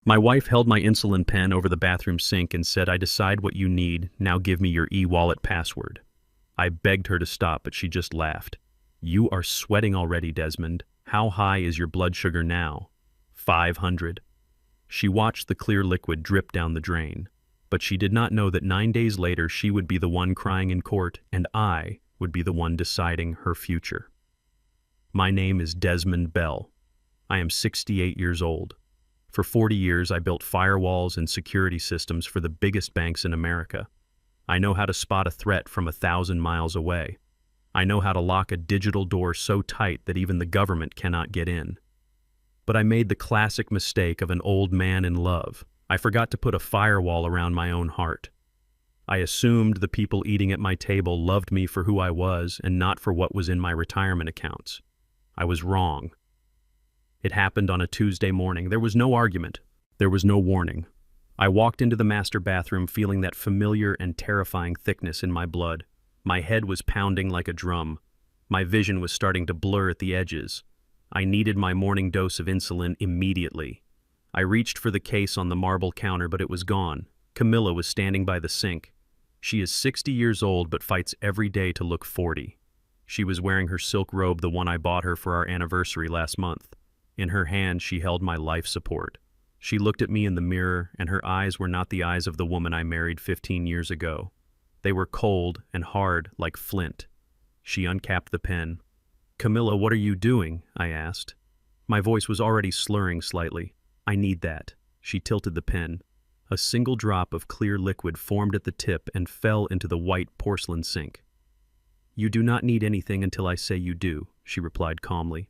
My wife held my insulin pen over the bathroom sink and said, "I decide what you need, now give me your e-wallet password." I begged her to stop, but she just laughed. "You are sweating already, Desmond. How high is your blood sugar now?" 500. She watched the clear liquid drip down the drain, but she did not know that 9 days later she would be the one crying in court and I would be the one deciding her future. My name is Desmond Bell. I am 68 years old. For 40 years, I built firewalls and security systems for the biggest banks in America. I know how to spot a threat from 1,000 miles away. I know how to lock a digital door so tight that even the government cannot get in. But I made the classic mistake of an old man in love. I forgot to put a firewall around my own heart. I assumed the people eating at my table loved me for who I was and not for what was in my retirement accounts. I was wrong. It happened on a Tuesday morning. There was no argument. There was no warning. I walked into the master bathroom feeling that familiar and terrifying thickness in my blood. My head was pounding like a drum. My vision was starting to blur at the edges. I needed my morning dose of insulin immediately. I reached for the case on the marble counter, but it was gone. Camilla was standing by the sink. She is 60 years old but fights every day to look 40. She was wearing her silk robe, the one I bought her for our anniversary last month. In her hand, she held my life support. She looked at me in the mirror, and her eyes were not the eyes of the woman I married 15 years ago. They were cold and hard like flint. She uncapped the pen. "Camilla, what are you doing?" I asked. My voice was already slurring slightly. "I need that." She tilted the pen. A single drop of clear liquid formed at the tip and fell into the white porcelain sink. "You do not need anything until I say you do," she replied calmly.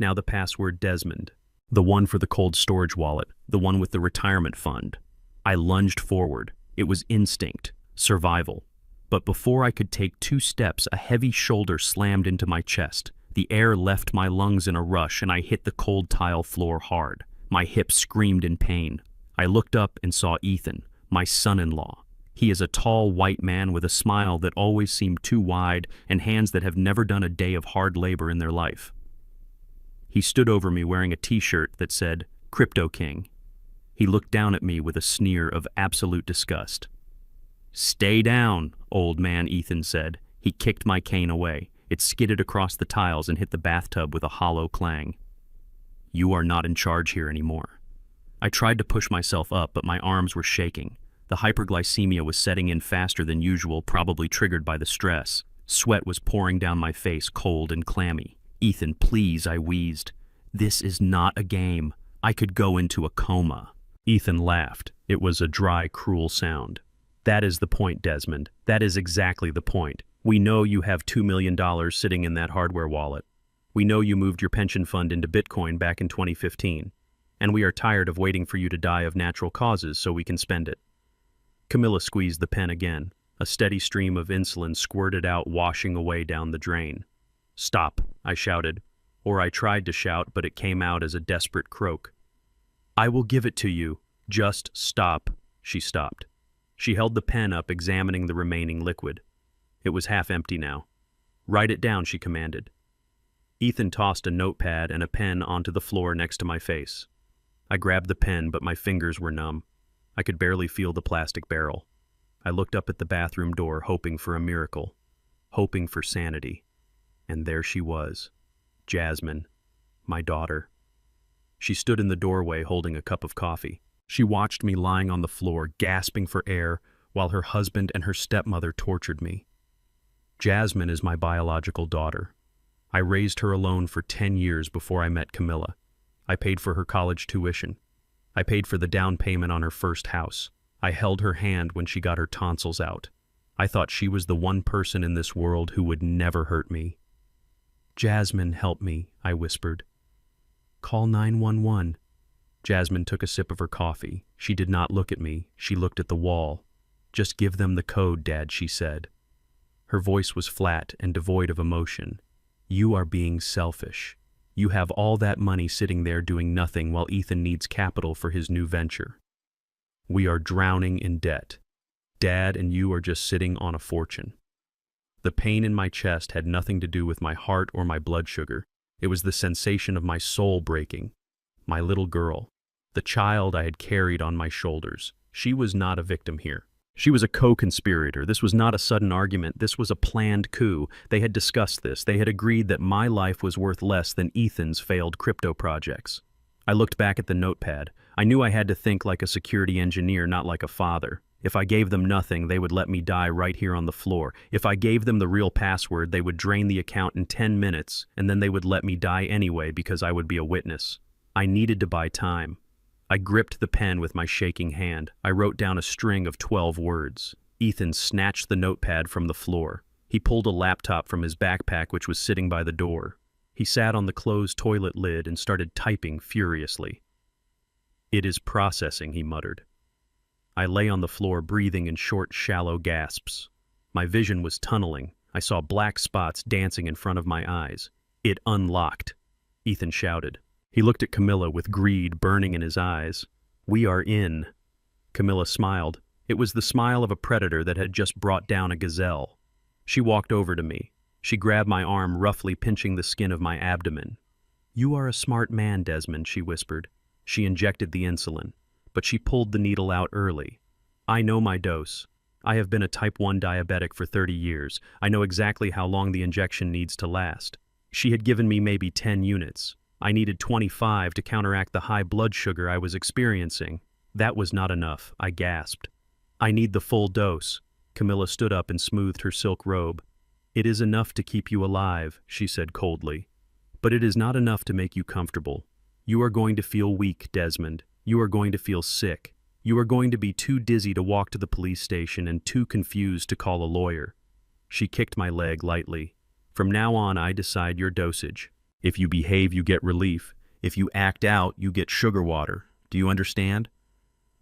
"Now the password, Desmond. The one for the cold storage wallet, the one with the retirement fund." I lunged forward. It was instinct, survival. But before I could take 2 steps, a heavy shoulder slammed into my chest. The air left my lungs in a rush, and I hit the cold tile floor hard. My hip screamed in pain. I looked up and saw Ethan, my son-in-law. He is a tall white man with a smile that always seemed too wide and hands that have never done a day of hard labor in their life. He stood over me wearing a t-shirt that said, "Crypto King." He looked down at me with a sneer of absolute disgust. "Stay down, old man," Ethan said. He kicked my cane away. It skidded across the tiles and hit the bathtub with a hollow clang. "You are not in charge here anymore." I tried to push myself up, but my arms were shaking. The hyperglycemia was setting in faster than usual, probably triggered by the stress. Sweat was pouring down my face, cold and clammy. "Ethan, please," I wheezed. "This is not a game. I could go into a coma." Ethan laughed. It was a dry, cruel sound. "That is the point, Desmond. That is exactly the point. We know you have $2 million sitting in that hardware wallet. We know you moved your pension fund into Bitcoin back in 2015. And we are tired of waiting for you to die of natural causes so we can spend it." Camilla squeezed the pen again. A steady stream of insulin squirted out, washing away down the drain. "Stop," I shouted. Or I tried to shout, but it came out as a desperate croak. "I will give it to you. Just stop." She stopped. She held the pen up, examining the remaining liquid. It was half empty now. "Write it down," she commanded. Ethan tossed a notepad and a pen onto the floor next to my face. I grabbed the pen, but my fingers were numb. I could barely feel the plastic barrel. I looked up at the bathroom door, hoping for a miracle, hoping for sanity. And there she was, Jasmine, my daughter. She stood in the doorway holding a cup of coffee. She watched me lying on the floor, gasping for air, while her husband and her stepmother tortured me. Jasmine is my biological daughter. I raised her alone for 10 years before I met Camilla. I paid for her college tuition. I paid for the down payment on her first house. I held her hand when she got her tonsils out. I thought she was the one person in this world who would never hurt me. "Jasmine, help me," I whispered. "Call 911. Jasmine took a sip of her coffee. She did not look at me. She looked at the wall. "Just give them the code, Dad," she said. Her voice was flat and devoid of emotion. "You are being selfish. You have all that money sitting there doing nothing while Ethan needs capital for his new venture. We are drowning in debt. Dad and you are just sitting on a fortune." The pain in my chest had nothing to do with my heart or my blood sugar. It was the sensation of my soul breaking. My little girl. The child I had carried on my shoulders. She was not a victim here. She was a co-conspirator. This was not a sudden argument. This was a planned coup. They had discussed this. They had agreed that my life was worth less than Ethan's failed crypto projects. I looked back at the notepad. I knew I had to think like a security engineer, not like a father. If I gave them nothing, they would let me die right here on the floor. If I gave them the real password, they would drain the account in 10 minutes, and then they would let me die anyway because I would be a witness. I needed to buy time. I gripped the pen with my shaking hand. I wrote down a string of 12 words. Ethan snatched the notepad from the floor. He pulled a laptop from his backpack, which was sitting by the door. He sat on the closed toilet lid and started typing furiously. "It is processing," he muttered. I lay on the floor, breathing in short, shallow gasps. My vision was tunneling. I saw black spots dancing in front of my eyes. "It unlocked," Ethan shouted. He looked at Camilla with greed burning in his eyes. "We are in." Camilla smiled. It was the smile of a predator that had just brought down a gazelle. She walked over to me. She grabbed my arm, roughly pinching the skin of my abdomen. "You are a smart man, Desmond," she whispered. She injected the insulin, but she pulled the needle out early. "I know my dose. I have been a type 1 diabetic for 30 years. I know exactly how long the injection needs to last. She had given me maybe 10 units. I needed 25 to counteract the high blood sugar I was experiencing. That was not enough," I gasped. "I need the full dose." Camilla stood up and smoothed her silk robe. "It is enough to keep you alive," she said coldly. "But it is not enough to make you comfortable. You are going to feel weak, Desmond. You are going to feel sick. You are going to be too dizzy to walk to the police station and too confused to call a lawyer." She kicked my leg lightly. "From now on, I decide your dosage. If you behave, you get relief. If you act out, you get sugar water. Do you understand?"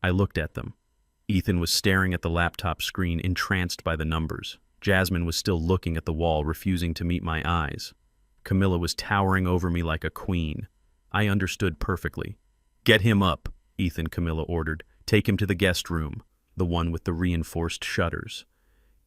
I looked at them. Ethan was staring at the laptop screen, entranced by the numbers. Jasmine was still looking at the wall, refusing to meet my eyes. Camilla was towering over me like a queen. I understood perfectly. "Get him up," Ethan, Camilla ordered. "Take him to the guest room, the one with the reinforced shutters."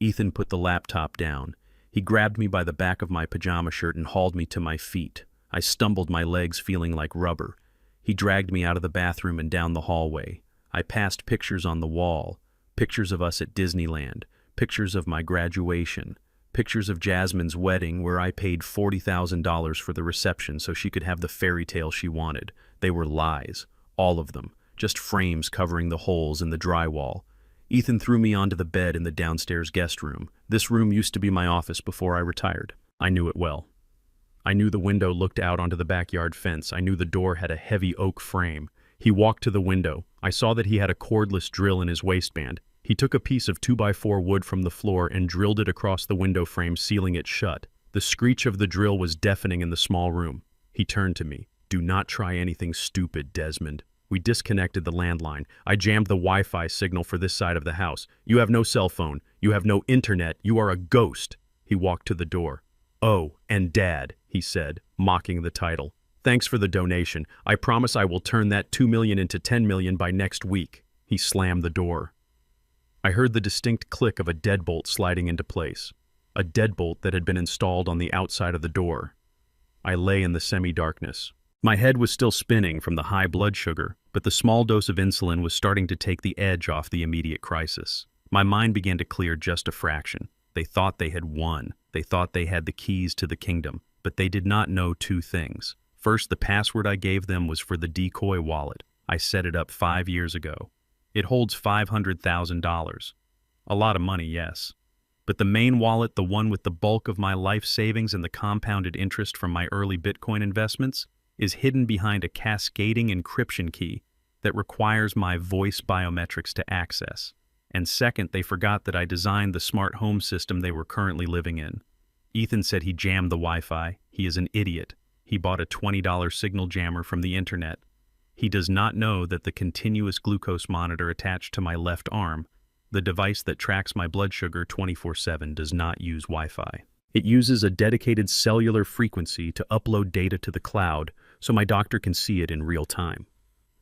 Ethan put the laptop down. He grabbed me by the back of my pajama shirt and hauled me to my feet. I stumbled, my legs feeling like rubber. He dragged me out of the bathroom and down the hallway. I passed pictures on the wall, pictures of us at Disneyland, pictures of my graduation, pictures of Jasmine's wedding where I paid $40,000 for the reception so she could have the fairy tale she wanted. They were lies, all of them, just frames covering the holes in the drywall. Ethan threw me onto the bed in the downstairs guest room. This room used to be my office before I retired. I knew it well. I knew the window looked out onto the backyard fence. I knew the door had a heavy oak frame. He walked to the window. I saw that he had a cordless drill in his waistband. He took a piece of 2x4 wood from the floor and drilled it across the window frame, sealing it shut. The screech of the drill was deafening in the small room. He turned to me. "Do not try anything stupid, Desmond." We disconnected the landline. I jammed the Wi-Fi signal for this side of the house. "You have no cell phone. You have no internet. You are a ghost." He walked to the door. "Oh, and Dad," he said, mocking the title. "Thanks for the donation. I promise I will turn that 2 million into 10 million by next week." He slammed the door. I heard the distinct click of a deadbolt sliding into place. A deadbolt that had been installed on the outside of the door. I lay in the semi-darkness. My head was still spinning from the high blood sugar, but the small dose of insulin was starting to take the edge off the immediate crisis. My mind began to clear just a fraction. They thought they had won. They thought they had the keys to the kingdom, but they did not know two things. First, the password I gave them was for the decoy wallet. I set it up 5 years ago. It holds $500,000. A lot of money, yes. But the main wallet, the one with the bulk of my life savings and the compounded interest from my early Bitcoin investments, is hidden behind a cascading encryption key that requires my voice biometrics to access. And second, they forgot that I designed the smart home system they were currently living in. Ethan said he jammed the Wi-Fi. He is an idiot. He bought a $20 signal jammer from the internet. He does not know that the continuous glucose monitor attached to my left arm, the device that tracks my blood sugar 24/7, does not use Wi-Fi. It uses a dedicated cellular frequency to upload data to the cloud so my doctor can see it in real time.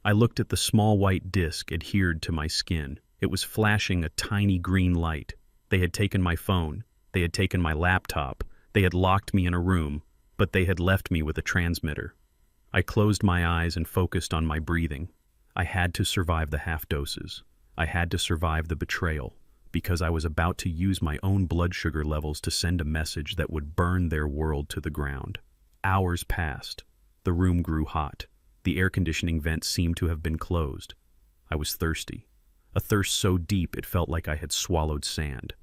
I looked at the small white disc adhered to my skin. It was flashing a tiny green light. They had taken my phone. They had taken my laptop. They had locked me in a room, but they had left me with a transmitter. I closed my eyes and focused on my breathing. I had to survive the half doses. I had to survive the betrayal, because I was about to use my own blood sugar levels to send a message that would burn their world to the ground. Hours passed. The room grew hot. The air conditioning vent seemed to have been closed. I was thirsty. A thirst so deep it felt like I had swallowed sand.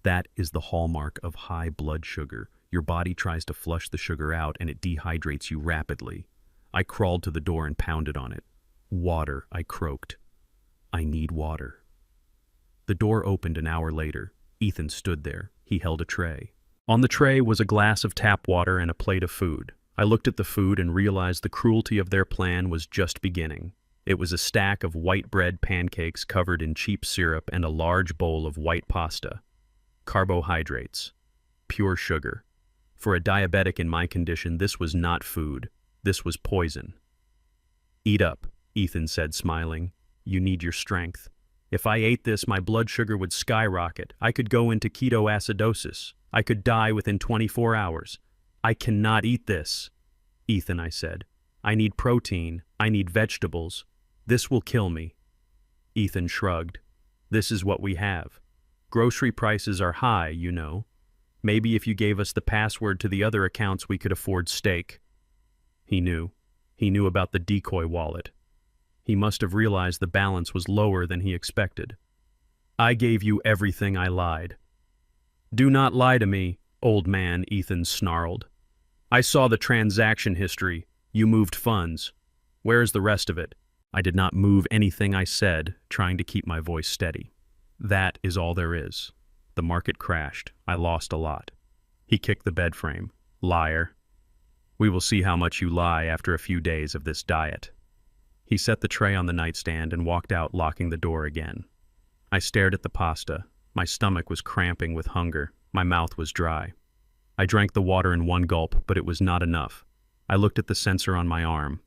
That is the hallmark of high blood sugar. Your body tries to flush the sugar out and it dehydrates you rapidly. I crawled to the door and pounded on it. Water, I croaked. I need water. The door opened an hour later. Ethan stood there. He held a tray. On the tray was a glass of tap water and a plate of food. I looked at the food and realized the cruelty of their plan was just beginning. It was a stack of white bread pancakes covered in cheap syrup and a large bowl of white pasta. Carbohydrates. Pure sugar. For a diabetic in my condition, this was not food. This was poison. Eat up, Ethan said, smiling. You need your strength. If I ate this, my blood sugar would skyrocket. I could go into ketoacidosis. I could die within 24 hours. I cannot eat this. Ethan, I said. I need protein. I need vegetables. This will kill me. Ethan shrugged. This is what we have. Grocery prices are high, you know. Maybe if you gave us the password to the other accounts, we could afford steak. He knew. He knew about the decoy wallet. He must have realized the balance was lower than he expected. I gave you everything, I lied. Do not lie to me, old man, Ethan snarled. I saw the transaction history. You moved funds. Where is the rest of it? I did not move anything, I said, trying to keep my voice steady. That is all there is. The market crashed. I lost a lot. He kicked the bed frame. Liar. We will see how much you lie after a few days of this diet. He set the tray on the nightstand and walked out, locking the door again. I stared at the pasta. My stomach was cramping with hunger. My mouth was dry. I drank the water in one gulp, but it was not enough. I looked at the sensor on my arm.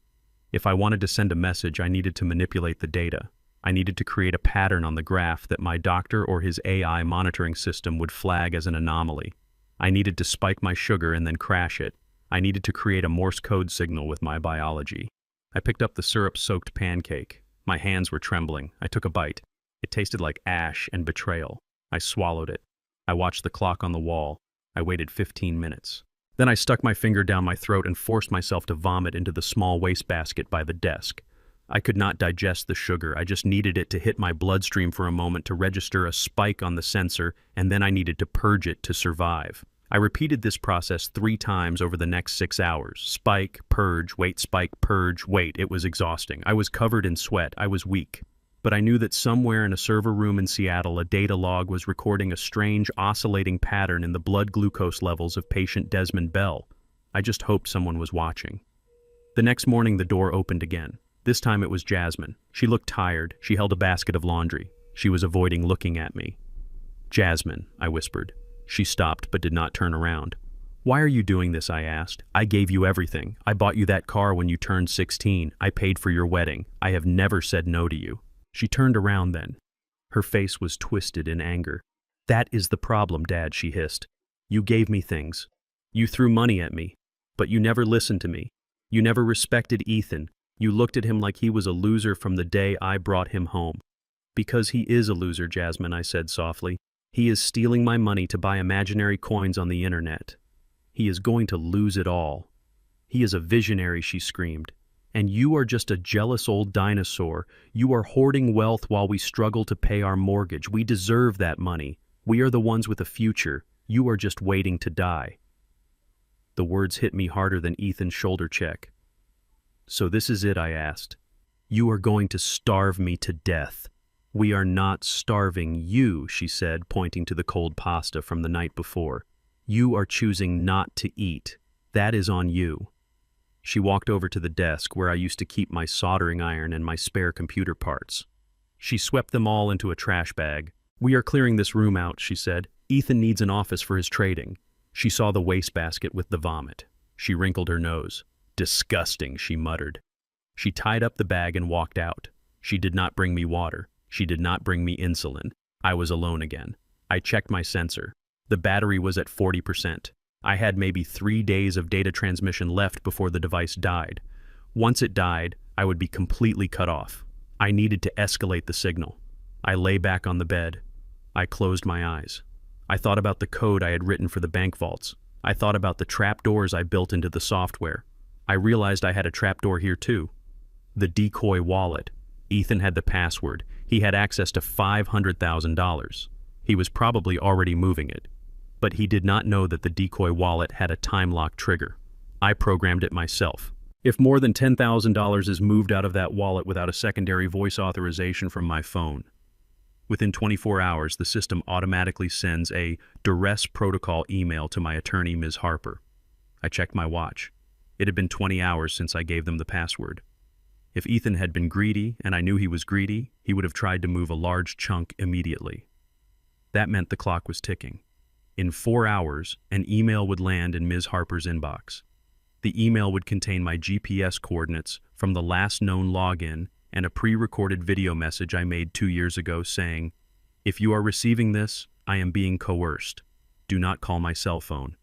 If I wanted to send a message, I needed to manipulate the data. I needed to create a pattern on the graph that my doctor or his AI monitoring system would flag as an anomaly. I needed to spike my sugar and then crash it. I needed to create a Morse code signal with my biology. I picked up the syrup-soaked pancake. My hands were trembling. I took a bite. It tasted like ash and betrayal. I swallowed it. I watched the clock on the wall. I waited 15 minutes. Then I stuck my finger down my throat and forced myself to vomit into the small wastebasket by the desk. I could not digest the sugar. I just needed it to hit my bloodstream for a moment to register a spike on the sensor, and then I needed to purge it to survive. I repeated this process 3 times over the next 6 hours. Spike, purge, wait, spike, purge, wait. It was exhausting. I was covered in sweat. I was weak. But I knew that somewhere in a server room in Seattle, a data log was recording a strange oscillating pattern in the blood glucose levels of patient Desmond Bell. I just hoped someone was watching. The next morning, the door opened again. This time it was Jasmine. She looked tired. She held a basket of laundry. She was avoiding looking at me. Jasmine, I whispered. She stopped but did not turn around. Why are you doing this? I asked. I gave you everything. I bought you that car when you turned 16. I paid for your wedding. I have never said no to you. She turned around then. Her face was twisted in anger. That is the problem, Dad, she hissed. You gave me things. You threw money at me. But you never listened to me. You never respected Ethan. You looked at him like he was a loser from the day I brought him home. Because he is a loser, Jasmine, I said softly. He is stealing my money to buy imaginary coins on the internet. He is going to lose it all. He is a visionary, she screamed. And you are just a jealous old dinosaur. You are hoarding wealth while we struggle to pay our mortgage. We deserve that money. We are the ones with a future. You are just waiting to die. The words hit me harder than Ethan's shoulder check. So this is it, I asked. You are going to starve me to death. We are not starving you, she said, pointing to the cold pasta from the night before. You are choosing not to eat. That is on you. She walked over to the desk where I used to keep my soldering iron and my spare computer parts. She swept them all into a trash bag. We are clearing this room out, she said. Ethan needs an office for his trading. She saw the wastebasket with the vomit. She wrinkled her nose. Disgusting, she muttered. She tied up the bag and walked out. She did not bring me water. She did not bring me insulin. I was alone again. I checked my sensor. The battery was at 40%. I had maybe 3 days of data transmission left before the device died. Once it died, I would be completely cut off. I needed to escalate the signal. I lay back on the bed. I closed my eyes. I thought about the code I had written for the bank vaults. I thought about the trapdoors I built into the software. I realized I had a trapdoor here too. The decoy wallet. Ethan had the password. He had access to $500,000. He was probably already moving it. But he did not know that the decoy wallet had a time lock trigger. I programmed it myself. If more than $10,000 is moved out of that wallet without a secondary voice authorization from my phone, within 24 hours, the system automatically sends a duress protocol email to my attorney, Ms. Harper. I checked my watch. It had been 20 hours since I gave them the password. If Ethan had been greedy, and I knew he was greedy, he would have tried to move a large chunk immediately. That meant the clock was ticking. In 4 hours, an email would land in Ms. Harper's inbox. The email would contain my GPS coordinates from the last known login and a pre-recorded video message I made 2 years ago saying, "If you are receiving this, I am being coerced. Do not call my cell phone.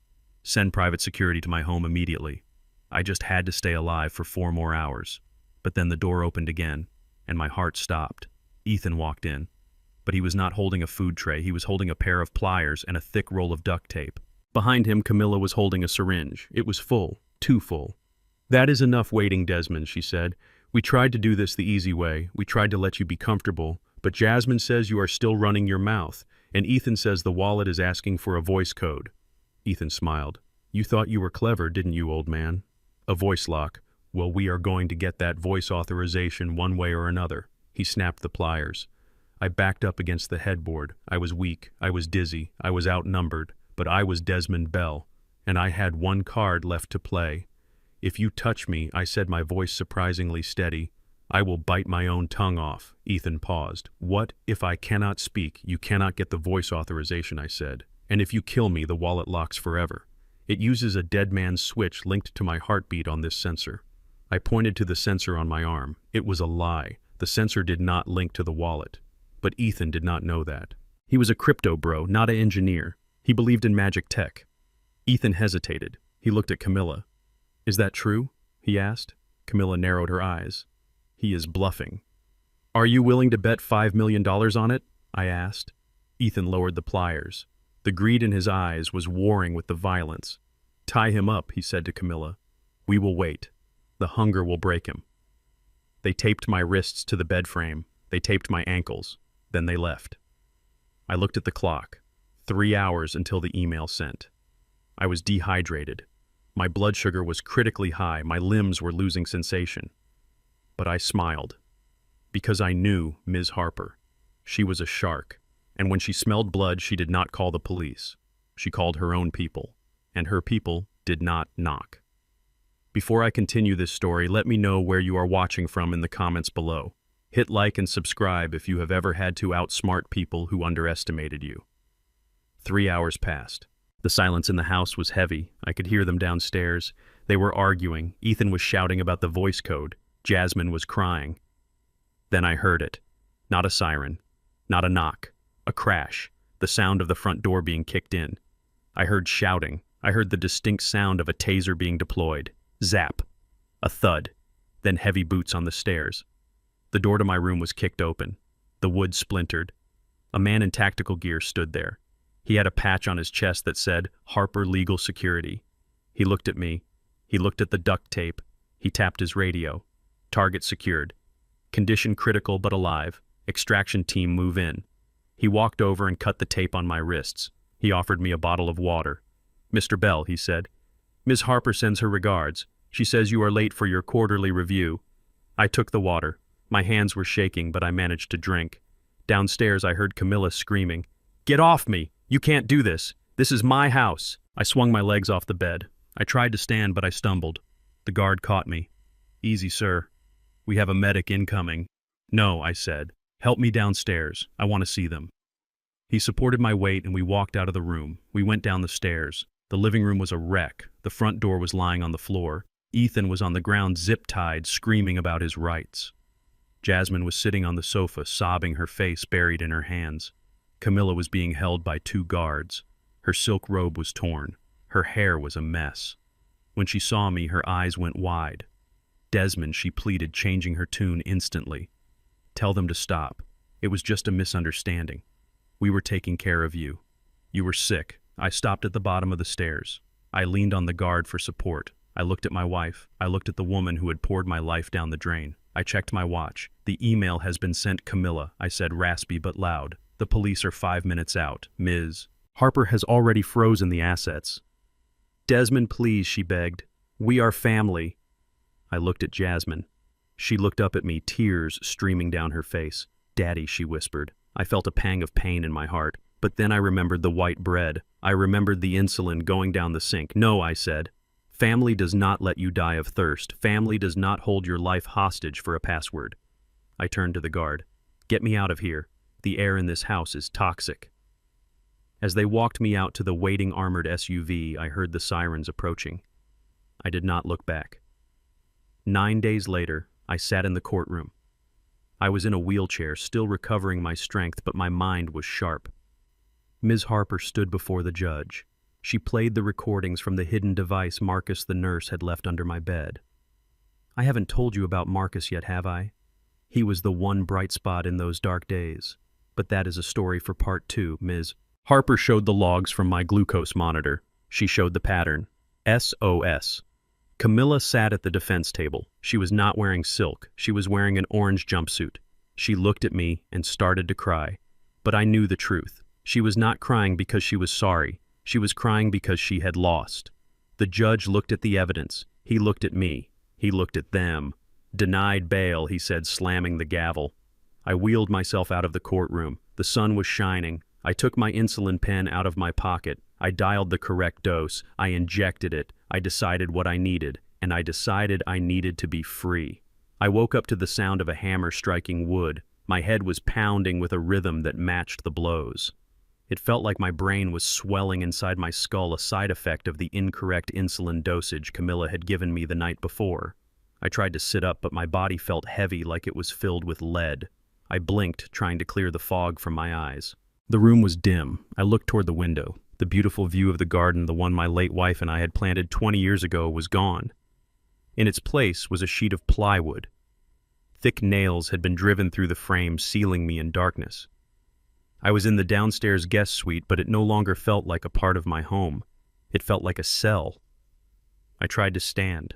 Send private security to my home immediately." I just had to stay alive for 4 more hours. But then the door opened again, and my heart stopped. Ethan walked in. But he was not holding a food tray. He was holding a pair of pliers and a thick roll of duct tape. Behind him, Camilla was holding a syringe. It was full, too full. "That is enough waiting, Desmond," she said. "We tried to do this the easy way. We tried to let you be comfortable. But Jasmine says you are still running your mouth, and Ethan says the wallet is asking for a voice code." Ethan smiled. "You thought you were clever, didn't you, old man? A voice lock. Well, we are going to get that voice authorization one way or another." He snapped the pliers. I backed up against the headboard. I was weak. I was dizzy. I was outnumbered. But I was Desmond Bell, and I had one card left to play. "If you touch me," I said, my voice surprisingly steady, "I will bite my own tongue off." Ethan paused. "What if I cannot speak? You cannot get the voice authorization," I said. "And if you kill me, the wallet locks forever. It uses a dead man's switch linked to my heartbeat on this sensor." I pointed to the sensor on my arm. It was a lie. The sensor did not link to the wallet. But Ethan did not know that. He was a crypto bro, not an engineer. He believed in magic tech. Ethan hesitated. He looked at Camilla. "Is that true?" he asked. Camilla narrowed her eyes. "He is bluffing." "Are you willing to bet $5 million on it?" I asked. Ethan lowered the pliers. The greed in his eyes was warring with the violence. "Tie him up," he said to Camilla. "We will wait. The hunger will break him." They taped my wrists to the bed frame. They taped my ankles. Then they left. I looked at the clock. 3 hours until the email sent. I was dehydrated. My blood sugar was critically high. My limbs were losing sensation. But I smiled. Because I knew Ms. Harper. She was a shark. And when she smelled blood, she did not call the police. She called her own people. And her people did not knock. Before I continue this story, let me know where you are watching from in the comments below. Hit like and subscribe if you have ever had to outsmart people who underestimated you. 3 hours passed. The silence in the house was heavy. I could hear them downstairs. They were arguing. Ethan was shouting about the voice code. Jasmine was crying. Then I heard it. Not a siren. Not a knock. A crash. The sound of the front door being kicked in. I heard shouting. I heard the distinct sound of a taser being deployed. Zap. A thud. Then heavy boots on the stairs. The door to my room was kicked open. The wood splintered. A man in tactical gear stood there. He had a patch on his chest that said, "Harper Legal Security." He looked at me. He looked at the duct tape. He tapped his radio. "Target secured. Condition critical but alive. Extraction team move in." He walked over and cut the tape on my wrists. He offered me a bottle of water. "Mr. Bell," he said, "Ms. Harper sends her regards. She says you are late for your quarterly review." I took the water. My hands were shaking, but I managed to drink. Downstairs, I heard Camilla screaming, "Get off me! You can't do this! This is my house!" I swung my legs off the bed. I tried to stand, but I stumbled. The guard caught me. "Easy, sir. We have a medic incoming." "No," I said. "Help me downstairs. I want to see them." He supported my weight, and we walked out of the room. We went down the stairs. The living room was a wreck. The front door was lying on the floor. Ethan was on the ground, zip-tied, screaming about his rights. Jasmine was sitting on the sofa, sobbing, her face buried in her hands. Camilla was being held by 2 guards. Her silk robe was torn. Her hair was a mess. When she saw me, her eyes went wide. "Desmond," she pleaded, changing her tune instantly. Tell them to stop. It was just a misunderstanding. We were taking care of you. You were sick. I stopped at the bottom of the stairs. I leaned on the guard for support. I looked at my wife. I looked at the woman who had poured my life down the drain. I checked my watch. The email has been sent, Camilla, I said, raspy but loud. The police are 5 minutes out. Ms. Harper has already frozen the assets. Desmond, please, she begged. We are family. I looked at Jasmine. She looked up at me, tears streaming down her face. Daddy, she whispered. I felt a pang of pain in my heart. But then I remembered the white bread. I remembered the insulin going down the sink. No, I said. Family does not let you die of thirst. Family does not hold your life hostage for a password. I turned to the guard. Get me out of here. The air in this house is toxic. As they walked me out to the waiting armored SUV, I heard the sirens approaching. I did not look back. 9 days later, I sat in the courtroom. I was in a wheelchair, still recovering my strength, but my mind was sharp. Ms. Harper stood before the judge. She played the recordings from the hidden device Marcus the nurse had left under my bed. I haven't told you about Marcus yet, have I? He was the one bright spot in those dark days. But that is a story for part 2, Ms. Harper showed the logs from my glucose monitor. She showed the pattern. SOS. Camilla sat at the defense table. She was not wearing silk. She was wearing an orange jumpsuit. She looked at me and started to cry. But I knew the truth. She was not crying because she was sorry. She was crying because she had lost. The judge looked at the evidence. He looked at me. He looked at them. Denied bail, he said, slamming the gavel. I wheeled myself out of the courtroom. The sun was shining. I took my insulin pen out of my pocket. I dialed the correct dose. I injected it. I decided what I needed, and I decided I needed to be free. I woke up to the sound of a hammer striking wood. My head was pounding with a rhythm that matched the blows. It felt like my brain was swelling inside my skull, a side effect of the incorrect insulin dosage Camilla had given me the night before. I tried to sit up, but my body felt heavy, like it was filled with lead. I blinked, trying to clear the fog from my eyes. The room was dim. I looked toward the window. The beautiful view of the garden, the one my late wife and I had planted 20 years ago, was gone. In its place was a sheet of plywood. Thick nails had been driven through the frame, sealing me in darkness. I was in the downstairs guest suite, but it no longer felt like a part of my home. It felt like a cell. I tried to stand.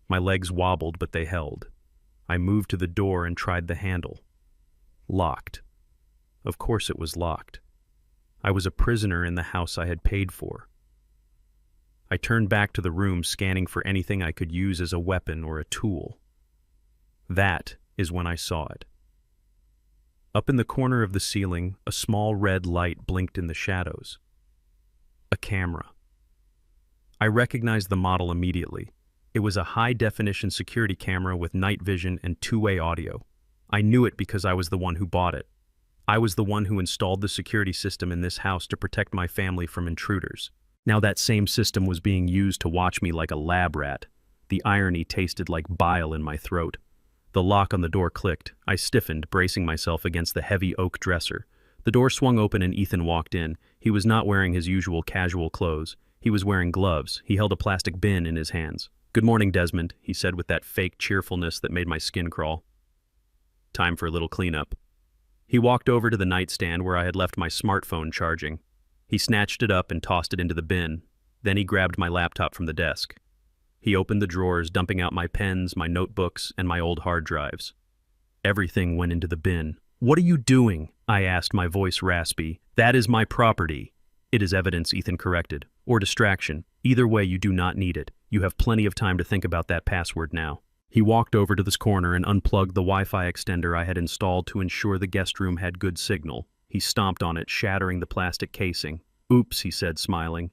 My legs wobbled, but they held. I moved to the door and tried the handle. Locked. Of course it was locked. I was a prisoner in the house I had paid for. I turned back to the room, scanning for anything I could use as a weapon or a tool. That is when I saw it. Up in the corner of the ceiling, a small red light blinked in the shadows. A camera. I recognized the model immediately. It was a high-definition security camera with night vision and two-way audio. I knew it because I was the one who bought it. I was the one who installed the security system in this house to protect my family from intruders. Now that same system was being used to watch me like a lab rat. The irony tasted like bile in my throat. The lock on the door clicked. I stiffened, bracing myself against the heavy oak dresser. The door swung open and Ethan walked in. He was not wearing his usual casual clothes. He was wearing gloves. He held a plastic bin in his hands. "Good morning, Desmond," he said with that fake cheerfulness that made my skin crawl. "Time for a little cleanup." He walked over to the nightstand where I had left my smartphone charging. He snatched it up and tossed it into the bin. Then he grabbed my laptop from the desk. He opened the drawers, dumping out my pens, my notebooks, and my old hard drives. Everything went into the bin. "What are you doing?" I asked, my voice raspy. "That is my property." "It is evidence," Ethan corrected. "Or distraction. Either way, you do not need it. You have plenty of time to think about that password now." He walked over to this corner and unplugged the Wi-Fi extender I had installed to ensure the guest room had good signal. He stomped on it, shattering the plastic casing. "Oops," he said, smiling.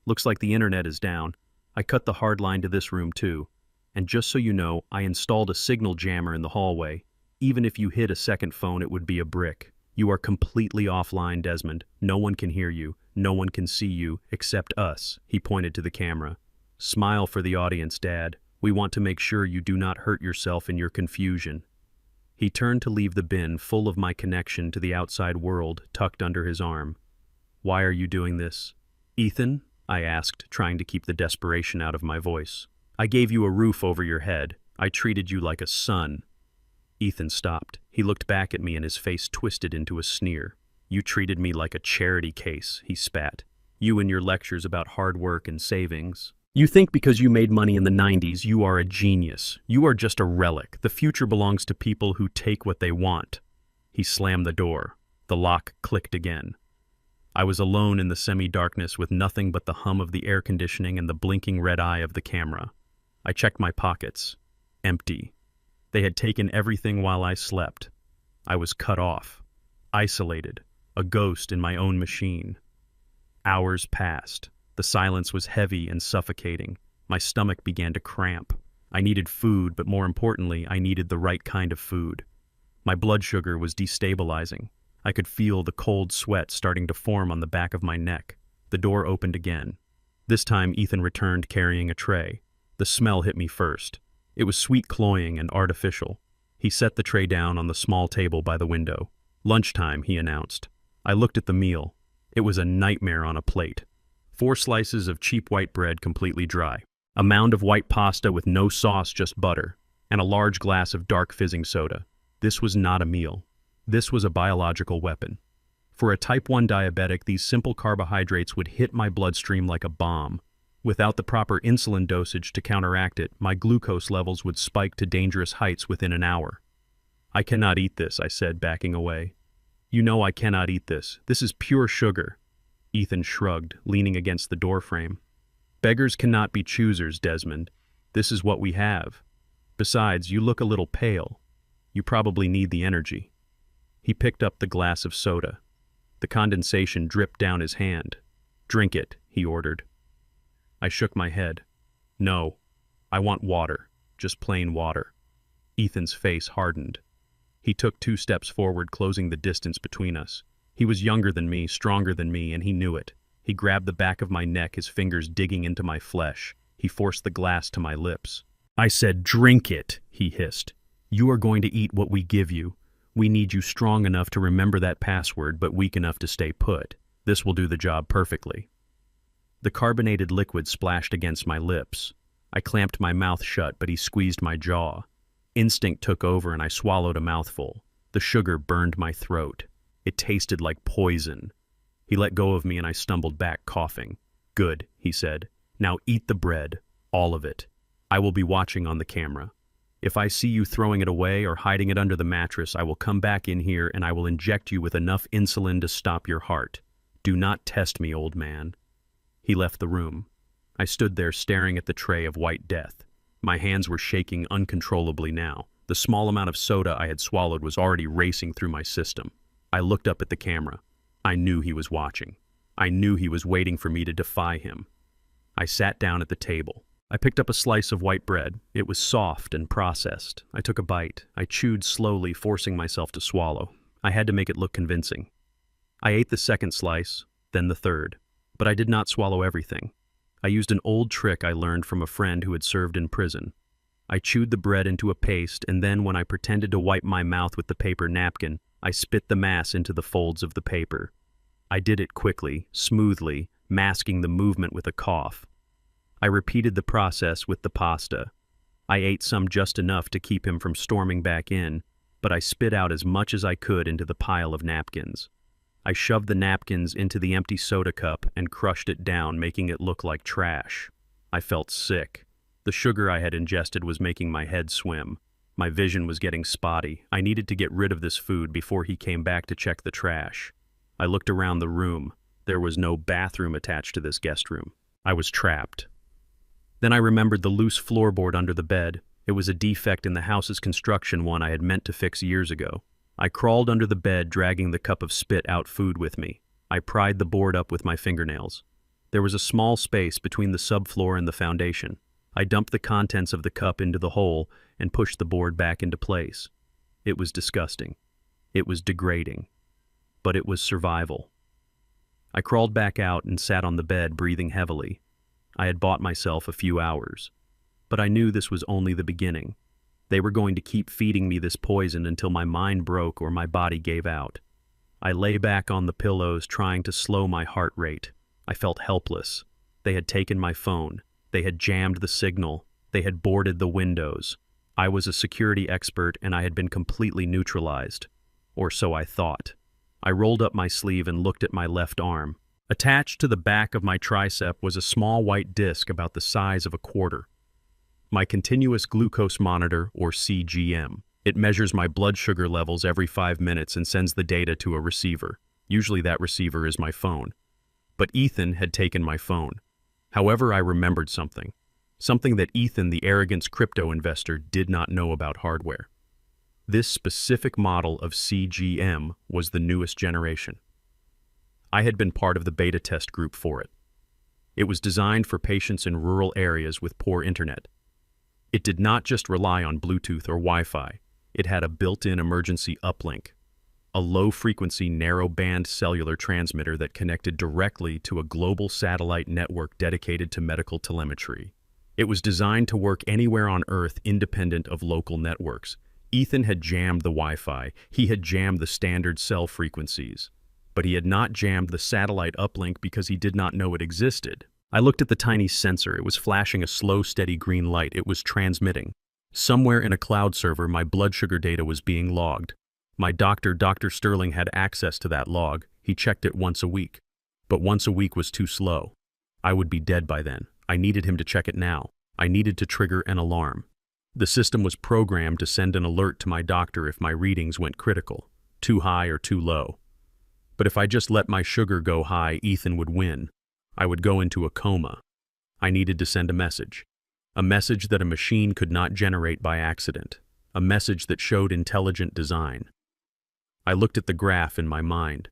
"Looks like the internet is down. I cut the hard line to this room too. And just so you know, I installed a signal jammer in the hallway. Even if you hit a second phone, it would be a brick. You are completely offline, Desmond. No one can hear you. No one can see you, except us." He pointed to the camera. "Smile for the audience, Dad. We want to make sure you do not hurt yourself in your confusion." He turned to leave the bin, full of my connection to the outside world, tucked under his arm. "Why are you doing this?" "Ethan?" I asked, trying to keep the desperation out of my voice. "I gave you a roof over your head. I treated you like a son." Ethan stopped. He looked back at me and his face twisted into a sneer. You treated me like a charity case, he spat. You and your lectures about hard work and savings. You think because you made money in the 90s, you are a genius. You are just a relic. The future belongs to people who take what they want. He slammed the door. The lock clicked again. I was alone in the semi-darkness with nothing but the hum of the air conditioning and the blinking red eye of the camera. I checked my pockets. Empty. They had taken everything while I slept. I was cut off. Isolated. A ghost in my own machine. Hours passed. The silence was heavy and suffocating. My stomach began to cramp. I needed food, but more importantly, I needed the right kind of food. My blood sugar was destabilizing. I could feel the cold sweat starting to form on the back of my neck. The door opened again. This time, Ethan returned carrying a tray. The smell hit me first. It was sweet cloying and artificial. He set the tray down on the small table by the window. Lunchtime, he announced. I looked at the meal. It was a nightmare on a plate. 4 slices of cheap white bread completely dry, a mound of white pasta with no sauce, just butter, and a large glass of dark fizzing soda. This was not a meal. This was a biological weapon. For a type 1 diabetic, these simple carbohydrates would hit my bloodstream like a bomb. Without the proper insulin dosage to counteract it, my glucose levels would spike to dangerous heights within an hour. I cannot eat this, I said, backing away. You know I cannot eat this. This is pure sugar. Ethan shrugged, leaning against the doorframe. Beggars cannot be choosers, Desmond. This is what we have. Besides, you look a little pale. You probably need the energy. He picked up the glass of soda. The condensation dripped down his hand. Drink it, he ordered. I shook my head. No, I want water, just plain water. Ethan's face hardened. He took 2 steps forward, closing the distance between us. He was younger than me, stronger than me, and he knew it. He grabbed the back of my neck, his fingers digging into my flesh. He forced the glass to my lips. I said, "Drink it," he hissed. "You are going to eat what we give you. We need you strong enough to remember that password, but weak enough to stay put. This will do the job perfectly." The carbonated liquid splashed against my lips. I clamped my mouth shut, but he squeezed my jaw. Instinct took over and I swallowed a mouthful. The sugar burned my throat. It tasted like poison. He let go of me and I stumbled back, coughing. "Good," he said. "Now eat the bread, all of it. I will be watching on the camera. If I see you throwing it away or hiding it under the mattress, I will come back in here and I will inject you with enough insulin to stop your heart. Do not test me, old man." He left the room. I stood there staring at the tray of white death. My hands were shaking uncontrollably now. The small amount of soda I had swallowed was already racing through my system. I looked up at the camera. I knew he was watching. I knew he was waiting for me to defy him. I sat down at the table. I picked up a slice of white bread. It was soft and processed. I took a bite. I chewed slowly, forcing myself to swallow. I had to make it look convincing. I ate the second slice, then the third. But I did not swallow everything. I used an old trick I learned from a friend who had served in prison. I chewed the bread into a paste, and then when I pretended to wipe my mouth with the paper napkin, I spit the mass into the folds of the paper. I did it quickly, smoothly, masking the movement with a cough. I repeated the process with the pasta. I ate some just enough to keep him from storming back in, but I spit out as much as I could into the pile of napkins. I shoved the napkins into the empty soda cup and crushed it down, making it look like trash. I felt sick. The sugar I had ingested was making my head swim. My vision was getting spotty. I needed to get rid of this food before he came back to check the trash. I looked around the room. There was no bathroom attached to this guest room. I was trapped. Then I remembered the loose floorboard under the bed. It was a defect in the house's construction, one I had meant to fix years ago. I crawled under the bed, dragging the cup of spit-out food with me. I pried the board up with my fingernails. There was a small space between the subfloor and the foundation. I dumped the contents of the cup into the hole and pushed the board back into place. It was disgusting. It was degrading. But it was survival. I crawled back out and sat on the bed, breathing heavily. I had bought myself a few hours. But I knew this was only the beginning. They were going to keep feeding me this poison until my mind broke or my body gave out. I lay back on the pillows, trying to slow my heart rate. I felt helpless. They had taken my phone. They had jammed the signal. They had boarded the windows. I was a security expert and I had been completely neutralized. Or so I thought. I rolled up my sleeve and looked at my left arm. Attached to the back of my tricep was a small white disc about the size of a quarter. My continuous glucose monitor, or CGM. It measures my blood sugar levels every 5 minutes and sends the data to a receiver. Usually that receiver is my phone. But Ethan had taken my phone. However, I remembered something. Something that Ethan, the arrogant crypto investor, did not know about hardware. This specific model of CGM was the newest generation. I had been part of the beta test group for it. It was designed for patients in rural areas with poor internet. It did not just rely on Bluetooth or Wi-Fi. It had a built-in emergency uplink, a low-frequency narrow-band cellular transmitter that connected directly to a global satellite network dedicated to medical telemetry. It was designed to work anywhere on Earth independent of local networks. Ethan had jammed the Wi-Fi. He had jammed the standard cell frequencies. But he had not jammed the satellite uplink because he did not know it existed. I looked at the tiny sensor. It was flashing a slow, steady green light. It was transmitting. Somewhere in a cloud server, my blood sugar data was being logged. My doctor, Dr. Sterling, had access to that log. He checked it once a week. But once a week was too slow. I would be dead by then. I needed him to check it now. I needed to trigger an alarm. The system was programmed to send an alert to my doctor if my readings went critical, too high or too low. But if I just let my sugar go high, Ethan would win. I would go into a coma. I needed to send a message that a machine could not generate by accident, a message that showed intelligent design. I looked at the graph in my mind.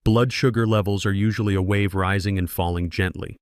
Blood sugar levels are usually a wave rising and falling gently.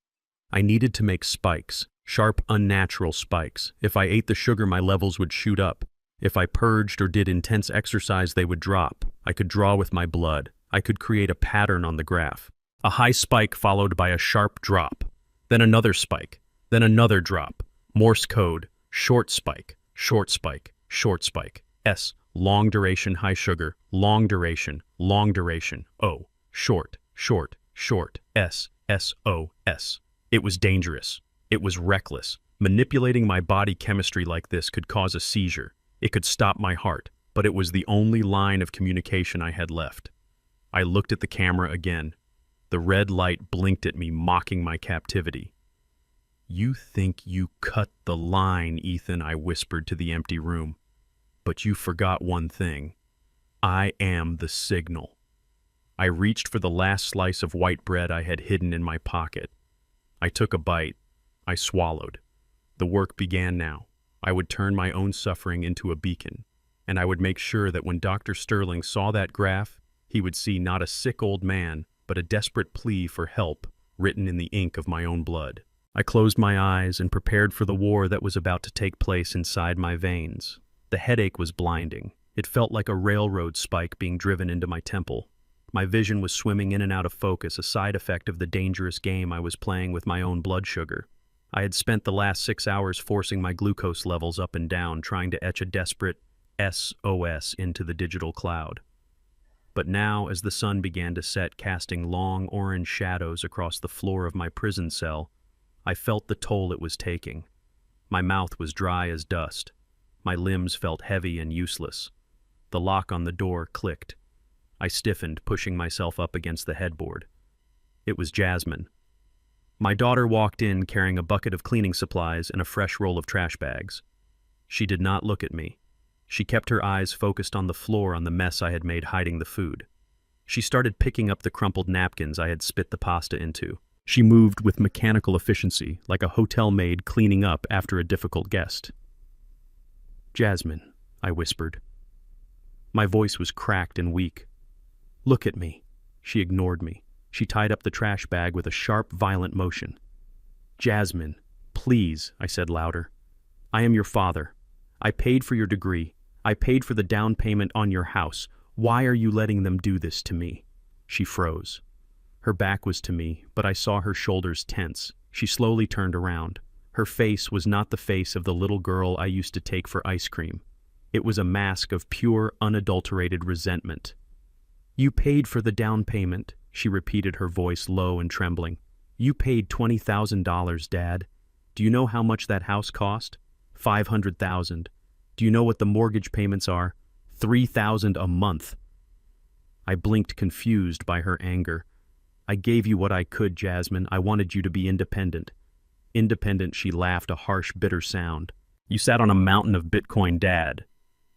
I needed to make spikes, sharp, unnatural spikes. If I ate the sugar, my levels would shoot up. If I purged or did intense exercise, they would drop. I could draw with my blood. I could create a pattern on the graph. A high spike followed by a sharp drop. Then another spike. Then another drop. Morse code. Short spike. Short spike. Short spike. S. Long duration, high sugar. Long duration. Long duration. O. Short. Short. Short. S. S. O. S. It was dangerous. It was reckless. Manipulating my body chemistry like this could cause a seizure. It could stop my heart. But it was the only line of communication I had left. I looked at the camera again. The red light blinked at me, mocking my captivity. "You think you cut the line, Ethan," I whispered to the empty room. "But you forgot one thing. I am the signal." I reached for the last slice of white bread I had hidden in my pocket. I took a bite. I swallowed. The work began now. I would turn my own suffering into a beacon, and I would make sure that when Dr. Sterling saw that graph, he would see not a sick old man, but a desperate plea for help written in the ink of my own blood. I closed my eyes and prepared for the war that was about to take place inside my veins. The headache was blinding. It felt like a railroad spike being driven into my temple. My vision was swimming in and out of focus, a side effect of the dangerous game I was playing with my own blood sugar. I had spent the last 6 hours forcing my glucose levels up and down, trying to etch a desperate SOS into the digital cloud. But now, as the sun began to set, casting long orange shadows across the floor of my prison cell, I felt the toll it was taking. My mouth was dry as dust. My limbs felt heavy and useless. The lock on the door clicked. I stiffened, pushing myself up against the headboard. It was Jasmine. My daughter walked in carrying a bucket of cleaning supplies and a fresh roll of trash bags. She did not look at me. She kept her eyes focused on the floor, on the mess I had made hiding the food. She started picking up the crumpled napkins I had spit the pasta into. She moved with mechanical efficiency, like a hotel maid cleaning up after a difficult guest. "Jasmine," I whispered. My voice was cracked and weak. "Look at me." She ignored me. She tied up the trash bag with a sharp, violent motion. "Jasmine, please," I said louder. "I am your father. I paid for your degree. I paid for the down payment on your house. Why are you letting them do this to me?" She froze. Her back was to me, but I saw her shoulders tense. She slowly turned around. Her face was not the face of the little girl I used to take for ice cream. It was a mask of pure, unadulterated resentment. "You paid for the down payment," she repeated, her voice low and trembling. "You paid $20,000, Dad. Do you know how much that house cost? $500,000. Do you know what the mortgage payments are? $3,000 a month. I blinked, confused by her anger. I gave you what I could, Jasmine. I wanted you to be independent. Independent, she laughed, a harsh, bitter sound. You sat on a mountain of Bitcoin, Dad.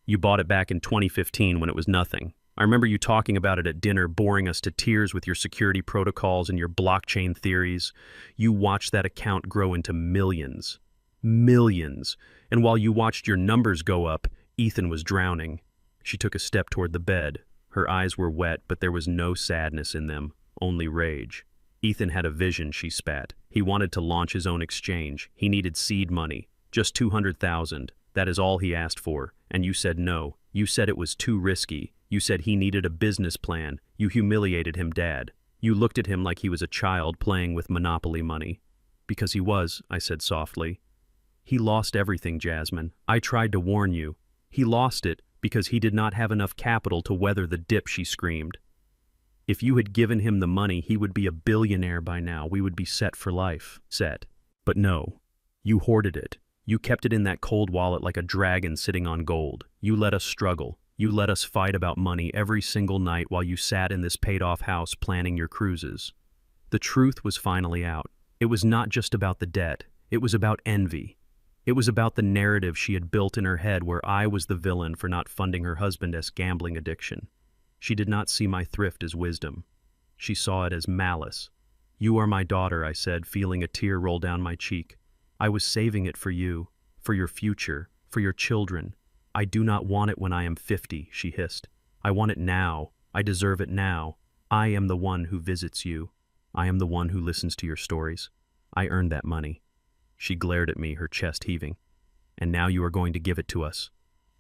You bought it back in 2015 when it was nothing. I remember you talking about it at dinner, boring us to tears with your security protocols and your blockchain theories. You watched that account grow into millions. Millions. And while you watched your numbers go up, Ethan was drowning. She took a step toward the bed. Her eyes were wet, but there was no sadness in them, only rage. Ethan had a vision, she spat. He wanted to launch his own exchange. He needed seed money. Just $200,000. That is all he asked for. And you said no. You said it was too risky. You said he needed a business plan. You humiliated him, Dad. You looked at him like he was a child playing with Monopoly money. Because he was, I said softly. He lost everything, Jasmine. I tried to warn you. He lost it because he did not have enough capital to weather the dip, she screamed. If you had given him the money, he would be a billionaire by now. We would be set for life. Set. But no. You hoarded it. You kept it in that cold wallet like a dragon sitting on gold. You let us struggle. You let us fight about money every single night while you sat in this paid-off house planning your cruises. The truth was finally out. It was not just about the debt. It was about envy. It was about the narrative she had built in her head where I was the villain for not funding her husband's gambling addiction. She did not see my thrift as wisdom. She saw it as malice. You are my daughter, I said, feeling a tear roll down my cheek. I was saving it for you, for your future, for your children. I do not want it when I am 50, she hissed. I want it now. I deserve it now. I am the one who visits you. I am the one who listens to your stories. I earned that money. She glared at me, her chest heaving. And now you are going to give it to us.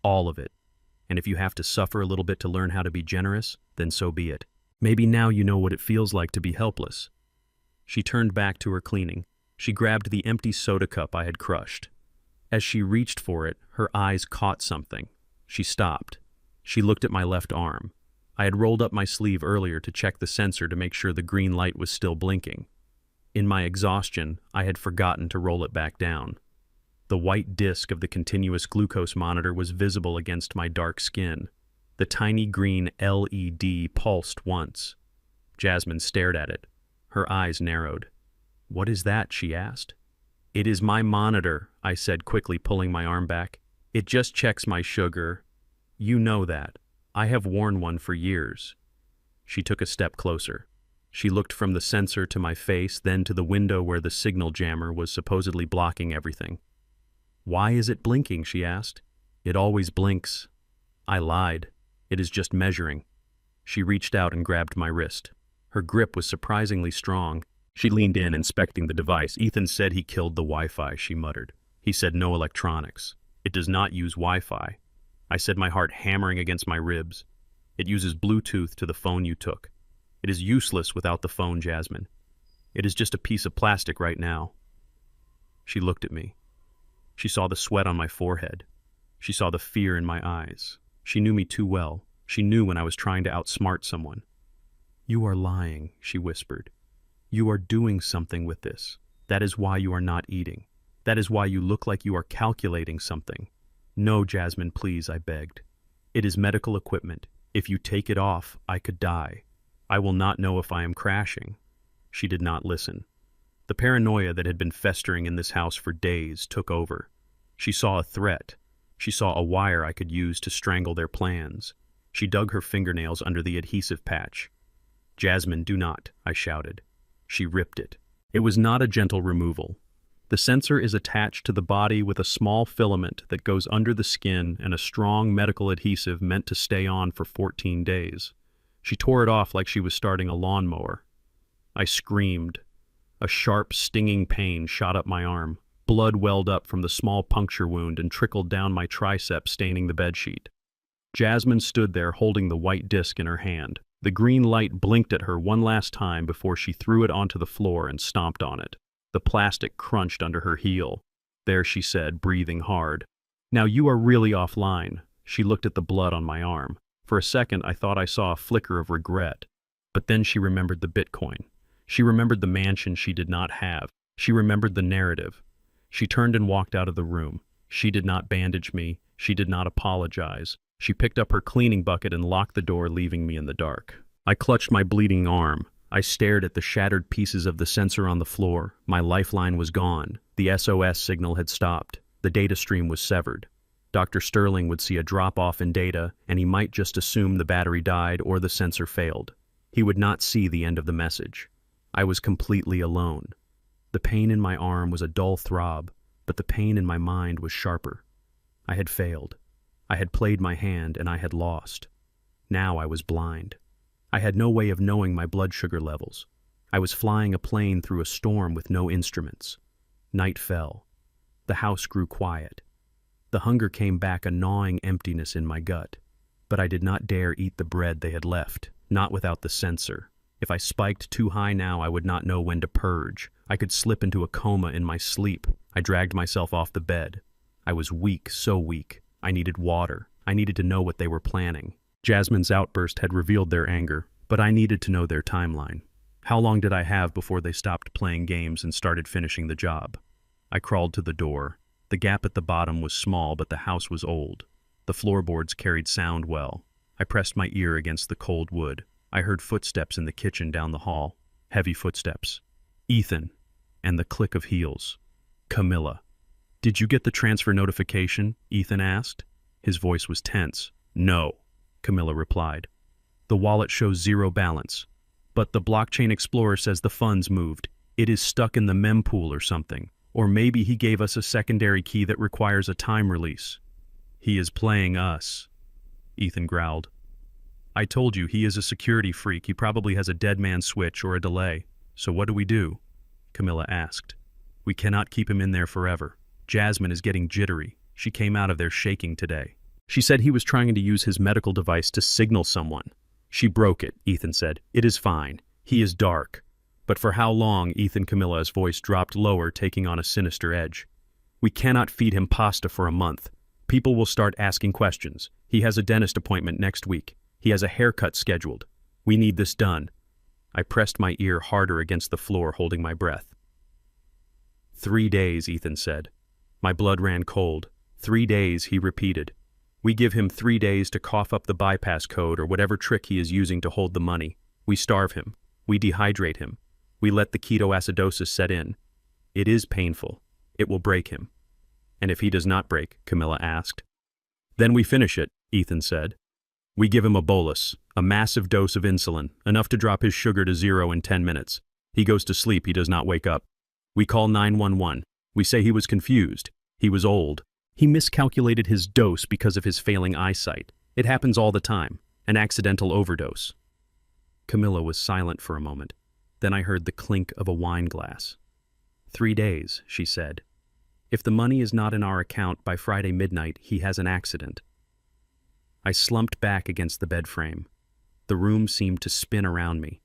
All of it. And if you have to suffer a little bit to learn how to be generous, then so be it. Maybe now you know what it feels like to be helpless. She turned back to her cleaning. She grabbed the empty soda cup I had crushed. As she reached for it, her eyes caught something. She stopped. She looked at my left arm. I had rolled up my sleeve earlier to check the sensor to make sure the green light was still blinking. In my exhaustion, I had forgotten to roll it back down. The white disc of the continuous glucose monitor was visible against my dark skin. The tiny green LED pulsed once. Jasmine stared at it. Her eyes narrowed. "What is that?" she asked. "It is my monitor," I said, quickly pulling my arm back. "It just checks my sugar. You know that. I have worn one for years." She took a step closer. She looked from the sensor to my face, then to the window where the signal jammer was supposedly blocking everything. "Why is it blinking?" she asked. "It always blinks." I lied. "It is just measuring." She reached out and grabbed my wrist. Her grip was surprisingly strong. She leaned in, inspecting the device. "Ethan said he killed the Wi-Fi," she muttered. "He said no electronics. It does not use Wi-Fi." I said, my heart hammering against my ribs. "It uses Bluetooth to the phone you took. It is useless without the phone, Jasmine. It is just a piece of plastic right now." She looked at me. She saw the sweat on my forehead. She saw the fear in my eyes. She knew me too well. She knew when I was trying to outsmart someone. "You are lying," she whispered. "You are doing something with this. That is why you are not eating. That is why you look like you are calculating something." "No, Jasmine, please," I begged. "It is medical equipment. If you take it off, I could die. I will not know if I am crashing." She did not listen. The paranoia that had been festering in this house for days took over. She saw a threat. She saw a wire I could use to strangle their plans. She dug her fingernails under the adhesive patch. "Jasmine, do not," I shouted. She ripped it. It was not a gentle removal. The sensor is attached to the body with a small filament that goes under the skin and a strong medical adhesive meant to stay on for 14 days. She tore it off like she was starting a lawnmower. I screamed. A sharp, stinging pain shot up my arm. Blood welled up from the small puncture wound and trickled down my tricep, staining the bedsheet. Jasmine stood there holding the white disc in her hand. The green light blinked at her one last time before she threw it onto the floor and stomped on it. The plastic crunched under her heel. "There," she said, breathing hard. "Now you are really offline." She looked at the blood on my arm. For a second, I thought I saw a flicker of regret. But then she remembered the Bitcoin. She remembered the mansion she did not have. She remembered the narrative. She turned and walked out of the room. She did not bandage me. She did not apologize. She picked up her cleaning bucket and locked the door, leaving me in the dark. I clutched my bleeding arm. I stared at the shattered pieces of the sensor on the floor. My lifeline was gone. The SOS signal had stopped. The data stream was severed. Dr. Sterling would see a drop-off in data, and he might just assume the battery died or the sensor failed. He would not see the end of the message. I was completely alone. The pain in my arm was a dull throb, but the pain in my mind was sharper. I had failed. I had played my hand, and I had lost. Now I was blind. I had no way of knowing my blood sugar levels. I was flying a plane through a storm with no instruments. Night fell. The house grew quiet. The hunger came back, a gnawing emptiness in my gut. But I did not dare eat the bread they had left, not without the sensor. If I spiked too high now, I would not know when to purge. I could slip into a coma in my sleep. I dragged myself off the bed. I was weak, so weak. I needed water. I needed to know what they were planning. Jasmine's outburst had revealed their anger, but I needed to know their timeline. How long did I have before they stopped playing games and started finishing the job? I crawled to the door. The gap at the bottom was small, but the house was old. The floorboards carried sound well. I pressed my ear against the cold wood. I heard footsteps in the kitchen down the hall. Heavy footsteps. Ethan. And the click of heels. Camilla. "Did you get the transfer notification?" Ethan asked. His voice was tense. "No," Camilla replied. "The wallet shows zero balance. But the blockchain explorer says the funds moved. It is stuck in the mempool or something. Or maybe he gave us a secondary key that requires a time release." "He is playing us," Ethan growled. "I told you, he is a security freak. He probably has a dead man switch or a delay. So what do we do?" Camilla asked. "We cannot keep him in there forever. Jasmine is getting jittery. She came out of there shaking today. She said he was trying to use his medical device to signal someone." "She broke it," Ethan said. "It is fine. He is dark." "But for how long?" Camilla's voice dropped lower, taking on a sinister edge. "We cannot feed him pasta for a month. People will start asking questions. He has a dentist appointment next week. He has a haircut scheduled. We need this done." I pressed my ear harder against the floor, holding my breath. 3 days, Ethan said. My blood ran cold. 3 days, he repeated. We give him 3 days to cough up the bypass code or whatever trick he is using to hold the money. We starve him. We dehydrate him. We let the ketoacidosis set in. It is painful. It will break him. And if he does not break, Camilla asked. Then we finish it, Ethan said. We give him a bolus, a massive dose of insulin, enough to drop his sugar to 0 in 10 minutes. He goes to sleep, he does not wake up. We call 911. We say he was confused. He was old. He miscalculated his dose because of his failing eyesight. It happens all the time. An accidental overdose. Camilla was silent for a moment. Then I heard the clink of a wine glass. 3 days, she said. If the money is not in our account by Friday midnight, he has an accident. I slumped back against the bed frame. The room seemed to spin around me.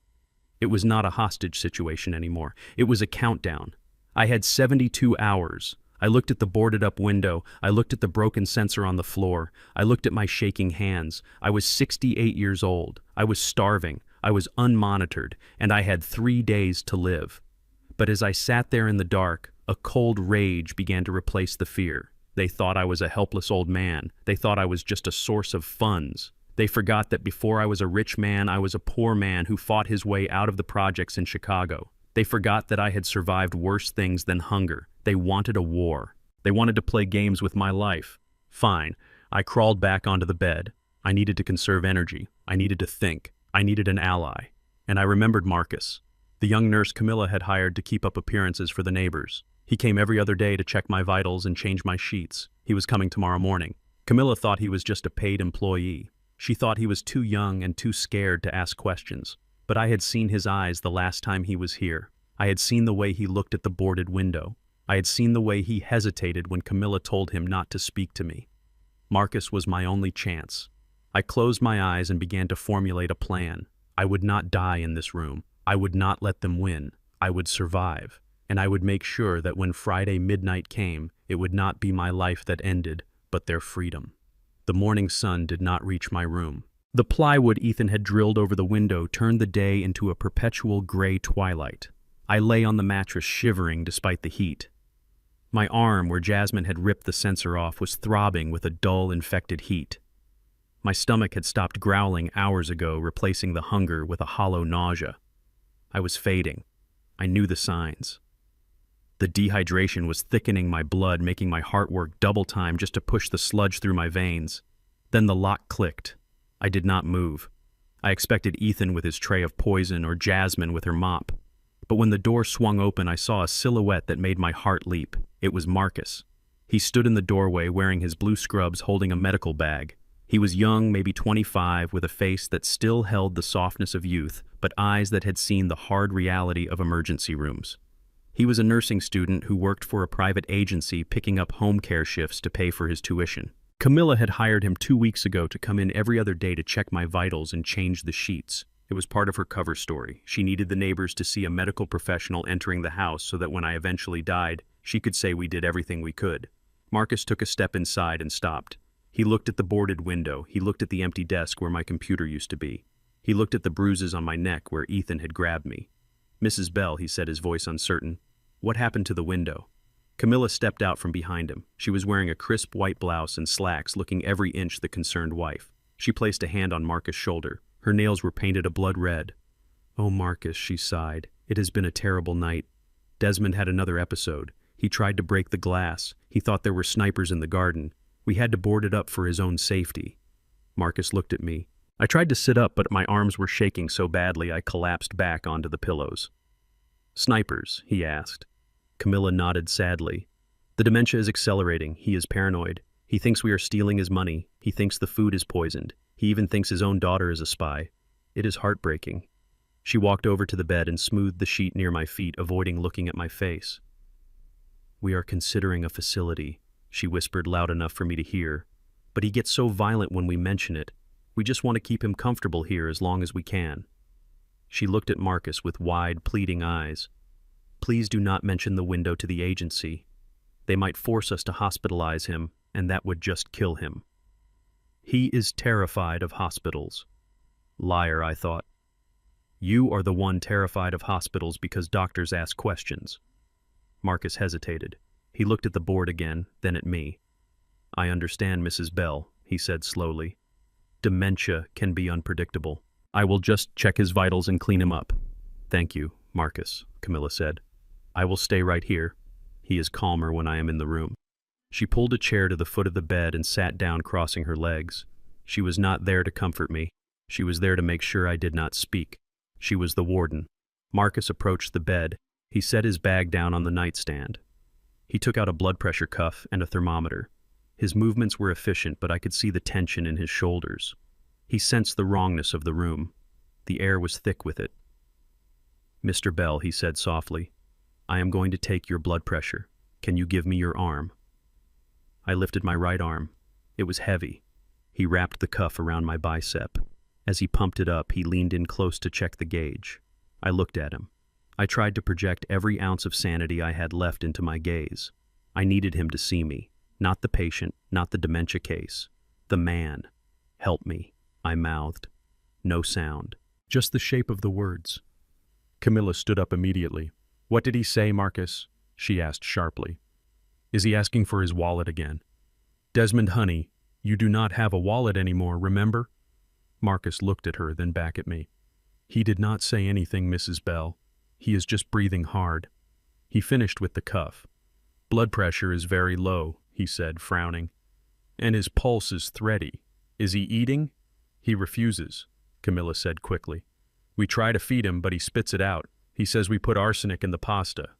It was not a hostage situation anymore. It was a countdown. I had 72 hours. I looked at the boarded-up window. I looked at the broken sensor on the floor. I looked at my shaking hands. I was 68 years old. I was starving. I was unmonitored, and I had 3 days to live. But as I sat there in the dark, a cold rage began to replace the fear. They thought I was a helpless old man. They thought I was just a source of funds. They forgot that before I was a rich man, I was a poor man who fought his way out of the projects in Chicago. They forgot that I had survived worse things than hunger. They wanted a war. They wanted to play games with my life. Fine. I crawled back onto the bed. I needed to conserve energy. I needed to think. I needed an ally. And I remembered Marcus, the young nurse Camilla had hired to keep up appearances for the neighbors. He came every other day to check my vitals and change my sheets. He was coming tomorrow morning. Camilla thought he was just a paid employee. She thought he was too young and too scared to ask questions. But I had seen his eyes the last time he was here. I had seen the way he looked at the boarded window. I had seen the way he hesitated when Camilla told him not to speak to me. Marcus was my only chance. I closed my eyes and began to formulate a plan. I would not die in this room. I would not let them win. I would survive. And I would make sure that when Friday midnight came, it would not be my life that ended, but their freedom. The morning sun did not reach my room. The plywood Ethan had drilled over the window turned the day into a perpetual gray twilight. I lay on the mattress shivering despite the heat. My arm, where Jasmine had ripped the sensor off, was throbbing with a dull, infected heat. My stomach had stopped growling hours ago, replacing the hunger with a hollow nausea. I was fading. I knew the signs. The dehydration was thickening my blood, making my heart work double time just to push the sludge through my veins. Then the lock clicked. I did not move. I expected Ethan with his tray of poison or Jasmine with her mop. But when the door swung open, I saw a silhouette that made my heart leap. It was Marcus. He stood in the doorway wearing his blue scrubs, holding a medical bag. He was young, maybe 25, with a face that still held the softness of youth, but eyes that had seen the hard reality of emergency rooms. He was a nursing student who worked for a private agency picking up home care shifts to pay for his tuition. Camilla had hired him 2 weeks ago to come in every other day to check my vitals and change the sheets. It was part of her cover story. She needed the neighbors to see a medical professional entering the house so that when I eventually died, she could say we did everything we could. Marcus took a step inside and stopped. He looked at the boarded window. He looked at the empty desk where my computer used to be. He looked at the bruises on my neck where Ethan had grabbed me. "Mrs. Bell," he said, his voice uncertain. "What happened to the window?" Camilla stepped out from behind him. She was wearing a crisp white blouse and slacks, looking every inch the concerned wife. She placed a hand on Marcus' shoulder. Her nails were painted a blood red. "Oh, Marcus," she sighed. "It has been a terrible night. Desmond had another episode. He tried to break the glass. He thought there were snipers in the garden. We had to board it up for his own safety." Marcus looked at me. I tried to sit up, but my arms were shaking so badly I collapsed back onto the pillows. "Snipers?" he asked. Camilla nodded sadly. "The dementia is accelerating. He is paranoid. He thinks we are stealing his money. He thinks the food is poisoned. He even thinks his own daughter is a spy. It is heartbreaking." She walked over to the bed and smoothed the sheet near my feet, avoiding looking at my face. "We are considering a facility," she whispered loud enough for me to hear. "But he gets so violent when we mention it. We just want to keep him comfortable here as long as we can." She looked at Marcus with wide, pleading eyes. "Please do not mention the window to the agency. They might force us to hospitalize him, and that would just kill him." "He is terrified of hospitals." Liar, I thought. "You are the one terrified of hospitals because doctors ask questions." Marcus hesitated. He looked at the board again, then at me. "I understand, Mrs. Bell," he said slowly. "Dementia can be unpredictable. I will just check his vitals and clean him up." "Thank you, Marcus," Camilla said. "I will stay right here. He is calmer when I am in the room." She pulled a chair to the foot of the bed and sat down, crossing her legs. She was not there to comfort me. She was there to make sure I did not speak. She was the warden. Marcus approached the bed. He set his bag down on the nightstand. He took out a blood pressure cuff and a thermometer. His movements were efficient, but I could see the tension in his shoulders. He sensed the wrongness of the room. The air was thick with it. "Mr. Bell," he said softly, "I am going to take your blood pressure. Can you give me your arm?" I lifted my right arm. It was heavy. He wrapped the cuff around my bicep. As he pumped it up, he leaned in close to check the gauge. I looked at him. I tried to project every ounce of sanity I had left into my gaze. I needed him to see me. Not the patient, not the dementia case. The man. "Help me," I mouthed. No sound. Just the shape of the words. Camilla stood up immediately. "What did he say, Marcus?" she asked sharply. "Is he asking for his wallet again?" "Desmond, honey, you do not have a wallet anymore, remember?" Marcus looked at her, then back at me. "He did not say anything, Mrs. Bell. He is just breathing hard." He finished with the cuff. "Blood pressure is very low," he said, frowning. "And his pulse is thready. Is he eating?" "He refuses," Camilla said quickly. "We try to feed him, but he spits it out. He says we put arsenic in the pasta.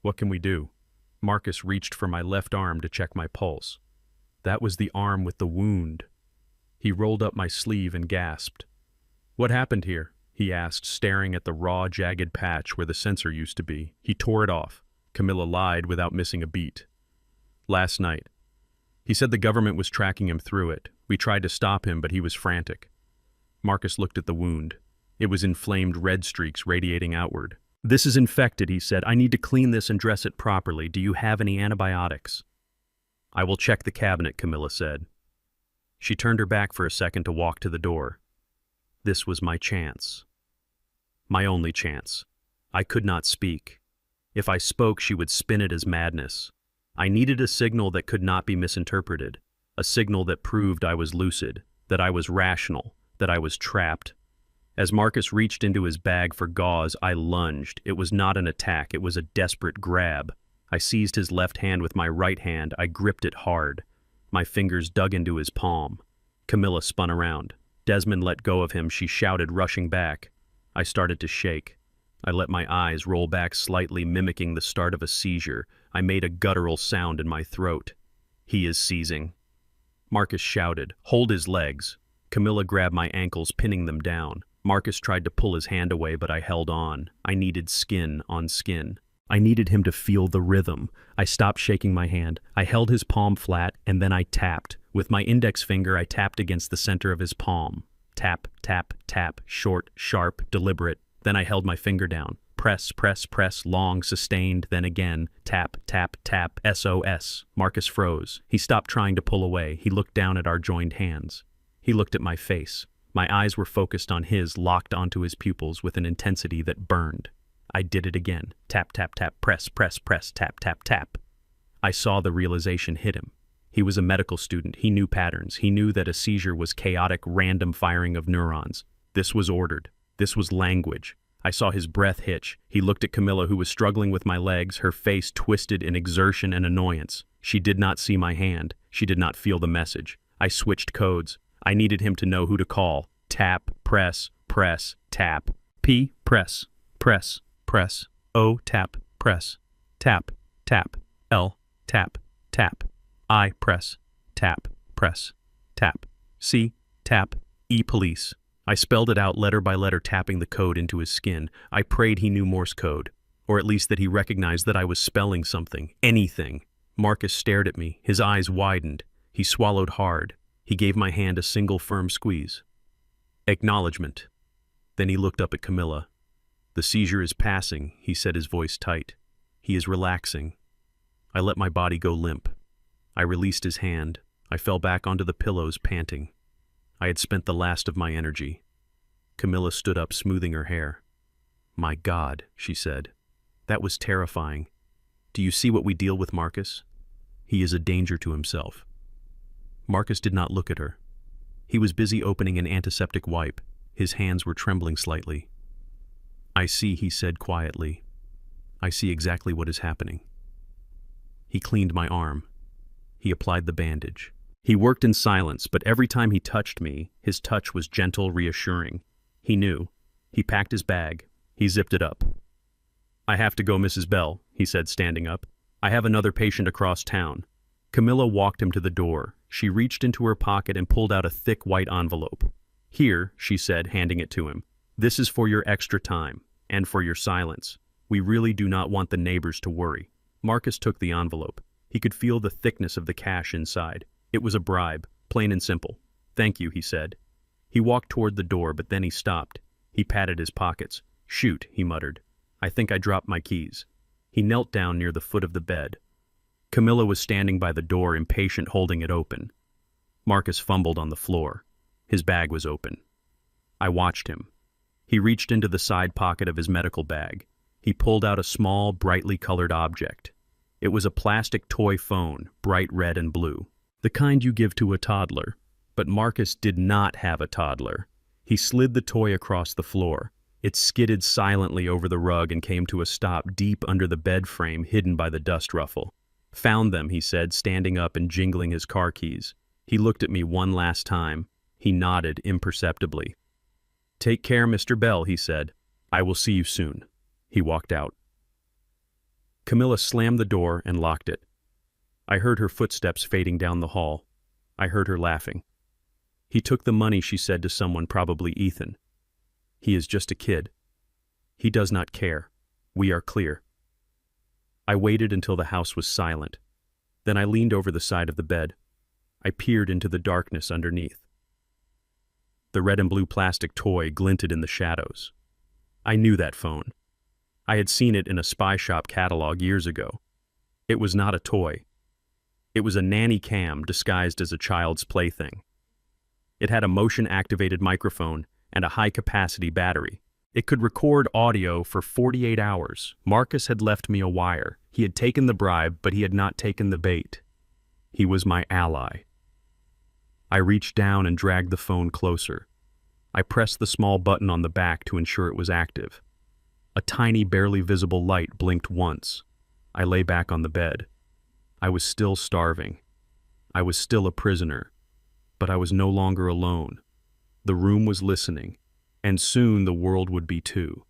What can we do?" Marcus reached for my left arm to check my pulse. That was the arm with the wound. He rolled up my sleeve and gasped. "What happened here?" he asked, staring at the raw, jagged patch where the sensor used to be. He tore it off. Camilla lied without missing a beat. "Last night. He said the government was tracking him through it. We tried to stop him, but he was frantic." Marcus looked at the wound. It was inflamed red streaks radiating outward. "This is infected," he said. "I need to clean this and dress it properly. Do you have any antibiotics?" "I will check the cabinet," Camilla said. She turned her back for a second to walk to the door. This was my chance. My only chance. I could not speak. If I spoke, she would spin it as madness. I needed a signal that could not be misinterpreted, a signal that proved I was lucid, that I was rational, that I was trapped. As Marcus reached into his bag for gauze, I lunged. It was not an attack, it was a desperate grab. I seized his left hand with my right hand. I gripped it hard. My fingers dug into his palm. Camilla spun around. Desmond let go of him. She shouted, rushing back. I started to shake. I let my eyes roll back slightly, mimicking the start of a seizure. I made a guttural sound in my throat. He is seizing. Marcus shouted, hold his legs. Camilla grabbed my ankles, pinning them down. Marcus tried to pull his hand away, but I held on. I needed skin on skin. I needed him to feel the rhythm. I stopped shaking my hand. I held his palm flat, and then I tapped. With my index finger, I tapped against the center of his palm. Tap, tap, tap, short, sharp, deliberate. Then I held my finger down. Press, press, press, long, sustained, then again. Tap, tap, tap, SOS. Marcus froze. He stopped trying to pull away. He looked down at our joined hands. He looked at my face. My eyes were focused on his, locked onto his pupils with an intensity that burned. I did it again. Tap, tap, tap, press, press, press, tap, tap, tap. I saw the realization hit him. He was a medical student. He knew patterns. He knew that a seizure was chaotic, random firing of neurons. This was ordered. This was language. I saw his breath hitch. He looked at Camilla, who was struggling with my legs, her face twisted in exertion and annoyance. She did not see my hand. She did not feel the message. I switched codes. I needed him to know who to call. Tap, press, press, tap. P, press, press, press. O, tap, press. Tap, tap. L, tap, tap. I, press, tap, press, tap. C, tap. E, police. I spelled it out letter by letter, tapping the code into his skin. I prayed he knew Morse code, or at least that he recognized that I was spelling something, anything. Marcus stared at me. His eyes widened. He swallowed hard. He gave my hand a single firm squeeze. Acknowledgement. Then he looked up at Camilla. The seizure is passing, he said, his voice tight. He is relaxing. I let my body go limp. I released his hand. I fell back onto the pillows, panting. I had spent the last of my energy. Camilla stood up, smoothing her hair. My God, she said. That was terrifying. Do you see what we deal with, Marcus? He is a danger to himself. Marcus did not look at her. He was busy opening an antiseptic wipe. His hands were trembling slightly. I see, he said quietly. I see exactly what is happening. He cleaned my arm. He applied the bandage. He worked in silence, but every time he touched me, his touch was gentle, reassuring. He knew. He packed his bag. He zipped it up. I have to go, Mrs. Bell, he said, standing up. I have another patient across town. Camilla walked him to the door. She reached into her pocket and pulled out a thick white envelope. Here, she said, handing it to him. This is for your extra time, and for your silence. We really do not want the neighbors to worry. Marcus took the envelope. He could feel the thickness of the cash inside. It was a bribe, plain and simple. Thank you, he said. He walked toward the door, but then he stopped. He patted his pockets. Shoot, he muttered. I think I dropped my keys. He knelt down near the foot of the bed. Camilla was standing by the door, impatient, holding it open. Marcus fumbled on the floor. His bag was open. I watched him. He reached into the side pocket of his medical bag. He pulled out a small, brightly colored object. It was a plastic toy phone, bright red and blue. The kind you give to a toddler. But Marcus did not have a toddler. He slid the toy across the floor. It skidded silently over the rug and came to a stop deep under the bed frame, hidden by the dust ruffle. Found them, he said, standing up and jingling his car keys. He looked at me one last time. He nodded imperceptibly. Take care, Mr. Bell, he said. I will see you soon. He walked out. Camilla slammed the door and locked it. I heard her footsteps fading down the hall. I heard her laughing. He took the money, she said to someone, probably Ethan. He is just a kid. He does not care. We are clear. I waited until the house was silent. Then I leaned over the side of the bed. I peered into the darkness underneath. The red and blue plastic toy glinted in the shadows. I knew that phone. I had seen it in a spy shop catalog years ago. It was not a toy. It was a nanny cam disguised as a child's plaything. It had a motion-activated microphone and a high-capacity battery. It could record audio for 48 hours. Marcus had left me a wire. He had taken the bribe, but he had not taken the bait. He was my ally. I reached down and dragged the phone closer. I pressed the small button on the back to ensure it was active. A tiny, barely visible light blinked once. I lay back on the bed. I was still starving. I was still a prisoner, but I was no longer alone. The room was listening, and soon the world would be too.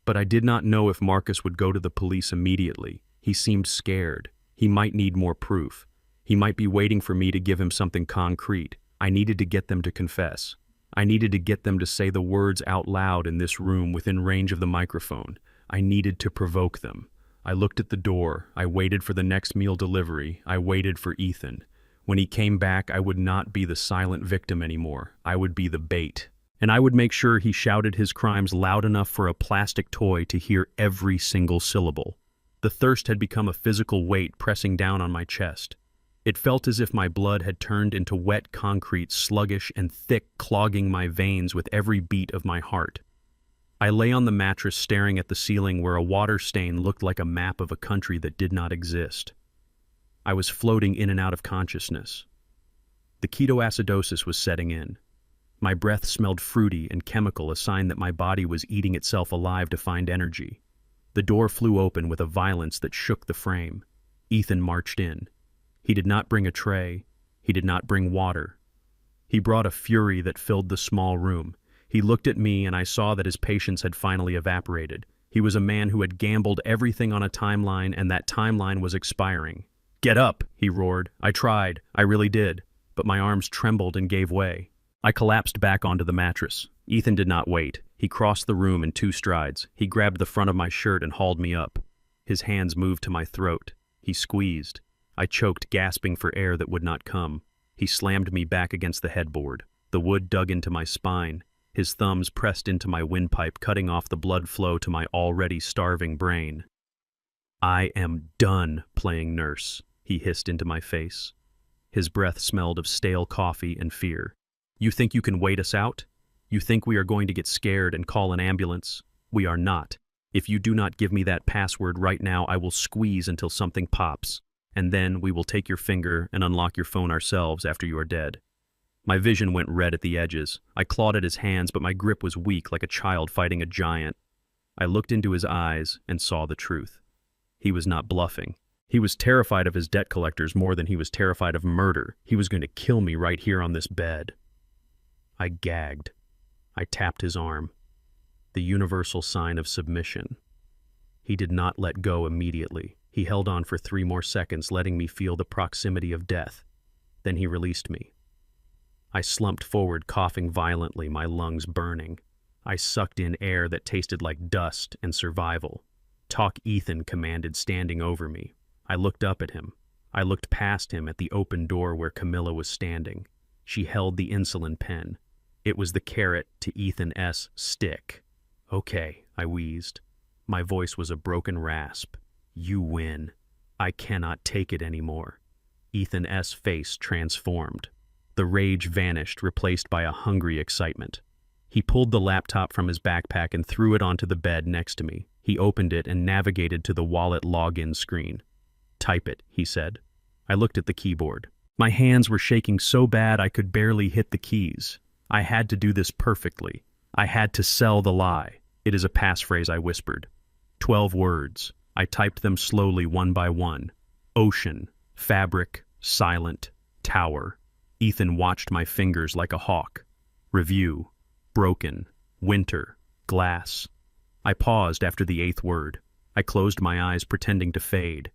But I did not know if Marcus would go to the police immediately. He seemed scared. He might need more proof. He might be waiting for me to give him something concrete. I needed to get them to confess. I needed to get them to say the words out loud in this room within range of the microphone. I needed to provoke them. I looked at the door. I waited for the next meal delivery. I waited for Ethan. When he came back, I would not be the silent victim anymore. I would be the bait. And I would make sure he shouted his crimes loud enough for a plastic toy to hear every single syllable. The thirst had become a physical weight pressing down on my chest. It felt as if my blood had turned into wet concrete, sluggish and thick, clogging my veins with every beat of my heart. I lay on the mattress staring at the ceiling where a water stain looked like a map of a country that did not exist. I was floating in and out of consciousness. The ketoacidosis was setting in. My breath smelled fruity and chemical, a sign that my body was eating itself alive to find energy. The door flew open with a violence that shook the frame. Ethan marched in. He did not bring a tray. He did not bring water. He brought a fury that filled the small room. He looked at me and I saw that his patience had finally evaporated. He was a man who had gambled everything on a timeline, and that timeline was expiring. "Get up," he roared. I tried. I really did. But my arms trembled and gave way. I collapsed back onto the mattress. Ethan did not wait. He crossed the room in 2 strides. He grabbed the front of my shirt and hauled me up. His hands moved to my throat. He squeezed. I choked, gasping for air that would not come. He slammed me back against the headboard. The wood dug into my spine. His thumbs pressed into my windpipe, cutting off the blood flow to my already starving brain. "I am done playing nurse," he hissed into my face. His breath smelled of stale coffee and fear. "You think you can wait us out? You think we are going to get scared and call an ambulance? We are not. If you do not give me that password right now, I will squeeze until something pops. And then we will take your finger and unlock your phone ourselves after you are dead." My vision went red at the edges. I clawed at his hands, but my grip was weak, like a child fighting a giant. I looked into his eyes and saw the truth. He was not bluffing. He was terrified of his debt collectors more than he was terrified of murder. He was going to kill me right here on this bed. I gagged. I tapped his arm. The universal sign of submission. He did not let go immediately. He held on for 3 more seconds, letting me feel the proximity of death. Then he released me. I slumped forward, coughing violently, my lungs burning. I sucked in air that tasted like dust and survival. "Talk, Ethan," commanded, standing over me. I looked up at him. I looked past him at the open door where Camilla was standing. She held the insulin pen. It was the carrot to Ethan S. stick. "Okay," I wheezed. My voice was a broken rasp. "You win. I cannot take it anymore." Ethan S.'s face transformed. The rage vanished, replaced by a hungry excitement. He pulled the laptop from his backpack and threw it onto the bed next to me. He opened it and navigated to the wallet login screen. "Type it," he said. I looked at the keyboard. My hands were shaking so bad I could barely hit the keys. I had to do this perfectly. I had to sell the lie. "It is a passphrase," I whispered. 12 words. I typed them slowly, one by one. Ocean, fabric, silent, tower. Ethan watched my fingers like a hawk. Review, broken, winter, glass. I paused after the 8th word. I closed my eyes, pretending to fade.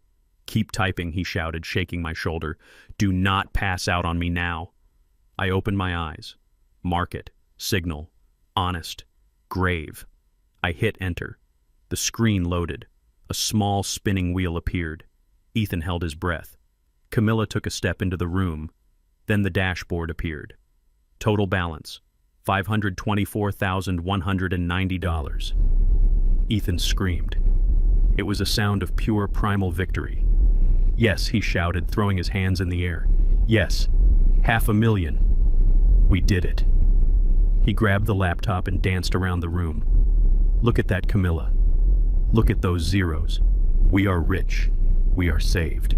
"Keep typing," he shouted, shaking my shoulder. "Do not pass out on me now." I opened my eyes. Market, signal, honest, grave. I hit enter. The screen loaded. A small spinning wheel appeared. Ethan held his breath. Camilla took a step into the room. Then the dashboard appeared. Total balance, $524,190. Ethan screamed. It was a sound of pure primal victory. "Yes," he shouted, throwing his hands in the air. "Yes, $500,000. We did it." He grabbed the laptop and danced around the room. "Look at that, Camilla. Look at those zeros. We are rich. We are saved.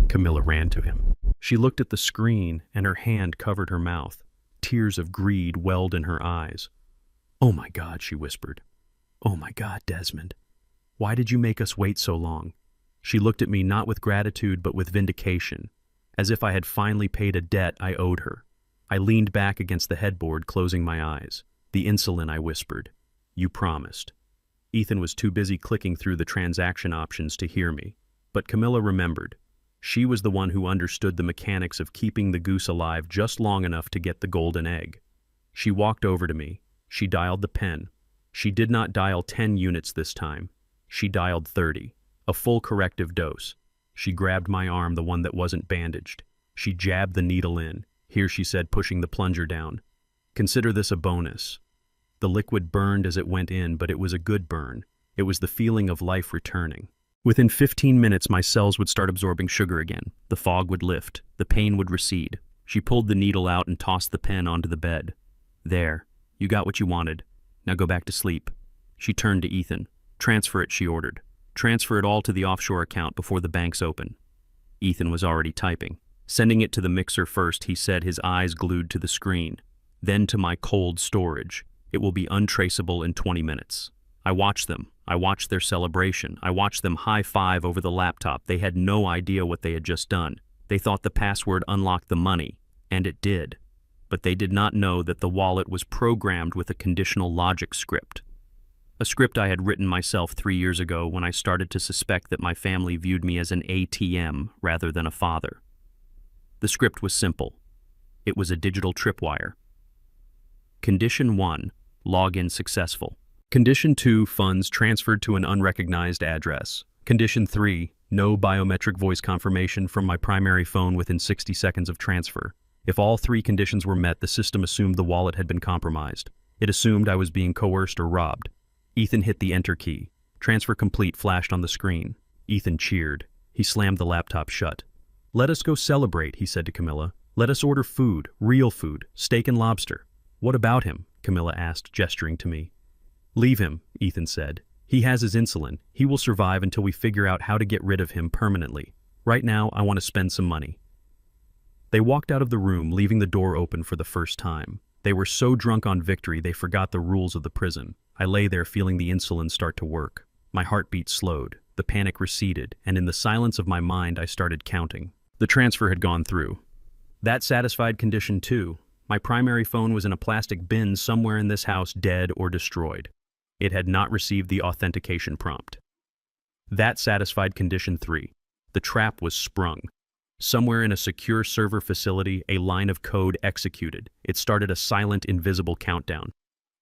Camilla ran to him. She looked at the screen, and her hand covered her mouth. Tears of greed welled in her eyes. "Oh my God," she whispered. "Oh my God, Desmond. Why did you make us wait so long?" She looked at me not with gratitude but with vindication, as if I had finally paid a debt I owed her. I leaned back against the headboard, closing my eyes. "The insulin," I whispered. "You promised." Ethan was too busy clicking through the transaction options to hear me, but Camilla remembered. She was the one who understood the mechanics of keeping the goose alive just long enough to get the golden egg. She walked over to me. She dialed the pen. She did not dial 10 units this time. She dialed 30, a full corrective dose. She grabbed my arm, the one that wasn't bandaged. She jabbed the needle in. "Here," she said, pushing the plunger down. "Consider this a bonus." The liquid burned as it went in, but it was a good burn. It was the feeling of life returning. Within 15 minutes, my cells would start absorbing sugar again. The fog would lift. The pain would recede. She pulled the needle out and tossed the pen onto the bed. "There. You got what you wanted. Now go back to sleep." She turned to Ethan. "Transfer it," she ordered. "Transfer it all to the offshore account before the banks open." Ethan was already typing. Sending it to the mixer first, he said, his eyes glued to the screen. "Then to my cold storage. It will be untraceable in 20 minutes. I watched them. I watched their celebration. I watched them high-five over the laptop. They had no idea what they had just done. They thought the password unlocked the money, and it did. But they did not know that the wallet was programmed with a conditional logic script. A script I had written myself 3 years ago when I started to suspect that my family viewed me as an ATM rather than a father. The script was simple. It was a digital tripwire. Condition 1, login successful. Condition 2, funds transferred to an unrecognized address. Condition 3, no biometric voice confirmation from my primary phone within 60 seconds of transfer. If all 3 conditions were met, the system assumed the wallet had been compromised. It assumed I was being coerced or robbed. Ethan hit the enter key. Transfer complete flashed on the screen. Ethan cheered. He slammed the laptop shut. "Let us go celebrate," he said to Camilla. "Let us order food, real food, steak and lobster." "What about him?" Camilla asked, gesturing to me. "Leave him," Ethan said. "He has his insulin. He will survive until we figure out how to get rid of him permanently. Right now, I want to spend some money." They walked out of the room, leaving the door open for the first time. They were so drunk on victory they forgot the rules of the prison. I lay there feeling the insulin start to work. My heartbeat slowed, the panic receded, and in the silence of my mind I started counting. The transfer had gone through. That satisfied condition 2. My primary phone was in a plastic bin somewhere in this house, dead or destroyed. It had not received the authentication prompt. That satisfied condition 3. The trap was sprung. Somewhere in a secure server facility, a line of code executed. It started a silent, invisible countdown.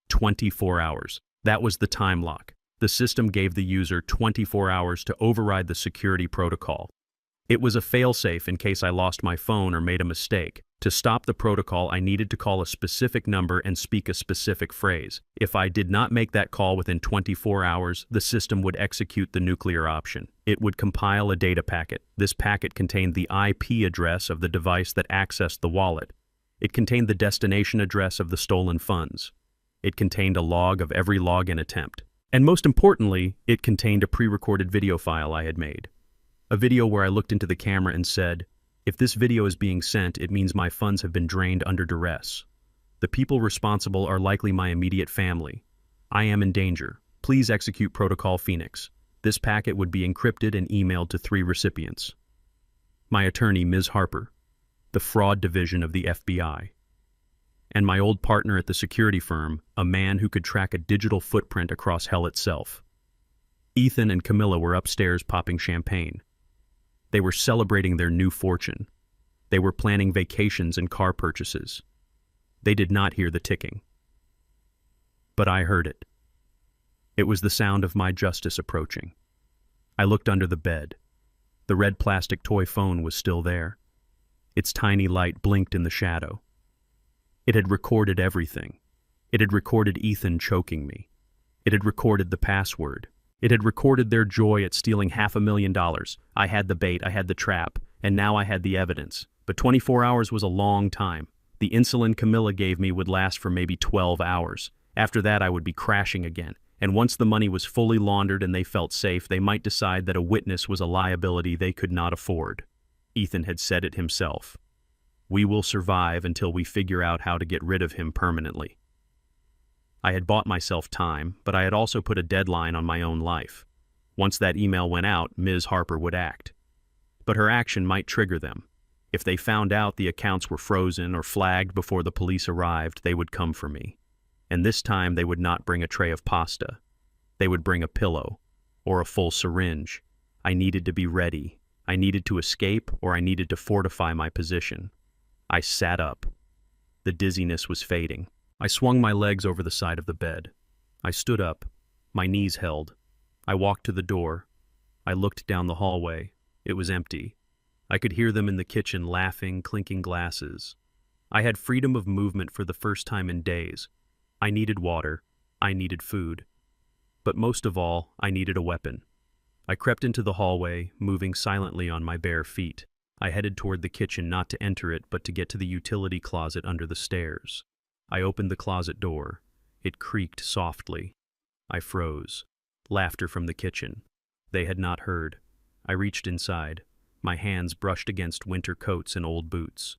24 hours. That was the time lock. The system gave the user 24 hours to override the security protocol. It was a failsafe in case I lost my phone or made a mistake. To stop the protocol, I needed to call a specific number and speak a specific phrase. If I did not make that call within 24 hours, the system would execute the nuclear option. It would compile a data packet. This packet contained the IP address of the device that accessed the wallet. It contained the destination address of the stolen funds. It contained a log of every login attempt. And most importantly, it contained a pre-recorded video file I had made. A video where I looked into the camera and said, "If this video is being sent, it means my funds have been drained under duress. The people responsible are likely my immediate family. I am in danger. Please execute Protocol Phoenix." This packet would be encrypted and emailed to 3 recipients. My attorney, Ms. Harper, the fraud division of the FBI, and my old partner at the security firm, a man who could track a digital footprint across hell itself. Ethan and Camilla were upstairs popping champagne. They were celebrating their new fortune. They were planning vacations and car purchases. They did not hear the ticking. But I heard it. It was the sound of my justice approaching. I looked under the bed. The red plastic toy phone was still there. Its tiny light blinked in the shadow. It had recorded everything. It had recorded Ethan choking me. It had recorded the password. It had recorded their joy at stealing $500,000. I had the bait, I had the trap, and now I had the evidence. But 24 hours was a long time. The insulin Camilla gave me would last for maybe 12 hours. After that, I would be crashing again. And once the money was fully laundered and they felt safe, they might decide that a witness was a liability they could not afford. Ethan had said it himself. We will survive until we figure out how to get rid of him permanently. I had bought myself time, but I had also put a deadline on my own life. Once that email went out, Ms. Harper would act. But her action might trigger them. If they found out the accounts were frozen or flagged before the police arrived, they would come for me. And this time they would not bring a tray of pasta. They would bring a pillow or a full syringe. I needed to be ready. I needed to escape, or I needed to fortify my position. I sat up. The dizziness was fading. I swung my legs over the side of the bed. I stood up. My knees held. I walked to the door. I looked down the hallway. It was empty. I could hear them in the kitchen laughing, clinking glasses. I had freedom of movement for the first time in days. I needed water. I needed food. But most of all, I needed a weapon. I crept into the hallway, moving silently on my bare feet. I headed toward the kitchen, not to enter it, but to get to the utility closet under the stairs. I opened the closet door. It creaked softly. I froze. Laughter from the kitchen. They had not heard. I reached inside. My hands brushed against winter coats and old boots.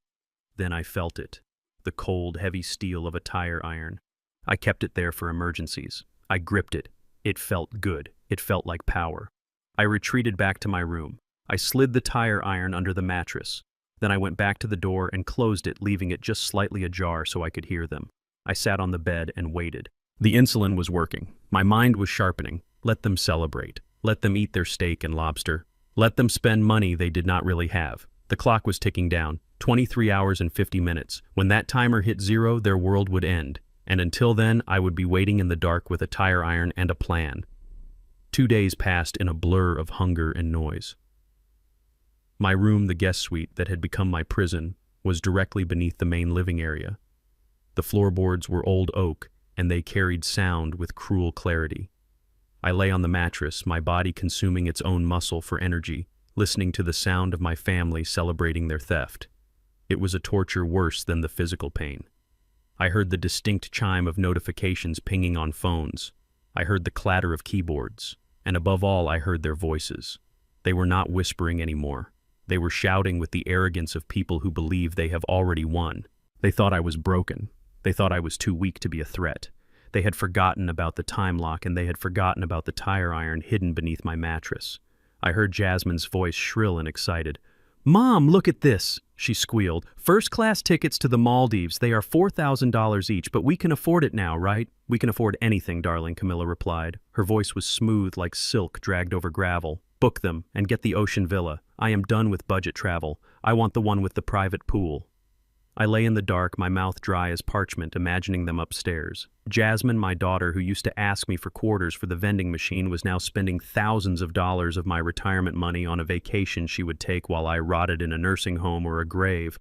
Then I felt it. The cold, heavy steel of a tire iron. I kept it there for emergencies. I gripped it. It felt good. It felt like power. I retreated back to my room. I slid the tire iron under the mattress. Then I went back to the door and closed it, leaving it just slightly ajar so I could hear them. I sat on the bed and waited. The insulin was working. My mind was sharpening. Let them celebrate. Let them eat their steak and lobster. Let them spend money they did not really have. The clock was ticking down. 23 hours and 50 minutes. When that timer hit 0, their world would end. And until then, I would be waiting in the dark with a tire iron and a plan. 2 days passed in a blur of hunger and noise. My room, the guest suite that had become my prison, was directly beneath the main living area. The floorboards were old oak, and they carried sound with cruel clarity. I lay on the mattress, my body consuming its own muscle for energy, listening to the sound of my family celebrating their theft. It was a torture worse than the physical pain. I heard the distinct chime of notifications pinging on phones. I heard the clatter of keyboards. And above all, I heard their voices. They were not whispering anymore. They were shouting with the arrogance of people who believe they have already won. They thought I was broken. They thought I was too weak to be a threat. They had forgotten about the time lock, and they had forgotten about the tire iron hidden beneath my mattress. I heard Jasmine's voice shrill and excited. "Mom, look at this," she squealed. "First-class tickets to the Maldives. They are $4,000 each, but we can afford it now, right?" "We can afford anything, darling," Camilla replied. Her voice was smooth like silk dragged over gravel. "Book them, and get the ocean villa. I am done with budget travel. I want the one with the private pool." I lay in the dark, my mouth dry as parchment, imagining them upstairs. Jasmine, my daughter, who used to ask me for quarters for the vending machine, was now spending thousands of dollars of my retirement money on a vacation she would take while I rotted in a nursing home or a grave.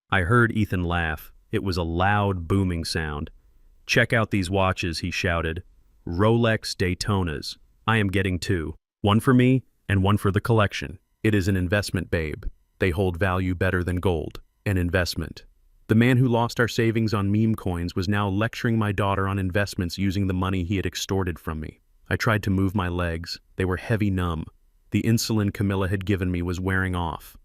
I heard Ethan laugh. It was a loud, booming sound. "Check out these watches," he shouted. "Rolex Daytonas. I am getting 2. One for me and one for the collection. It is an investment, babe. They hold value better than gold. An investment." The man who lost our savings on meme coins was now lecturing my daughter on investments using the money he had extorted from me. I tried to move my legs. They were heavy numb. The insulin Camilla had given me was wearing off.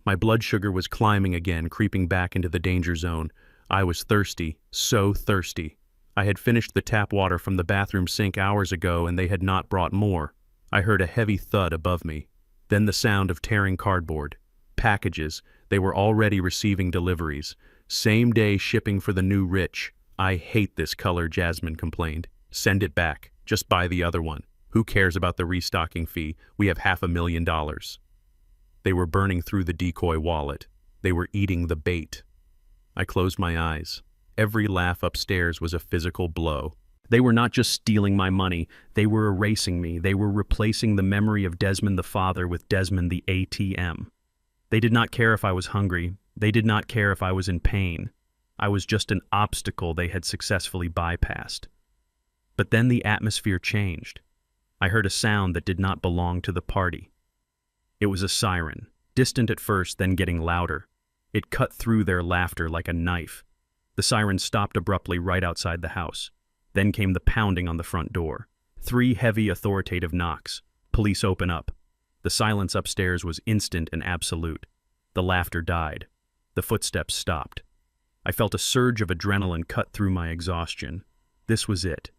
My blood sugar was climbing again, creeping back into the danger zone. I was thirsty, so thirsty. I had finished the tap water from the bathroom sink hours ago, and they had not brought more. I heard a heavy thud above me. Then the sound of tearing cardboard. Packages. They were already receiving deliveries. Same-day shipping for the new rich. "I hate this color," Jasmine complained. "Send it back. Just buy the other one. Who cares about the restocking fee? We have $500,000. They were burning through the decoy wallet. They were eating the bait. I closed my eyes. Every laugh upstairs was a physical blow. They were not just stealing my money. They were erasing me. They were replacing the memory of Desmond the father with Desmond the ATM. They did not care if I was hungry. They did not care if I was in pain. I was just an obstacle they had successfully bypassed. But then the atmosphere changed. I heard a sound that did not belong to the party. It was a siren, distant at first, then getting louder. It cut through their laughter like a knife. The siren stopped abruptly right outside the house. Then came the pounding on the front door. 3 heavy, authoritative knocks. Police open up. The silence upstairs was instant and absolute. The laughter died. The footsteps stopped. I felt a surge of adrenaline cut through my exhaustion. This was it.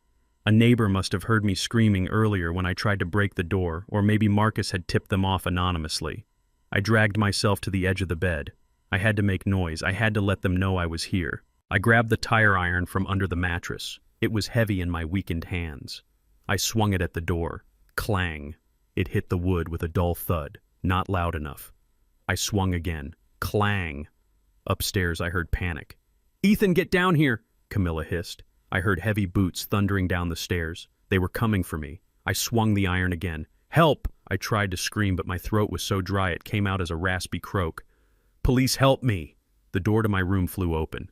A neighbor must have heard me screaming earlier when I tried to break the door, or maybe Marcus had tipped them off anonymously. I dragged myself to the edge of the bed. I had to make noise. I had to let them know I was here. I grabbed the tire iron from under the mattress. It was heavy in my weakened hands. I swung it at the door. Clang. It hit the wood with a dull thud, not loud enough. I swung again. Clang. Upstairs, I heard panic. "Ethan, get down here!" Camilla hissed. I heard heavy boots thundering down the stairs. They were coming for me. I swung the iron again. "Help!" I tried to scream, but my throat was so dry it came out as a raspy croak. "Police, help me!" The door to my room flew open.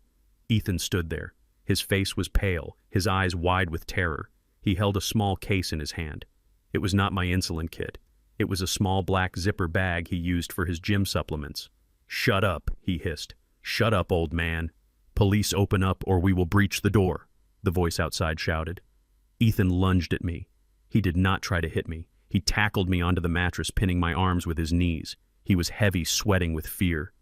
Ethan stood there. His face was pale, his eyes wide with terror. He held a small case in his hand. It was not my insulin kit. It was a small black zipper bag he used for his gym supplements. "Shut up," he hissed. "Shut up, old man. Police, open up or we will breach the door," the voice outside shouted. Ethan lunged at me. He did not try to hit me. He tackled me onto the mattress, pinning my arms with his knees. He was heavy, sweating with fear.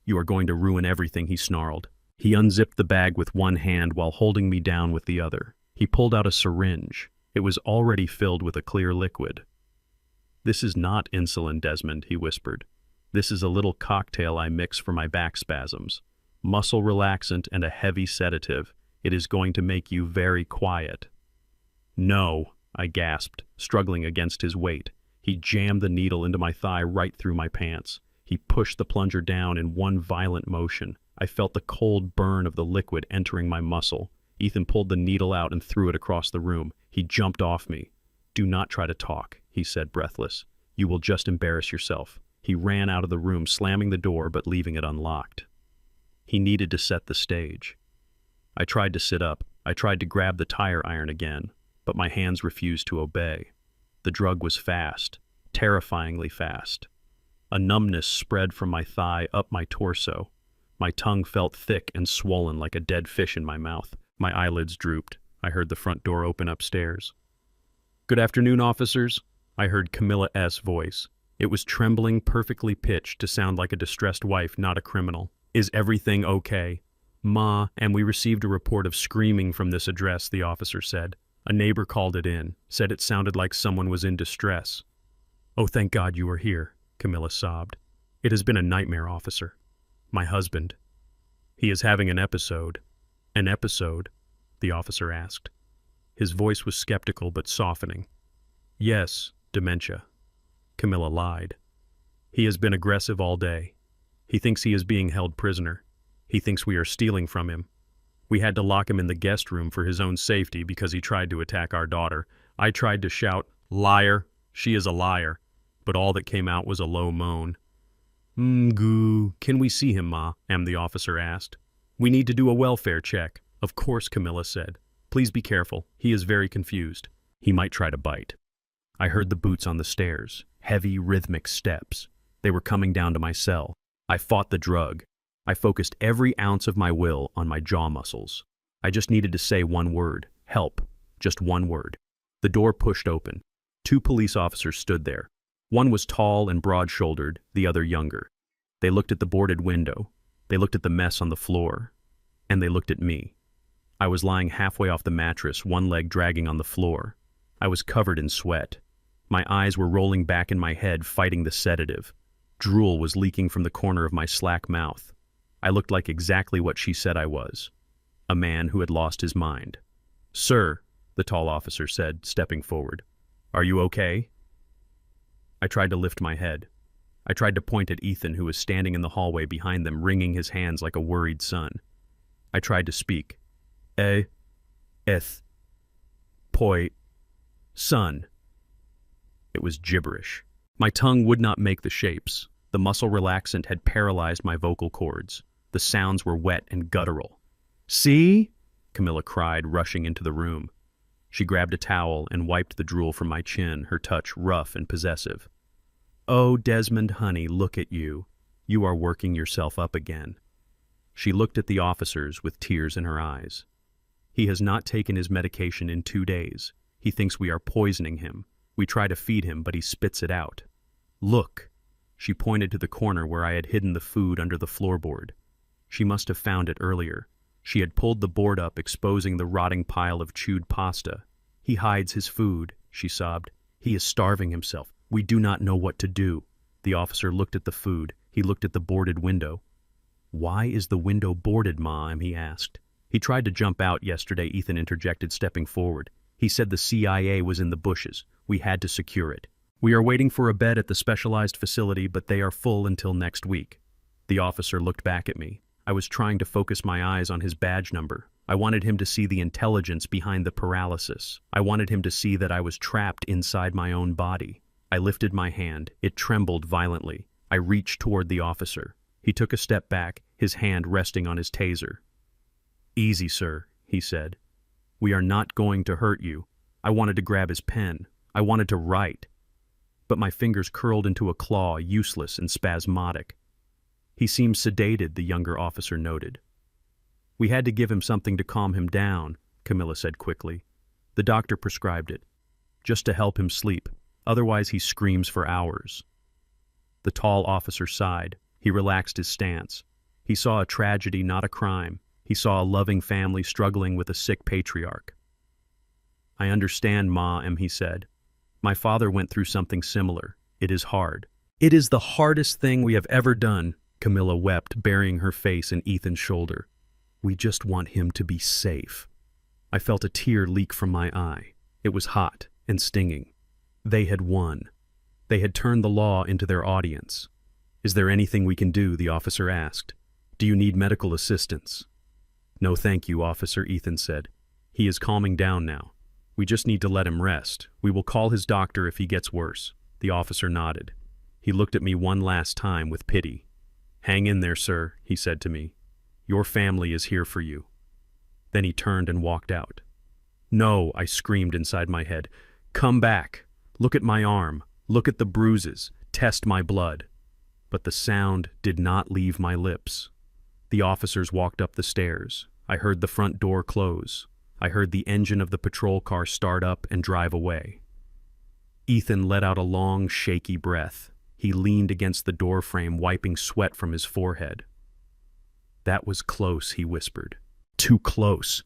"You are going to ruin everything," he snarled. He unzipped the bag with one hand while holding me down with the other. He pulled out a syringe. It was already filled with a clear liquid. "This is not insulin, Desmond," he whispered. "This is a little cocktail I mix for my back spasms. Muscle relaxant and a heavy sedative. It is going to make you very quiet." "No," I gasped, struggling against his weight. He jammed the needle into my thigh right through my pants. He pushed the plunger down in one violent motion. I felt the cold burn of the liquid entering my muscle. Ethan pulled the needle out and threw it across the room. He jumped off me. "Do not try to talk," he said, breathless. "You will just embarrass yourself." He ran out of the room, slamming the door but leaving it unlocked. He needed to set the stage. I tried to sit up. I tried to grab the tire iron again, but my hands refused to obey. The drug was fast, terrifyingly fast. A numbness spread from my thigh up my torso. My tongue felt thick and swollen like a dead fish in my mouth. My eyelids drooped. I heard the front door open upstairs. "Good afternoon, officers," I heard Camilla S.'s voice. It was trembling, perfectly pitched to sound like a distressed wife, not a criminal. "Is everything okay?" "Ma," and we received a report of screaming from this address, the officer said. A neighbor called it in, said it sounded like someone was in distress. "Oh, thank God you are here," Camilla sobbed. "It has been a nightmare, officer. My husband. He is having an episode." "An episode?" the officer asked. His voice was skeptical but softening. "Yes, dementia." Camilla lied. "He has been aggressive all day. He thinks he is being held prisoner. He thinks we are stealing from him. We had to lock him in the guest room for his own safety because he tried to attack our daughter. I tried to shout, 'Liar! She is a liar!' But all that came out was a low moan." "Goo, can we see him, Ma?" the officer asked. "We need to do a welfare check." "Of course," Camilla said. "Please be careful. He is very confused. He might try to bite." I heard the boots on the stairs, heavy, rhythmic steps. They were coming down to my cell. I fought the drug. I focused every ounce of my will on my jaw muscles. I just needed to say one word, help, just one word. The door pushed open. 2 police officers stood there. One was tall and broad-shouldered, the other younger. They looked at the boarded window. They looked at the mess on the floor. And they looked at me. I was lying halfway off the mattress, one leg dragging on the floor. I was covered in sweat. My eyes were rolling back in my head, fighting the sedative. Drool was leaking from the corner of my slack mouth. I looked like exactly what she said I was. A man who had lost his mind. "Sir," the tall officer said, stepping forward. "Are you okay?" I tried to lift my head. I tried to point at Ethan, who was standing in the hallway behind them, wringing his hands like a worried son. I tried to speak. Poi, son." It was gibberish. My tongue would not make the shapes. The muscle relaxant had paralyzed my vocal cords. The sounds were wet and guttural. "See?" Camilla cried, rushing into the room. She grabbed a towel and wiped the drool from my chin, her touch rough and possessive. "Oh, Desmond, honey, look at you. You are working yourself up again." She looked at the officers with tears in her eyes. "He has not taken his medication in 2 days. He thinks we are poisoning him. We try to feed him, but he spits it out. Look! She pointed to the corner where I had hidden the food under the floorboard. She must have found it earlier. She had pulled the board up, exposing the rotting pile of chewed pasta. He hides his food, she sobbed. He is starving himself. We do not know what to do. The officer looked at the food. He looked at the boarded window. Why is the window boarded, Mom? He asked. He tried to jump out yesterday, Ethan interjected, stepping forward. He said the CIA was in the bushes. We had to secure it. We are waiting for a bed at the specialized facility, but they are full until next week. The officer looked back at me. I was trying to focus my eyes on his badge number. I wanted him to see the intelligence behind the paralysis. I wanted him to see that I was trapped inside my own body. I lifted my hand. It trembled violently. I reached toward the officer. He took a step back, his hand resting on his taser. Easy, sir, he said. We are not going to hurt you. I wanted to grab his pen. I wanted to write. But my fingers curled into a claw, useless and spasmodic. He seemed sedated, the younger officer noted. We had to give him something to calm him down, Camilla said quickly. The doctor prescribed it, just to help him sleep. Otherwise he screams for hours. The tall officer sighed. He relaxed his stance. He saw a tragedy, not a crime. He saw a loving family struggling with a sick patriarch. I understand, Ma, he said. My father went through something similar. It is hard. It is the hardest thing we have ever done, Camilla wept, burying her face in Ethan's shoulder. We just want him to be safe. I felt a tear leak from my eye. It was hot and stinging. They had won. They had turned the law into their audience. Is there anything we can do? The officer asked. Do you need medical assistance? No, thank you, officer, Ethan said. He is calming down now. We just need to let him rest. We will call his doctor if he gets worse. The officer nodded. He looked at me one last time with pity. Hang in there, sir, he said to me. Your family is here for you. Then he turned and walked out. No, I screamed inside my head. Come back. Look at my arm. Look at the bruises. Test my blood. But the sound did not leave my lips. The officers walked up the stairs. I heard the front door close. I heard the engine of the patrol car start up and drive away. Ethan let out a long, shaky breath. He leaned against the doorframe, wiping sweat from his forehead. That was close, he whispered. Too close.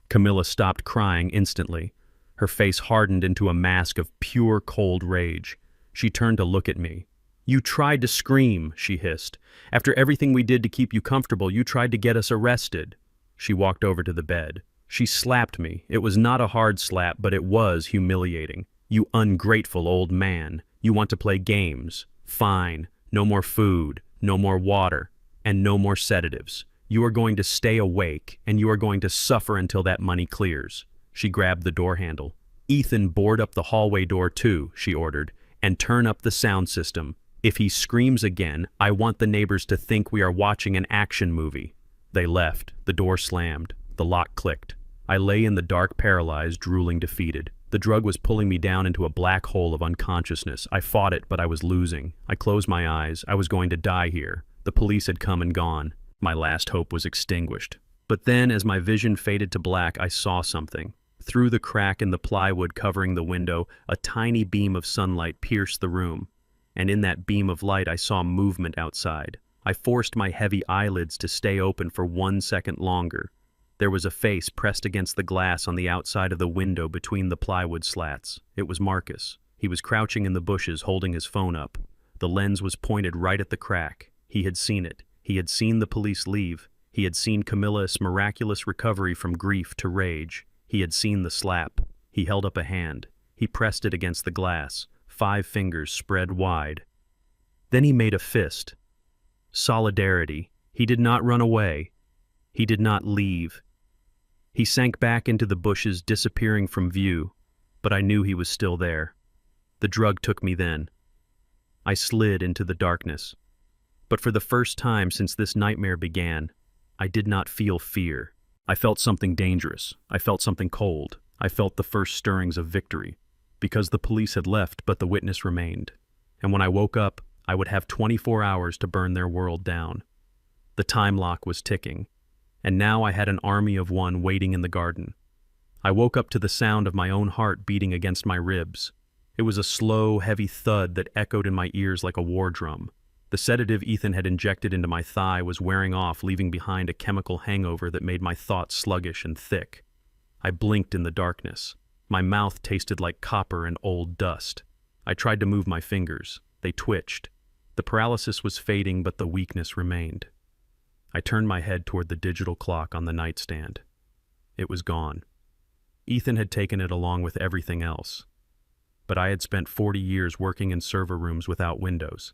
Camilla stopped crying instantly. Her face hardened into a mask of pure cold rage. She turned to look at me. You tried to scream, she hissed. After everything we did to keep you comfortable, you tried to get us arrested. She walked over to the bed. She slapped me. It was not a hard slap, but it was humiliating. You ungrateful old man. You want to play games. Fine. No more food, no more water, and no more sedatives. You are going to stay awake, and you are going to suffer until that money clears. She grabbed the door handle. Ethan, board up the hallway door too, she ordered, and turn up the sound system. If he screams again, I want the neighbors to think we are watching an action movie. They left. The door slammed. The lock clicked. I lay in the dark, paralyzed, drooling, defeated. The drug was pulling me down into a black hole of unconsciousness. I fought it, but I was losing. I closed my eyes. I was going to die here. The police had come and gone. My last hope was extinguished. But then, as my vision faded to black, I saw something. Through the crack in the plywood covering the window, a tiny beam of sunlight pierced the room. And in that beam of light, I saw movement outside. I forced my heavy eyelids to stay open for 1 second longer. There was a face pressed against the glass on the outside of the window between the plywood slats. It was Marcus. He was crouching in the bushes, holding his phone up. The lens was pointed right at the crack. He had seen it. He had seen the police leave. He had seen Camilla's miraculous recovery from grief to rage. He had seen the slap. He held up a hand. He pressed it against the glass, 5 fingers spread wide. Then he made a fist. Solidarity. He did not run away. He did not leave. He sank back into the bushes, disappearing from view, but I knew he was still there. The drug took me then. I slid into the darkness. But for the first time since this nightmare began, I did not feel fear. I felt something dangerous. I felt something cold. I felt the first stirrings of victory, because the police had left, but the witness remained. And when I woke up, I would have 24 hours to burn their world down. The time lock was ticking. And now I had an army of one waiting in the garden. I woke up to the sound of my own heart beating against my ribs. It was a slow, heavy thud that echoed in my ears like a war drum. The sedative Ethan had injected into my thigh was wearing off, leaving behind a chemical hangover that made my thoughts sluggish and thick. I blinked in the darkness. My mouth tasted like copper and old dust. I tried to move my fingers. They twitched. The paralysis was fading, but the weakness remained. I turned my head toward the digital clock on the nightstand. It was gone. Ethan had taken it along with everything else. But I had spent 40 years working in server rooms without windows.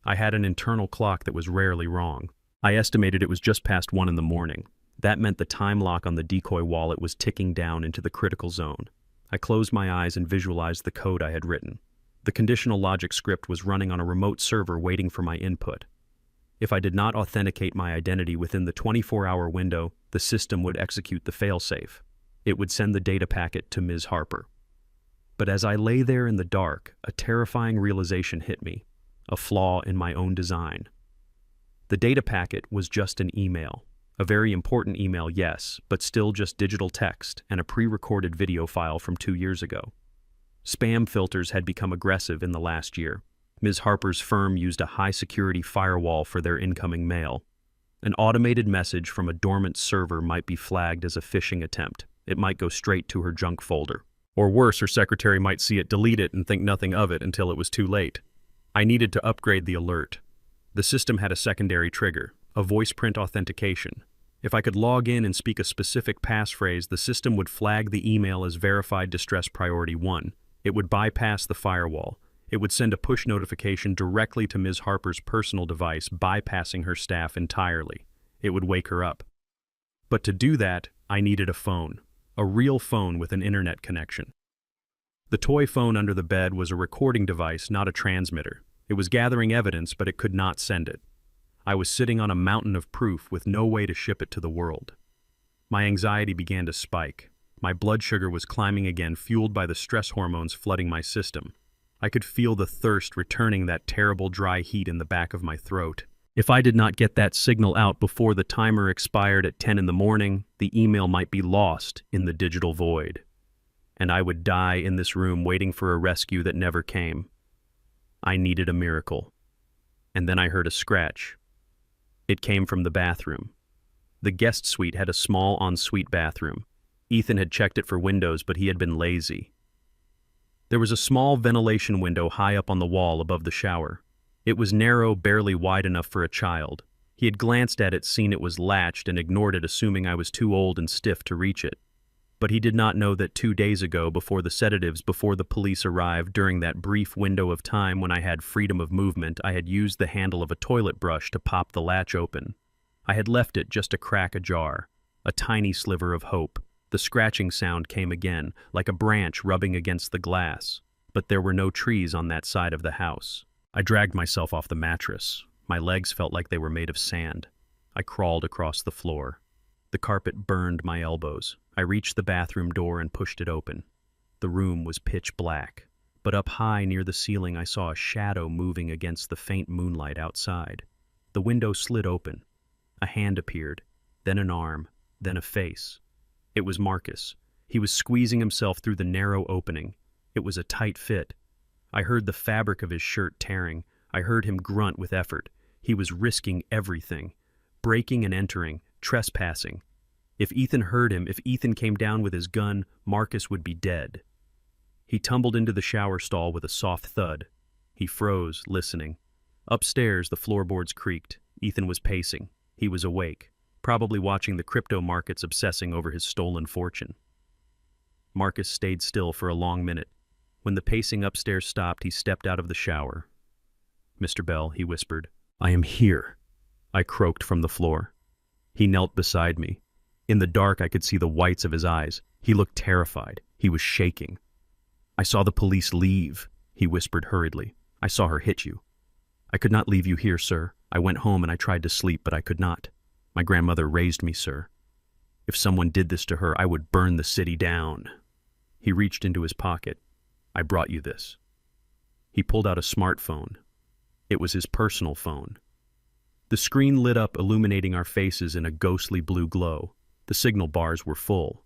I had an internal clock that was rarely wrong. I estimated it was just past 1 in the morning. That meant the time lock on the decoy wallet was ticking down into the critical zone. I closed my eyes and visualized the code I had written. The conditional logic script was running on a remote server waiting for my input. If I did not authenticate my identity within the 24-hour window, the system would execute the failsafe. It would send the data packet to Ms. Harper. But as I lay there in the dark, a terrifying realization hit me, a flaw in my own design. The data packet was just an email. A very important email, yes, but still just digital text and a pre-recorded video file from 2 years ago. Spam filters had become aggressive in the last year. Ms. Harper's firm used a high-security firewall for their incoming mail. An automated message from a dormant server might be flagged as a phishing attempt. It might go straight to her junk folder. Or worse, her secretary might see it, delete it, and think nothing of it until it was too late. I needed to upgrade the alert. The system had a secondary trigger, a voice print authentication. If I could log in and speak a specific passphrase, the system would flag the email as verified distress priority 1. It would bypass the firewall. It would send a push notification directly to Ms. Harper's personal device, bypassing her staff entirely. It would wake her up. But to do that, I needed a phone. A real phone with an internet connection. The toy phone under the bed was a recording device, not a transmitter. It was gathering evidence, but it could not send it. I was sitting on a mountain of proof with no way to ship it to the world. My anxiety began to spike. My blood sugar was climbing again, fueled by the stress hormones flooding my system. I could feel the thirst returning, that terrible dry heat in the back of my throat. If I did not get that signal out before the timer expired at 10 in the morning, the email might be lost in the digital void. And I would die in this room waiting for a rescue that never came. I needed a miracle. And then I heard a scratch. It came from the bathroom. The guest suite had a small ensuite bathroom. Ethan had checked it for windows, but he had been lazy. There was a small ventilation window high up on the wall above the shower. It was narrow, barely wide enough for a child. He had glanced at it, seen it was latched, and ignored it, assuming I was too old and stiff to reach it. But he did not know that 2 days ago, before the police arrived, during that brief window of time when I had freedom of movement, I had used the handle of a toilet brush to pop the latch open. I had left it just a crack ajar, a tiny sliver of hope. The scratching sound came again, like a branch rubbing against the glass. But there were no trees on that side of the house. I dragged myself off the mattress. My legs felt like they were made of sand. I crawled across the floor. The carpet burned my elbows. I reached the bathroom door and pushed it open. The room was pitch black, but up high near the ceiling I saw a shadow moving against the faint moonlight outside. The window slid open. A hand appeared, then an arm, then a face. It was Marcus. He was squeezing himself through the narrow opening. It was a tight fit. I heard the fabric of his shirt tearing. I heard him grunt with effort. He was risking everything. Breaking and entering, trespassing. If Ethan heard him, if Ethan came down with his gun, Marcus would be dead. He tumbled into the shower stall with a soft thud. He froze, listening. Upstairs, the floorboards creaked. Ethan was pacing. He was awake, probably watching the crypto markets, obsessing over his stolen fortune. Marcus stayed still for a long minute. When the pacing upstairs stopped, he stepped out of the shower. "Mr. Bell," he whispered. "I am here." I croaked from the floor. He knelt beside me. In the dark, I could see the whites of his eyes. He looked terrified. He was shaking. "I saw the police leave," he whispered hurriedly. "I saw her hit you." "I could not leave you here, sir. I went home and I tried to sleep, but I could not. My grandmother raised me, sir. If someone did this to her, I would burn the city down." He reached into his pocket. "I brought you this." He pulled out a smartphone. It was his personal phone. The screen lit up, illuminating our faces in a ghostly blue glow. The signal bars were full.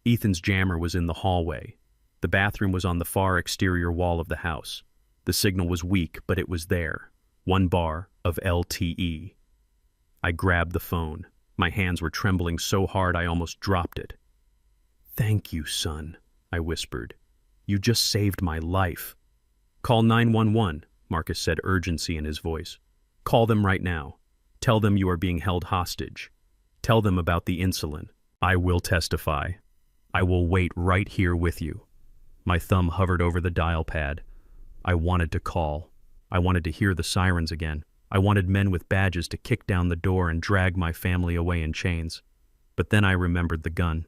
Ethan's jammer was in the hallway. The bathroom was on the far exterior wall of the house. The signal was weak, but it was there. 1 bar of LTE. I grabbed the phone. My hands were trembling so hard I almost dropped it. "Thank you, son," I whispered. "You just saved my life." "Call 911, Marcus said, urgency in his voice. "Call them right now. Tell them you are being held hostage. Tell them about the insulin. I will testify. I will wait right here with you." My thumb hovered over the dial pad. I wanted to call. I wanted to hear the sirens again. I wanted men with badges to kick down the door and drag my family away in chains. But then I remembered the gun.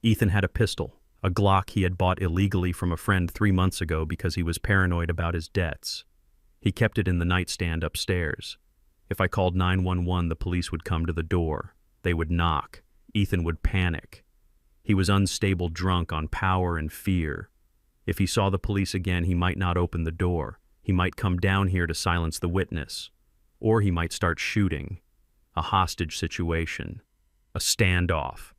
Ethan had a pistol, a Glock he had bought illegally from a friend 3 months ago because he was paranoid about his debts. He kept it in the nightstand upstairs. If I called 911, the police would come to the door. They would knock. Ethan would panic. He was unstable drunk on power and fear. If he saw the police again, he might not open the door. He might come down here to silence the witness. Or he might start shooting. A hostage situation. A standoff.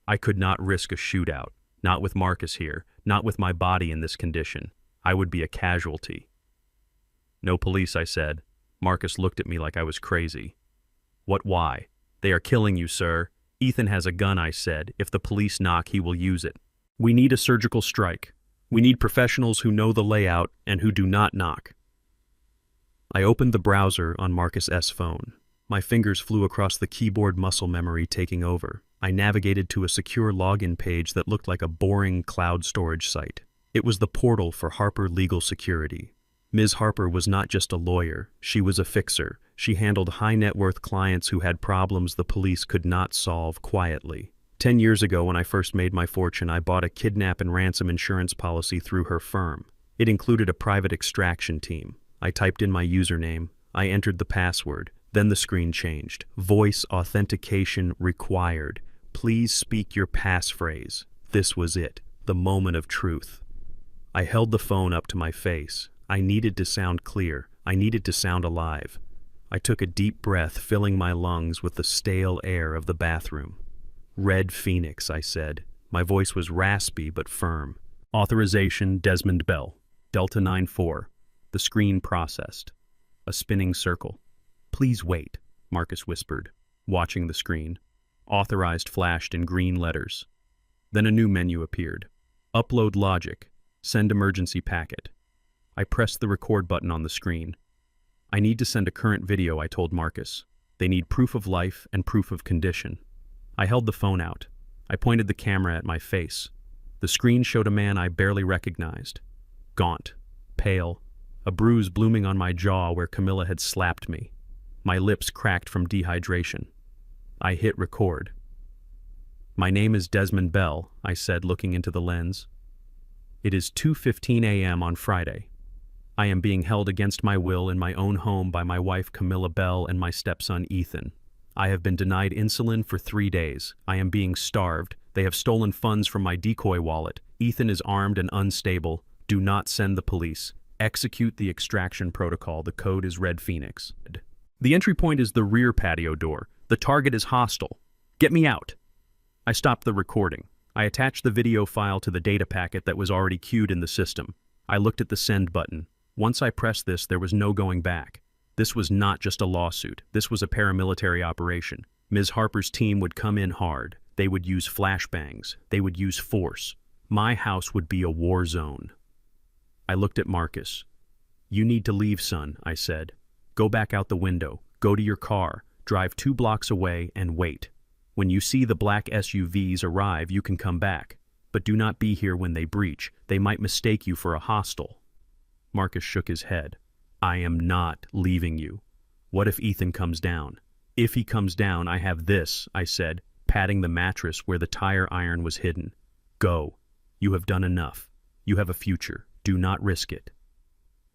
I could not risk a shootout. Not with Marcus here. Not with my body in this condition. I would be a casualty. "No police," I said. Marcus looked at me like I was crazy. "What, why?" "They are killing you, sir." "Ethan has a gun," I said. "If the police knock, he will use it. We need a surgical strike. We need professionals who know the layout and who do not knock." I opened the browser on Marcus' phone. My fingers flew across the keyboard, muscle memory taking over. I navigated to a secure login page that looked like a boring cloud storage site. It was the portal for Harper Legal Security. Ms. Harper was not just a lawyer, she was a fixer. She handled high-net-worth clients who had problems the police could not solve quietly. 10 years ago, when I first made my fortune, I bought a kidnap and ransom insurance policy through her firm. It included a private extraction team. I typed in my username. I entered the password. Then the screen changed. Voice authentication required. Please speak your passphrase. This was it, the moment of truth. I held the phone up to my face. I needed to sound clear. I needed to sound alive. I took a deep breath, filling my lungs with the stale air of the bathroom. "Red Phoenix," I said. My voice was raspy but firm. "Authorization, Desmond Bell. Delta 94. The screen processed. A spinning circle. "Please wait," Marcus whispered, watching the screen. Authorized flashed in green letters. Then a new menu appeared. Upload logic. Send emergency packet. I pressed the record button on the screen. "I need to send a current video," I told Marcus. "They need proof of life and proof of condition." I held the phone out. I pointed the camera at my face. The screen showed a man I barely recognized. Gaunt, pale, a bruise blooming on my jaw where Camilla had slapped me. My lips cracked from dehydration. I hit record. "My name is Desmond Bell," I said, looking into the lens. "It is 2:15 a.m. on Friday. I am being held against my will in my own home by my wife Camilla Bell and my stepson Ethan. I have been denied insulin for 3 days. I am being starved. They have stolen funds from my decoy wallet. Ethan is armed and unstable. Do not send the police. Execute the extraction protocol. The code is Red Phoenix. The entry point is the rear patio door. The target is hostile. Get me out." I stopped the recording. I attached the video file to the data packet that was already queued in the system. I looked at the send button. Once I pressed this, there was no going back. This was not just a lawsuit. This was a paramilitary operation. Ms. Harper's team would come in hard. They would use flashbangs. They would use force. My house would be a war zone. I looked at Marcus. "You need to leave, son," I said. "Go back out the window. Go to your car. Drive 2 blocks away and wait. When you see the black SUVs arrive, you can come back. But do not be here when they breach. They might mistake you for a hostile." Marcus shook his head. "I am not leaving you. What if Ethan comes down?" "If he comes down, I have this," I said, patting the mattress where the tire iron was hidden. "Go. You have done enough. You have a future. Do not risk it."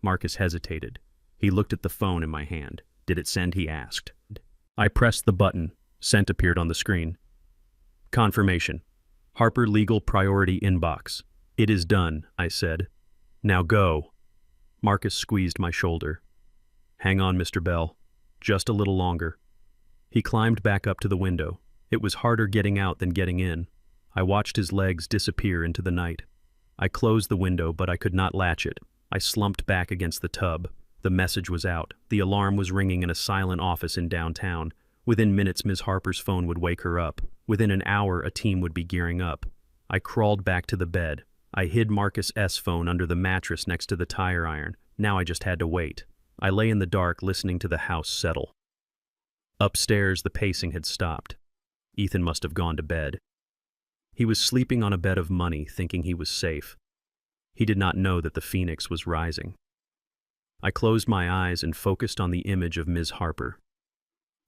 Marcus hesitated. He looked at the phone in my hand. "Did it send?" he asked. I pressed the button. Sent appeared on the screen. Confirmation. Harper Legal Priority Inbox. "It is done," I said. "Now go." Marcus squeezed my shoulder. "Hang on, Mr. Bell. Just a little longer." He climbed back up to the window. It was harder getting out than getting in. I watched his legs disappear into the night. I closed the window, but I could not latch it. I slumped back against the tub. The message was out. The alarm was ringing in a silent office in downtown. Within minutes, Ms. Harper's phone would wake her up. Within an hour, a team would be gearing up. I crawled back to the bed. I hid Marcus S.'s phone under the mattress next to the tire iron. Now I just had to wait. I lay in the dark, listening to the house settle. Upstairs, the pacing had stopped. Ethan must have gone to bed. He was sleeping on a bed of money, thinking he was safe. He did not know that the phoenix was rising. I closed my eyes and focused on the image of Ms. Harper.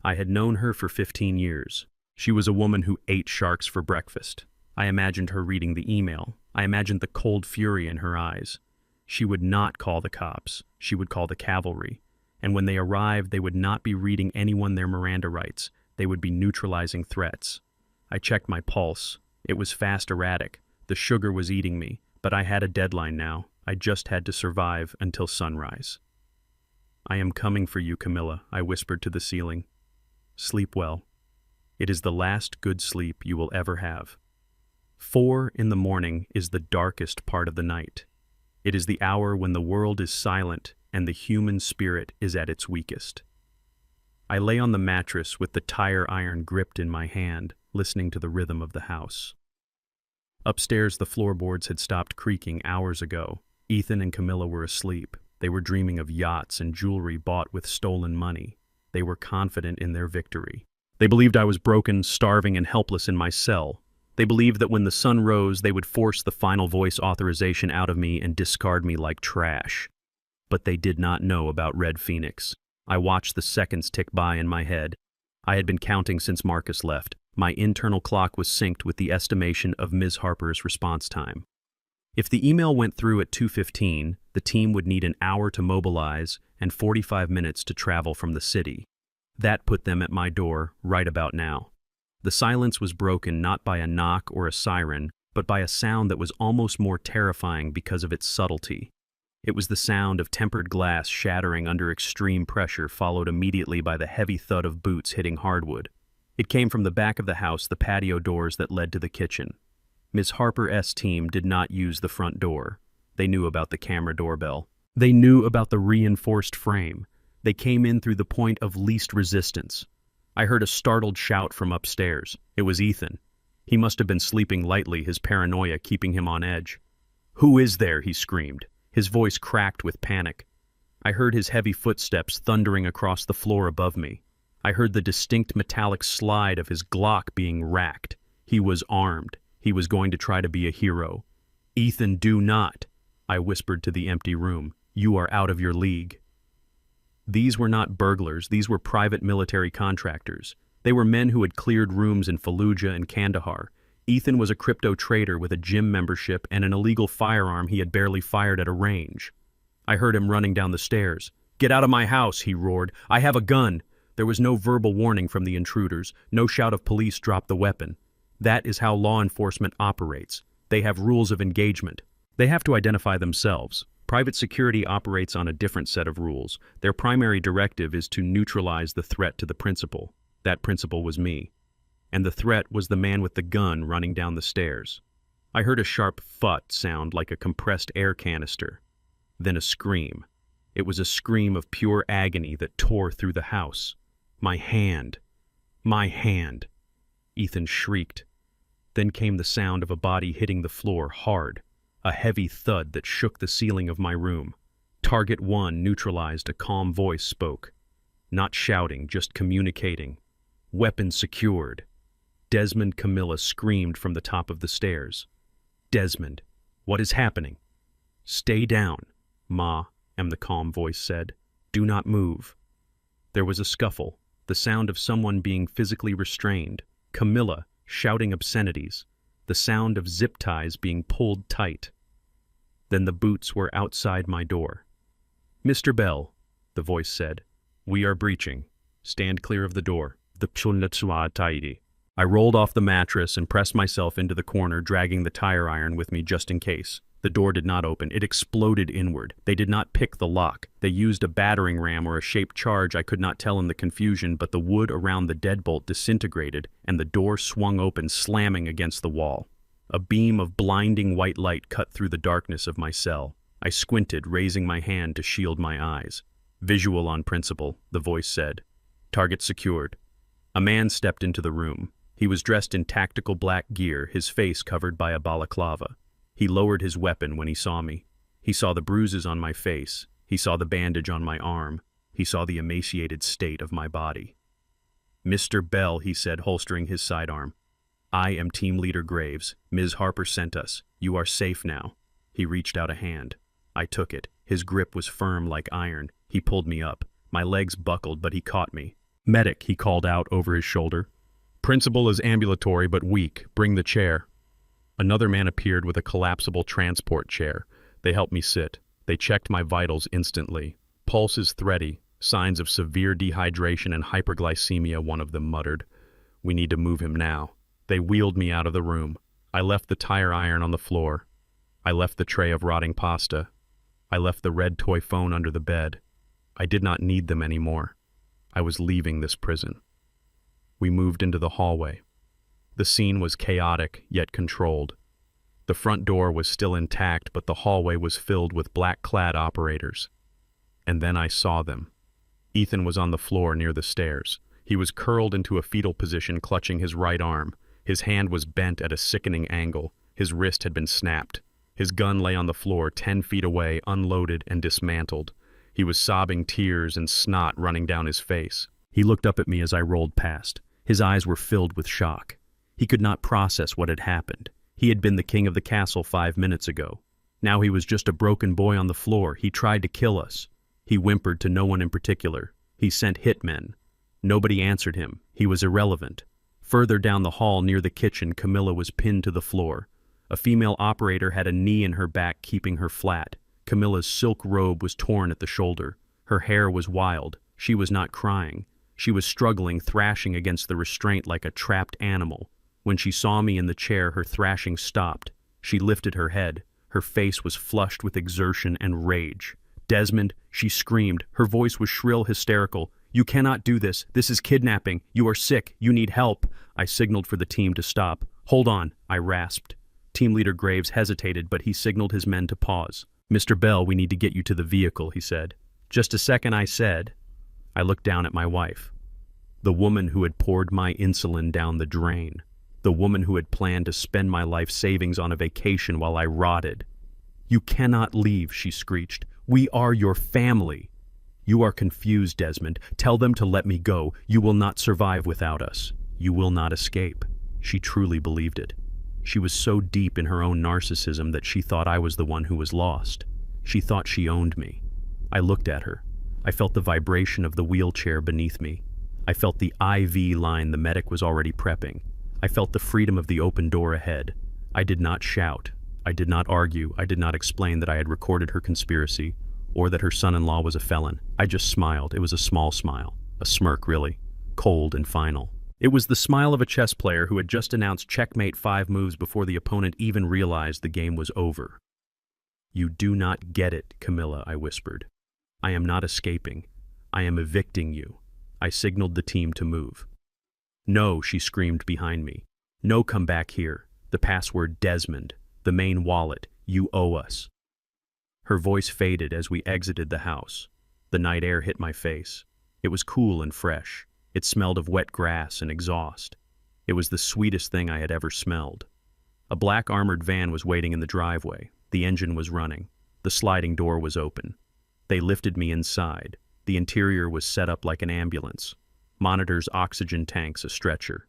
I had known her for 15 years. She was a woman who ate sharks for breakfast. I imagined her reading the email. I imagined the cold fury in her eyes. She would not call the cops. She would call the cavalry. And when they arrived, they would not be reading anyone their Miranda rights. They would be neutralizing threats. I checked my pulse. It was fast, erratic. The sugar was eating me, but I had a deadline now. I just had to survive until sunrise. "I am coming for you, Camilla," I whispered to the ceiling. "Sleep well. It is the last good sleep you will ever have." 4 in the morning is the darkest part of the night. It is the hour when the world is silent and the human spirit is at its weakest. I lay on the mattress with the tire iron gripped in my hand, listening to the rhythm of the house. Upstairs, the floorboards had stopped creaking hours ago. Ethan and Camilla were asleep. They were dreaming of yachts and jewelry bought with stolen money. They were confident in their victory. They believed I was broken, starving, and helpless in my cell. They believed that when the sun rose, they would force the final voice authorization out of me and discard me like trash. But they did not know about Red Phoenix. I watched the seconds tick by in my head. I had been counting since Marcus left. My internal clock was synced with the estimation of Ms. Harper's response time. If the email went through at 2:15, the team would need an hour to mobilize and 45 minutes to travel from the city. That put them at my door right about now. The silence was broken not by a knock or a siren, but by a sound that was almost more terrifying because of its subtlety. It was the sound of tempered glass shattering under extreme pressure, followed immediately by the heavy thud of boots hitting hardwood. It came from the back of the house, the patio doors that led to the kitchen. Ms. Harper's team did not use the front door. They knew about the camera doorbell. They knew about the reinforced frame. They came in through the point of least resistance. I heard a startled shout from upstairs. It was Ethan. He must have been sleeping lightly, his paranoia keeping him on edge. "Who is there?" he screamed. His voice cracked with panic. I heard his heavy footsteps thundering across the floor above me. I heard the distinct metallic slide of his Glock being racked. He was armed. He was going to try to be a hero. "Ethan, do not," I whispered to the empty room. "You are out of your league." These were not burglars. These were private military contractors. They were men who had cleared rooms in Fallujah and Kandahar. Ethan was a crypto trader with a gym membership and an illegal firearm he had barely fired at a range. I heard him running down the stairs. "Get out of my house," he roared. "I have a gun." There was no verbal warning from the intruders. No shout of "Police, drop the weapon." That is how law enforcement operates. They have rules of engagement. They have to identify themselves. Private security operates on a different set of rules. Their primary directive is to neutralize the threat to the principal. That principal was me. And the threat was the man with the gun running down the stairs. I heard a sharp "phut" sound like a compressed air canister. Then a scream. It was a scream of pure agony that tore through the house. "My hand! My hand!" Ethan shrieked. Then came the sound of a body hitting the floor hard, a heavy thud that shook the ceiling of my room. Target 1 neutralized, a calm voice spoke. Not shouting, just communicating. "Weapon secured." Desmond Camilla screamed from the top of the stairs. "Desmond, what is happening?" "Stay down, Ma," the calm voice said. "Do not move." There was a scuffle, the sound of someone being physically restrained. Camilla shouting obscenities, the sound of zip ties being pulled tight. Then the boots were outside my door. "Mr. Bell," the voice said, "we are breaching. Stand clear of the door." I rolled off the mattress and pressed myself into the corner, dragging the tire iron with me just in case. The door did not open. It exploded inward. They did not pick the lock. They used a battering ram or a shaped charge. I could not tell in the confusion, but the wood around the deadbolt disintegrated, and the door swung open, slamming against the wall. A beam of blinding white light cut through the darkness of my cell. I squinted, raising my hand to shield my eyes. "Visual on principle," the voice said. "Target secured." A man stepped into the room. He was dressed in tactical black gear, his face covered by a balaclava. He lowered his weapon when he saw me. He saw the bruises on my face. He saw the bandage on my arm. He saw the emaciated state of my body. "Mr. Bell," he said, holstering his sidearm. "I am Team Leader Graves. Ms. Harper sent us. You are safe now." He reached out a hand. I took it. His grip was firm like iron. He pulled me up. My legs buckled, but he caught me. "Medic," he called out over his shoulder. "Principal is ambulatory but weak. Bring the chair." Another man appeared with a collapsible transport chair. They helped me sit. They checked my vitals instantly. "Pulse is thready. Signs of severe dehydration and hyperglycemia," one of them muttered. "We need to move him now." They wheeled me out of the room. I left the tire iron on the floor. I left the tray of rotting pasta. I left the red toy phone under the bed. I did not need them anymore. I was leaving this prison. We moved into the hallway. The scene was chaotic, yet controlled. The front door was still intact, but the hallway was filled with black-clad operators. And then I saw them. Ethan was on the floor near the stairs. He was curled into a fetal position, clutching his right arm. His hand was bent at a sickening angle. His wrist had been snapped. His gun lay on the floor 10 feet away, unloaded and dismantled. He was sobbing, tears and snot running down his face. He looked up at me as I rolled past. His eyes were filled with shock. He could not process what had happened. He had been the king of the castle 5 minutes ago. Now he was just a broken boy on the floor. He tried to kill us. He whimpered to no one in particular. He sent hitmen. Nobody answered him. He was irrelevant. Further down the hall near the kitchen, Camilla was pinned to the floor. A female operator had a knee in her back, keeping her flat. Camilla's silk robe was torn at the shoulder. Her hair was wild. She was not crying. She was struggling, thrashing against the restraint like a trapped animal. When she saw me in the chair, her thrashing stopped. She lifted her head. Her face was flushed with exertion and rage. "Desmond," she screamed. Her voice was shrill, hysterical. "You cannot do this. This is kidnapping. You are sick. You need help." I signaled for the team to stop. "Hold on," I rasped. Team Leader Graves hesitated, but he signaled his men to pause. "Mr. Bell, we need to get you to the vehicle," he said. "Just a second," I said. I looked down at my wife. The woman who had poured my insulin down the drain. The woman who had planned to spend my life savings on a vacation while I rotted. "You cannot leave," she screeched. "We are your family." "You are confused, Desmond. Tell them to let me go. You will not survive without us. You will not escape." She truly believed it. She was so deep in her own narcissism that she thought I was the one who was lost. She thought she owned me. I looked at her. I felt the vibration of the wheelchair beneath me. I felt the IV line the medic was already prepping. I felt the freedom of the open door ahead. I did not shout. I did not argue. I did not explain that I had recorded her conspiracy or that her son-in-law was a felon. I just smiled. It was a small smile. A smirk, really. Cold and final. It was the smile of a chess player who had just announced checkmate 5 moves before the opponent even realized the game was over. "You do not get it, Camilla," I whispered. "I am not escaping. I am evicting you." I signaled the team to move. "No," she screamed behind me. "No, come back here. The password Desmond. The main wallet. You owe us." Her voice faded as we exited the house. The night air hit my face. It was cool and fresh. It smelled of wet grass and exhaust. It was the sweetest thing I had ever smelled. A black armored van was waiting in the driveway. The engine was running. The sliding door was open. They lifted me inside. The interior was set up like an ambulance. Monitors, oxygen tanks, a stretcher.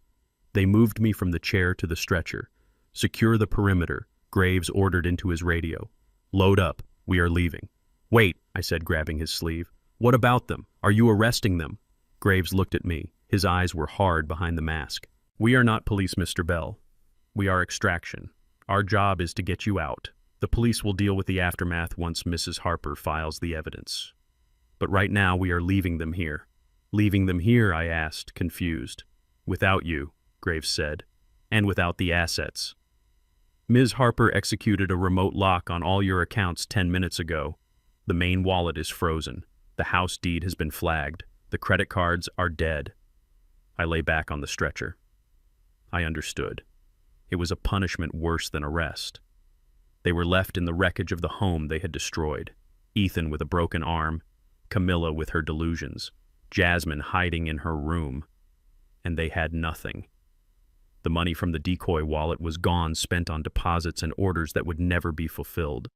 They moved me from the chair to the stretcher. "Secure the perimeter," Graves ordered into his radio. "Load up. We are leaving." "Wait," I said, grabbing his sleeve. "What about them? Are you arresting them?" Graves looked at me. His eyes were hard behind the mask. "We are not police, Mr. Bell. We are extraction. Our job is to get you out. The police will deal with the aftermath once Mrs. Harper files the evidence. But right now we are leaving them here." "Leaving them here?" I asked, confused. "Without you," Graves said, "and without the assets." Ms. Harper executed a remote lock on all your accounts 10 minutes ago. The main wallet is frozen. The house deed has been flagged. The credit cards are dead. I lay back on the stretcher. I understood. It was a punishment worse than arrest. They were left in the wreckage of the home they had destroyed. Ethan with a broken arm, Camilla with her delusions, Jasmine hiding in her room. And they had nothing. The money from the decoy wallet was gone, spent on deposits and orders that would never be fulfilled.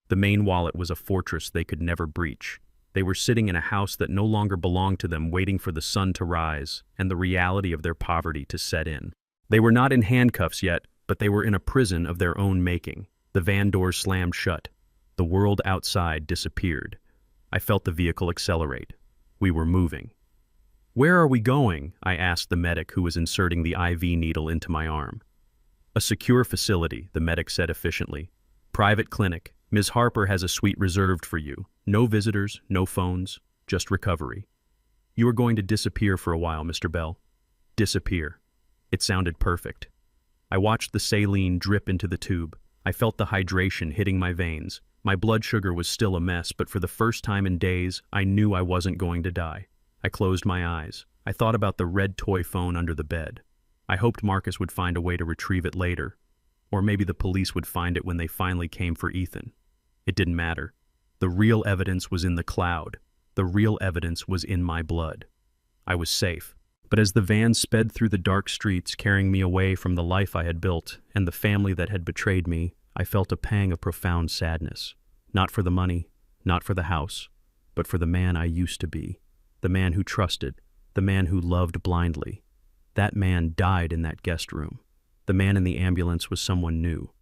The main wallet was a fortress they could never breach. They were sitting in a house that no longer belonged to them, waiting for the sun to rise and the reality of their poverty to set in. They were not in handcuffs yet, but they were in a prison of their own making. The van doors slammed shut. The world outside disappeared. I felt the vehicle accelerate. We were moving. "Where are we going?" I asked the medic who was inserting the IV needle into my arm. "A secure facility," the medic said efficiently. "Private clinic. Ms. Harper has a suite reserved for you. No visitors, no phones, just recovery. You are going to disappear for a while, Mr. Bell." Disappear. It sounded perfect. I watched the saline drip into the tube. I felt the hydration hitting my veins. My blood sugar was still a mess, but for the first time in days, I knew I wasn't going to die. I closed my eyes. I thought about the red toy phone under the bed. I hoped Marcus would find a way to retrieve it later. Or maybe the police would find it when they finally came for Ethan. It didn't matter. The real evidence was in the cloud. The real evidence was in my blood. I was safe. But as the van sped through the dark streets, carrying me away from the life I had built and the family that had betrayed me, I felt a pang of profound sadness. Not for the money, not for the house, but for the man I used to be. The man who trusted, the man who loved blindly. That man died in that guest room. The man in the ambulance was someone new,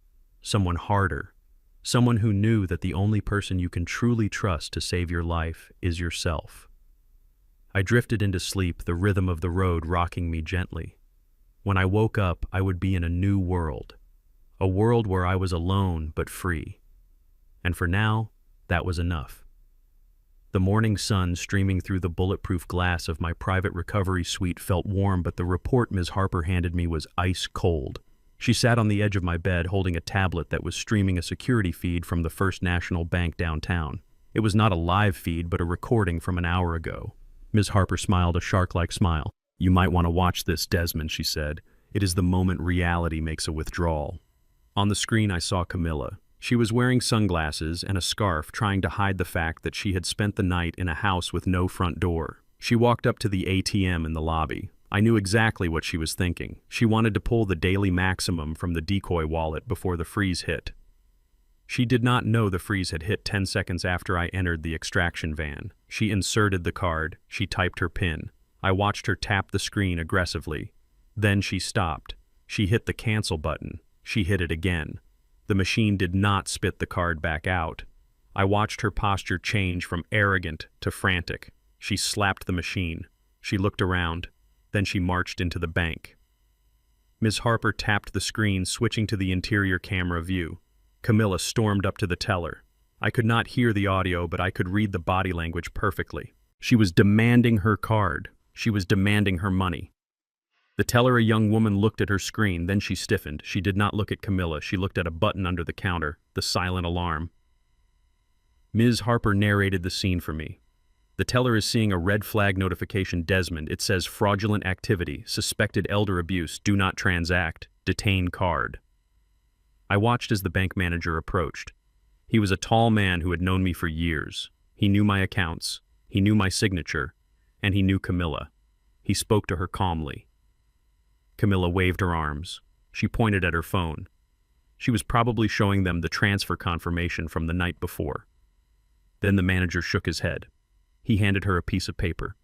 someone harder, someone who knew that the only person you can truly trust to save your life is yourself. I drifted into sleep, the rhythm of the road rocking me gently. When I woke up, I would be in a new world, a world where I was alone but free. And for now, that was enough. The morning sun streaming through the bulletproof glass of my private recovery suite felt warm, but the report Ms. Harper handed me was ice cold. She sat on the edge of my bed holding a tablet that was streaming a security feed from the First National Bank downtown. It was not a live feed, but a recording from an hour ago. Ms. Harper smiled a shark-like smile. "You might want to watch this, Desmond," she said. "It is the moment reality makes a withdrawal." On the screen I saw Camilla. She was wearing sunglasses and a scarf, trying to hide the fact that she had spent the night in a house with no front door. She walked up to the ATM in the lobby. I knew exactly what she was thinking. She wanted to pull the daily maximum from the decoy wallet before the freeze hit. She did not know the freeze had hit 10 seconds after I entered the extraction van. She inserted the card. She typed her PIN. I watched her tap the screen aggressively. Then she stopped. She hit the cancel button. She hit it again. The machine did not spit the card back out. I watched her posture change from arrogant to frantic. She slapped the machine. She looked around. Then she marched into the bank. Ms. Harper tapped the screen, switching to the interior camera view. Camilla stormed up to the teller. I could not hear the audio, but I could read the body language perfectly. She was demanding her card. She was demanding her money. The teller, a young woman, looked at her screen. Then she stiffened. She did not look at Camilla. She looked at a button under the counter, the silent alarm. Ms. Harper narrated the scene for me. The teller is seeing a red flag notification. Desmond, it says fraudulent activity, suspected elder abuse, do not transact, detain card. I watched as the bank manager approached. He was a tall man who had known me for years. He knew my accounts, he knew my signature, and he knew Camilla. He spoke to her calmly. Camilla waved her arms. She pointed at her phone. She was probably showing them the transfer confirmation from the night before. Then the manager shook his head. He handed her a piece of paper.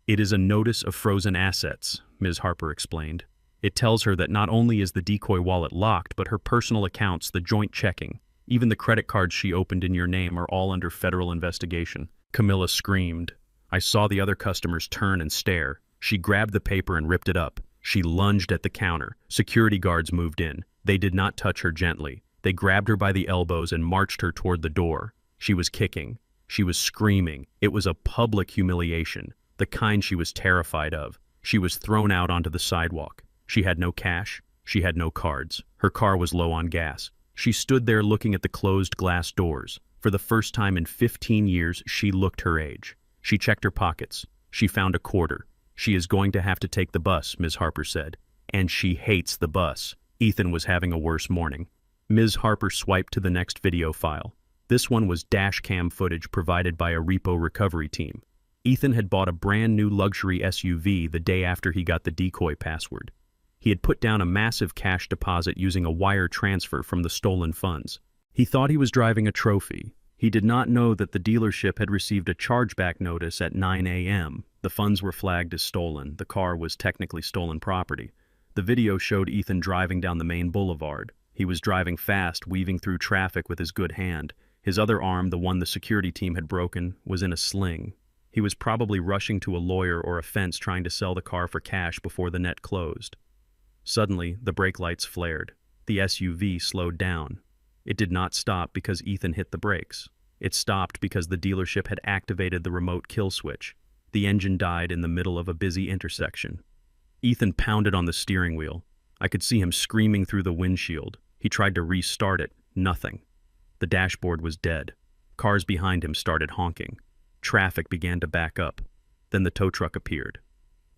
"It is a notice of frozen assets," Ms. Harper explained. "It tells her that not only is the decoy wallet locked, but her personal accounts, the joint checking, even the credit cards she opened in your name are all under federal investigation." Camilla screamed. I saw the other customers turn and stare. She grabbed the paper and ripped it up. She lunged at the counter. Security guards moved in. They did not touch her gently. They grabbed her by the elbows and marched her toward the door. She was kicking. She was screaming. It was a public humiliation, the kind she was terrified of. She was thrown out onto the sidewalk. She had no cash, She had no cards. Her car was low on gas. She stood there looking at the closed glass doors. For the first time in 15 years, she looked her age. She checked her pockets. She found a quarter. She is going to have to take the bus, Ms. Harper said. And she hates the bus. Ethan was having a worse morning. Ms. Harper swiped to the next video file. This one was dash cam footage provided by a repo recovery team. Ethan had bought a brand new luxury SUV the day after he got the decoy password. He had put down a massive cash deposit using a wire transfer from the stolen funds. He thought he was driving a trophy. He did not know that the dealership had received a chargeback notice at 9 a.m. The funds were flagged as stolen. The car was technically stolen property. The video showed Ethan driving down the main boulevard. He was driving fast, weaving through traffic with his good hand. His other arm, the one the security team had broken, was in a sling. He was probably rushing to a lawyer or a fence trying to sell the car for cash before the net closed. Suddenly, the brake lights flared. The SUV slowed down. It did not stop because Ethan hit the brakes. It stopped because the dealership had activated the remote kill switch. The engine died in the middle of a busy intersection. Ethan pounded on the steering wheel. I could see him screaming through the windshield. He tried to restart it. Nothing. The dashboard was dead. Cars behind him started honking. Traffic began to back up. Then the tow truck appeared.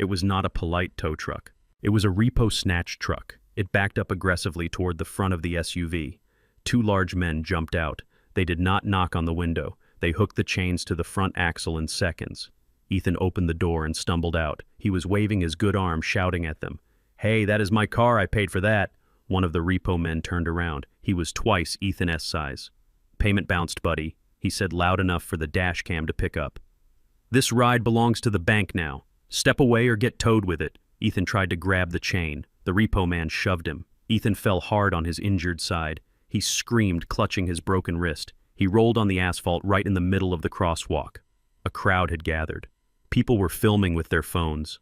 It was not a polite tow truck. It was a repo snatch truck. It backed up aggressively toward the front of the SUV. Two large men jumped out. They did not knock on the window. They hooked the chains to the front axle in seconds. Ethan opened the door and stumbled out. He was waving his good arm, shouting at them. "Hey, that is my car. I paid for that." One of the repo men turned around. He was twice Ethan's size. "Payment bounced, buddy," he said loud enough for the dash cam to pick up. "This ride belongs to the bank now. Step away or get towed with it." Ethan tried to grab the chain. The repo man shoved him. Ethan fell hard on his injured side. He screamed, clutching his broken wrist. He rolled on the asphalt right in the middle of the crosswalk. A crowd had gathered. People were filming with their phones.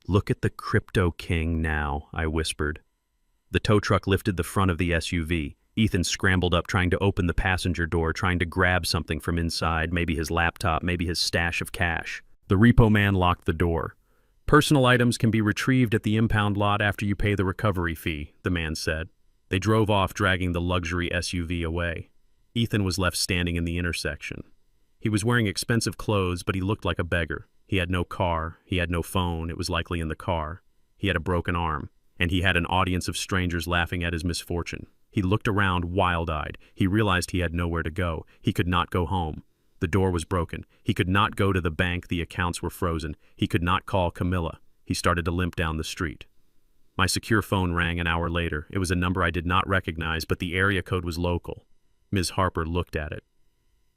"Look at the crypto king now," I whispered. The tow truck lifted the front of the SUV. Ethan scrambled up, trying to open the passenger door, trying to grab something from inside, maybe his laptop, maybe his stash of cash. The repo man locked the door. "Personal items can be retrieved at the impound lot after you pay the recovery fee," the man said. They drove off, dragging the luxury SUV away. Ethan was left standing in the intersection. He was wearing expensive clothes, but he looked like a beggar. He had no car, he had no phone, it was likely in the car. He had a broken arm, and he had an audience of strangers laughing at his misfortune. He looked around, wild-eyed. He realized he had nowhere to go. He could not go home. The door was broken. He could not go to the bank. The accounts were frozen. He could not call Camilla. He started to limp down the street. My secure phone rang an hour later. It was a number I did not recognize, but the area code was local. Ms. Harper looked at it.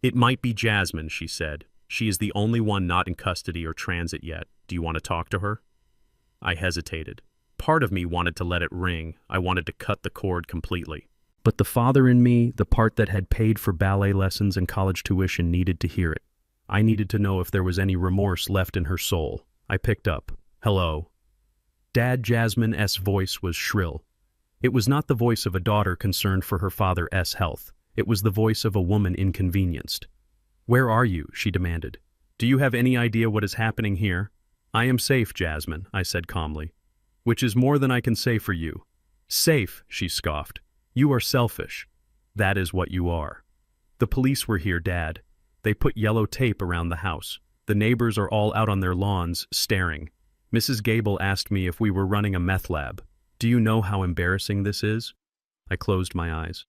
"It might be Jasmine," she said. "She is the only one not in custody or transit yet. Do you want to talk to her?" I hesitated. Part of me wanted to let it ring. I wanted to cut the cord completely. But the father in me, the part that had paid for ballet lessons and college tuition, needed to hear it. I needed to know if there was any remorse left in her soul. I picked up. "Hello." Dad Jasmine's voice was shrill. It was not the voice of a daughter concerned for her father's health. It was the voice of a woman inconvenienced. "Where are you?" she demanded. "Do you have any idea what is happening here?" "I am safe, Jasmine," I said calmly. "Which is more than I can say for you." "Safe," she scoffed. "You are selfish." "That is what you are." "The police were here, Dad. They put yellow tape around the house. The neighbors are all out on their lawns, staring. Mrs. Gable asked me if we were running a meth lab. Do you know how embarrassing this is?" I closed my eyes.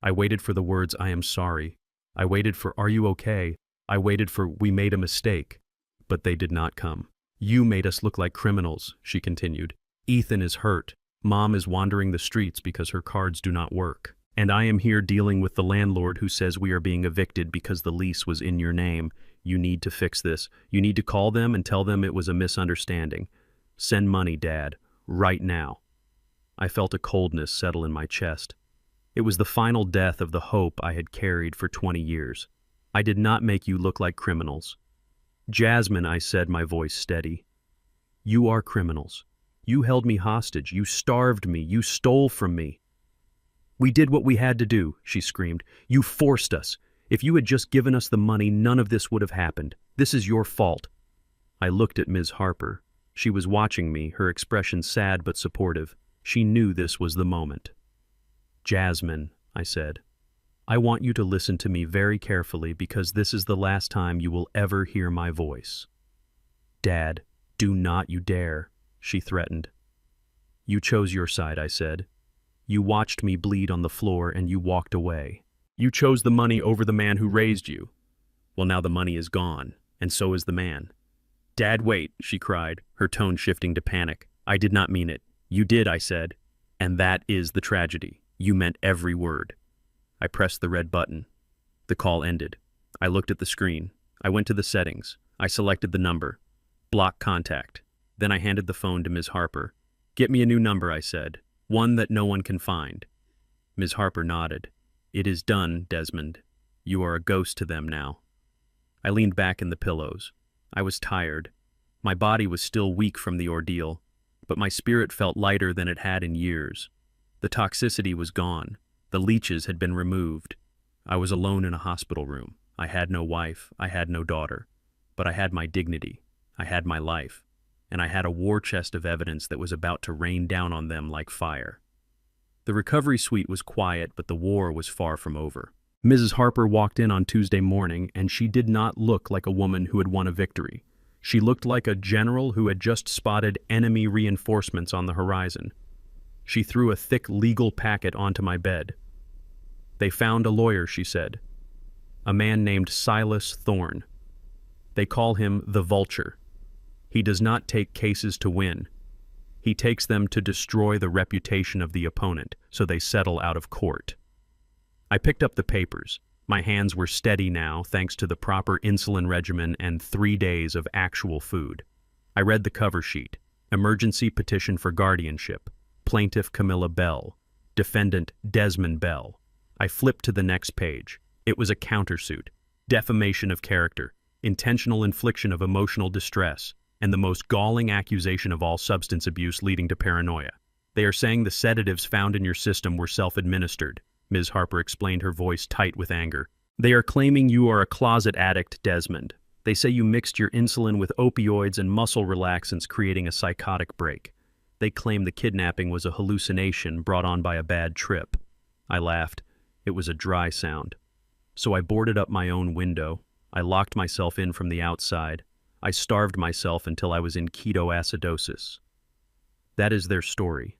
I waited for the words, "I am sorry." I waited for, "Are you okay?" I waited for, "We made a mistake." But they did not come. "You made us look like criminals," she continued. "Ethan is hurt. Mom is wandering the streets because her cards do not work. And I am here dealing with the landlord who says we are being evicted because the lease was in your name. You need to fix this. You need to call them and tell them it was a misunderstanding. Send money, Dad, right now." I felt a coldness settle in my chest. It was the final death of the hope I had carried for 20 years. "I did not make you look like criminals." "Jasmine," I said, my voice steady. "You are criminals. You held me hostage. You starved me. You stole from me." "We did what we had to do," she screamed. "You forced us. If you had just given us the money, none of this would have happened. This is your fault." I looked at Ms. Harper. She was watching me, her expression sad but supportive. She knew this was the moment. "Jasmine," I said, "I want you to listen to me very carefully because this is the last time you will ever hear my voice." "Dad, do not you dare," she threatened. "You chose your side," I said. "You watched me bleed on the floor and you walked away. You chose the money over the man who raised you. Well, now the money is gone, and so is the man." "Dad, wait," she cried, her tone shifting to panic. "I did not mean it." "You did," I said. "And that is the tragedy. You meant every word." I pressed the red button. The call ended. I looked at the screen. I went to the settings. I selected the number. Block contact. Then I handed the phone to Ms. Harper. "Get me a new number," I said. "One that no one can find." Ms. Harper nodded. "It is done, Desmond. You are a ghost to them now." I leaned back in the pillows. I was tired. My body was still weak from the ordeal, but my spirit felt lighter than it had in years. The toxicity was gone. The leeches had been removed. I was alone in a hospital room. I had no wife. I had no daughter. But I had my dignity. I had my life. And I had a war chest of evidence that was about to rain down on them like fire. The recovery suite was quiet, but the war was far from over. Mrs. Harper walked in on Tuesday morning, and she did not look like a woman who had won a victory. She looked like a general who had just spotted enemy reinforcements on the horizon. She threw a thick legal packet onto my bed. "They found a lawyer," she said. "A man named Silas Thorne. They call him the Vulture. He does not take cases to win. He takes them to destroy the reputation of the opponent, so they settle out of court." I picked up the papers. My hands were steady now, thanks to the proper insulin regimen and 3 days of actual food. I read the cover sheet. Emergency petition for guardianship. Plaintiff Camilla Bell. Defendant Desmond Bell. I flipped to the next page. It was a countersuit. Defamation of character. Intentional infliction of emotional distress. And the most galling accusation of all, substance abuse leading to paranoia. "They are saying the sedatives found in your system were self-administered," Ms. Harper explained, her voice tight with anger. "They are claiming you are a closet addict, Desmond. They say you mixed your insulin with opioids and muscle relaxants, creating a psychotic break. They claim the kidnapping was a hallucination brought on by a bad trip." I laughed. It was a dry sound. "So I boarded up my own window. I locked myself in from the outside. I starved myself until I was in ketoacidosis." "That is their story."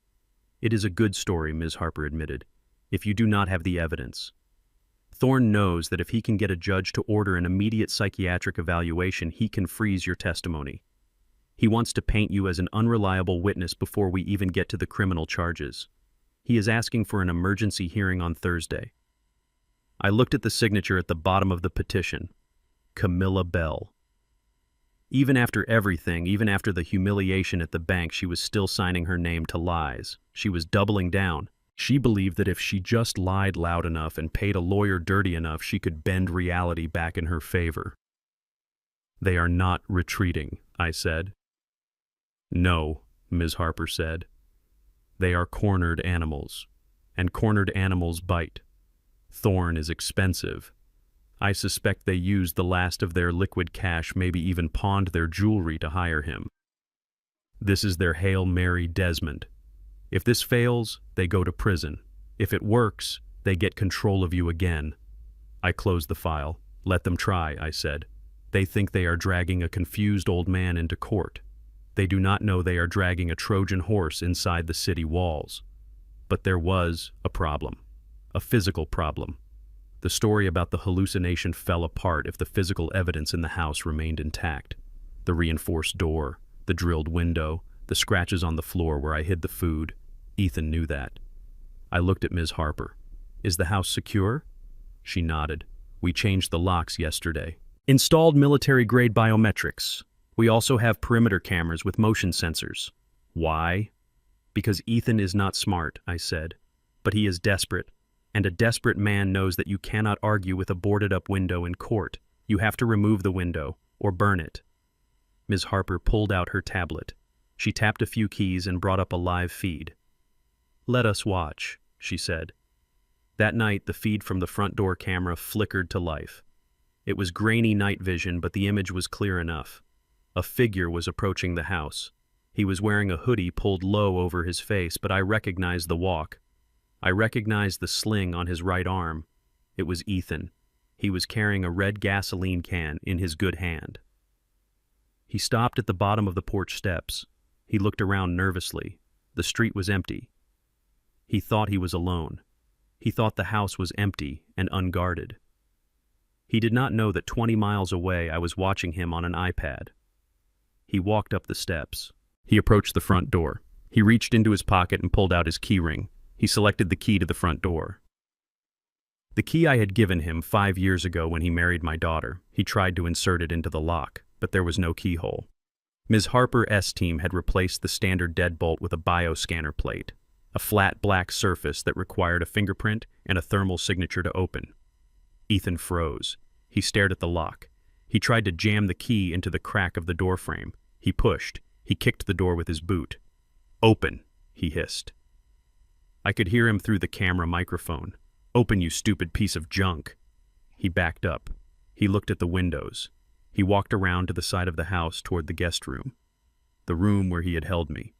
"It is a good story," Ms. Harper admitted, "if you do not have the evidence. Thorne knows that if he can get a judge to order an immediate psychiatric evaluation, he can freeze your testimony. He wants to paint you as an unreliable witness before we even get to the criminal charges. He is asking for an emergency hearing on Thursday." I looked at the signature at the bottom of the petition. Camilla Bell. Even after everything, even after the humiliation at the bank, she was still signing her name to lies. She was doubling down. She believed that if she just lied loud enough and paid a lawyer dirty enough, she could bend reality back in her favor. "They are not retreating," I said. "No," Ms. Harper said. "They are cornered animals, and cornered animals bite. Thorne is expensive. I suspect they used the last of their liquid cash, maybe even pawned their jewelry to hire him. This is their Hail Mary, Desmond. If this fails, they go to prison. If it works, they get control of you again." I closed the file. "Let them try," I said. "They think they are dragging a confused old man into court. They do not know they are dragging a Trojan horse inside the city walls." But there was a problem. A physical problem. The story about the hallucination fell apart if the physical evidence in the house remained intact. The reinforced door, the drilled window, the scratches on the floor where I hid the food. Ethan knew that. I looked at Ms. Harper. "Is the house secure?" She nodded. "We changed the locks yesterday. Installed military-grade biometrics. We also have perimeter cameras with motion sensors." "Why?" "Because Ethan is not smart," I said. "But he is desperate. And a desperate man knows that you cannot argue with a boarded-up window in court. You have to remove the window, or burn it." Ms. Harper pulled out her tablet. She tapped a few keys and brought up a live feed. "Let us watch," she said. That night, the feed from the front door camera flickered to life. It was grainy night vision, but the image was clear enough. A figure was approaching the house. He was wearing a hoodie pulled low over his face, but I recognized the walk. I recognized the sling on his right arm. It was Ethan. He was carrying a red gasoline can in his good hand. He stopped at the bottom of the porch steps. He looked around nervously. The street was empty. He thought he was alone. He thought the house was empty and unguarded. He did not know that 20 miles away I was watching him on an iPad. He walked up the steps. He approached the front door. He reached into his pocket and pulled out his key ring. He selected the key to the front door. The key I had given him 5 years ago when he married my daughter. He tried to insert it into the lock, but there was no keyhole. Ms. Harper's team had replaced the standard deadbolt with a bioscanner plate, a flat black surface that required a fingerprint and a thermal signature to open. Ethan froze. He stared at the lock. He tried to jam the key into the crack of the doorframe. He pushed. He kicked the door with his boot. "Open," he hissed. I could hear him through the camera microphone. "Open, you stupid piece of junk." He backed up. He looked at the windows. He walked around to the side of the house toward the guest room, the room where he had held me.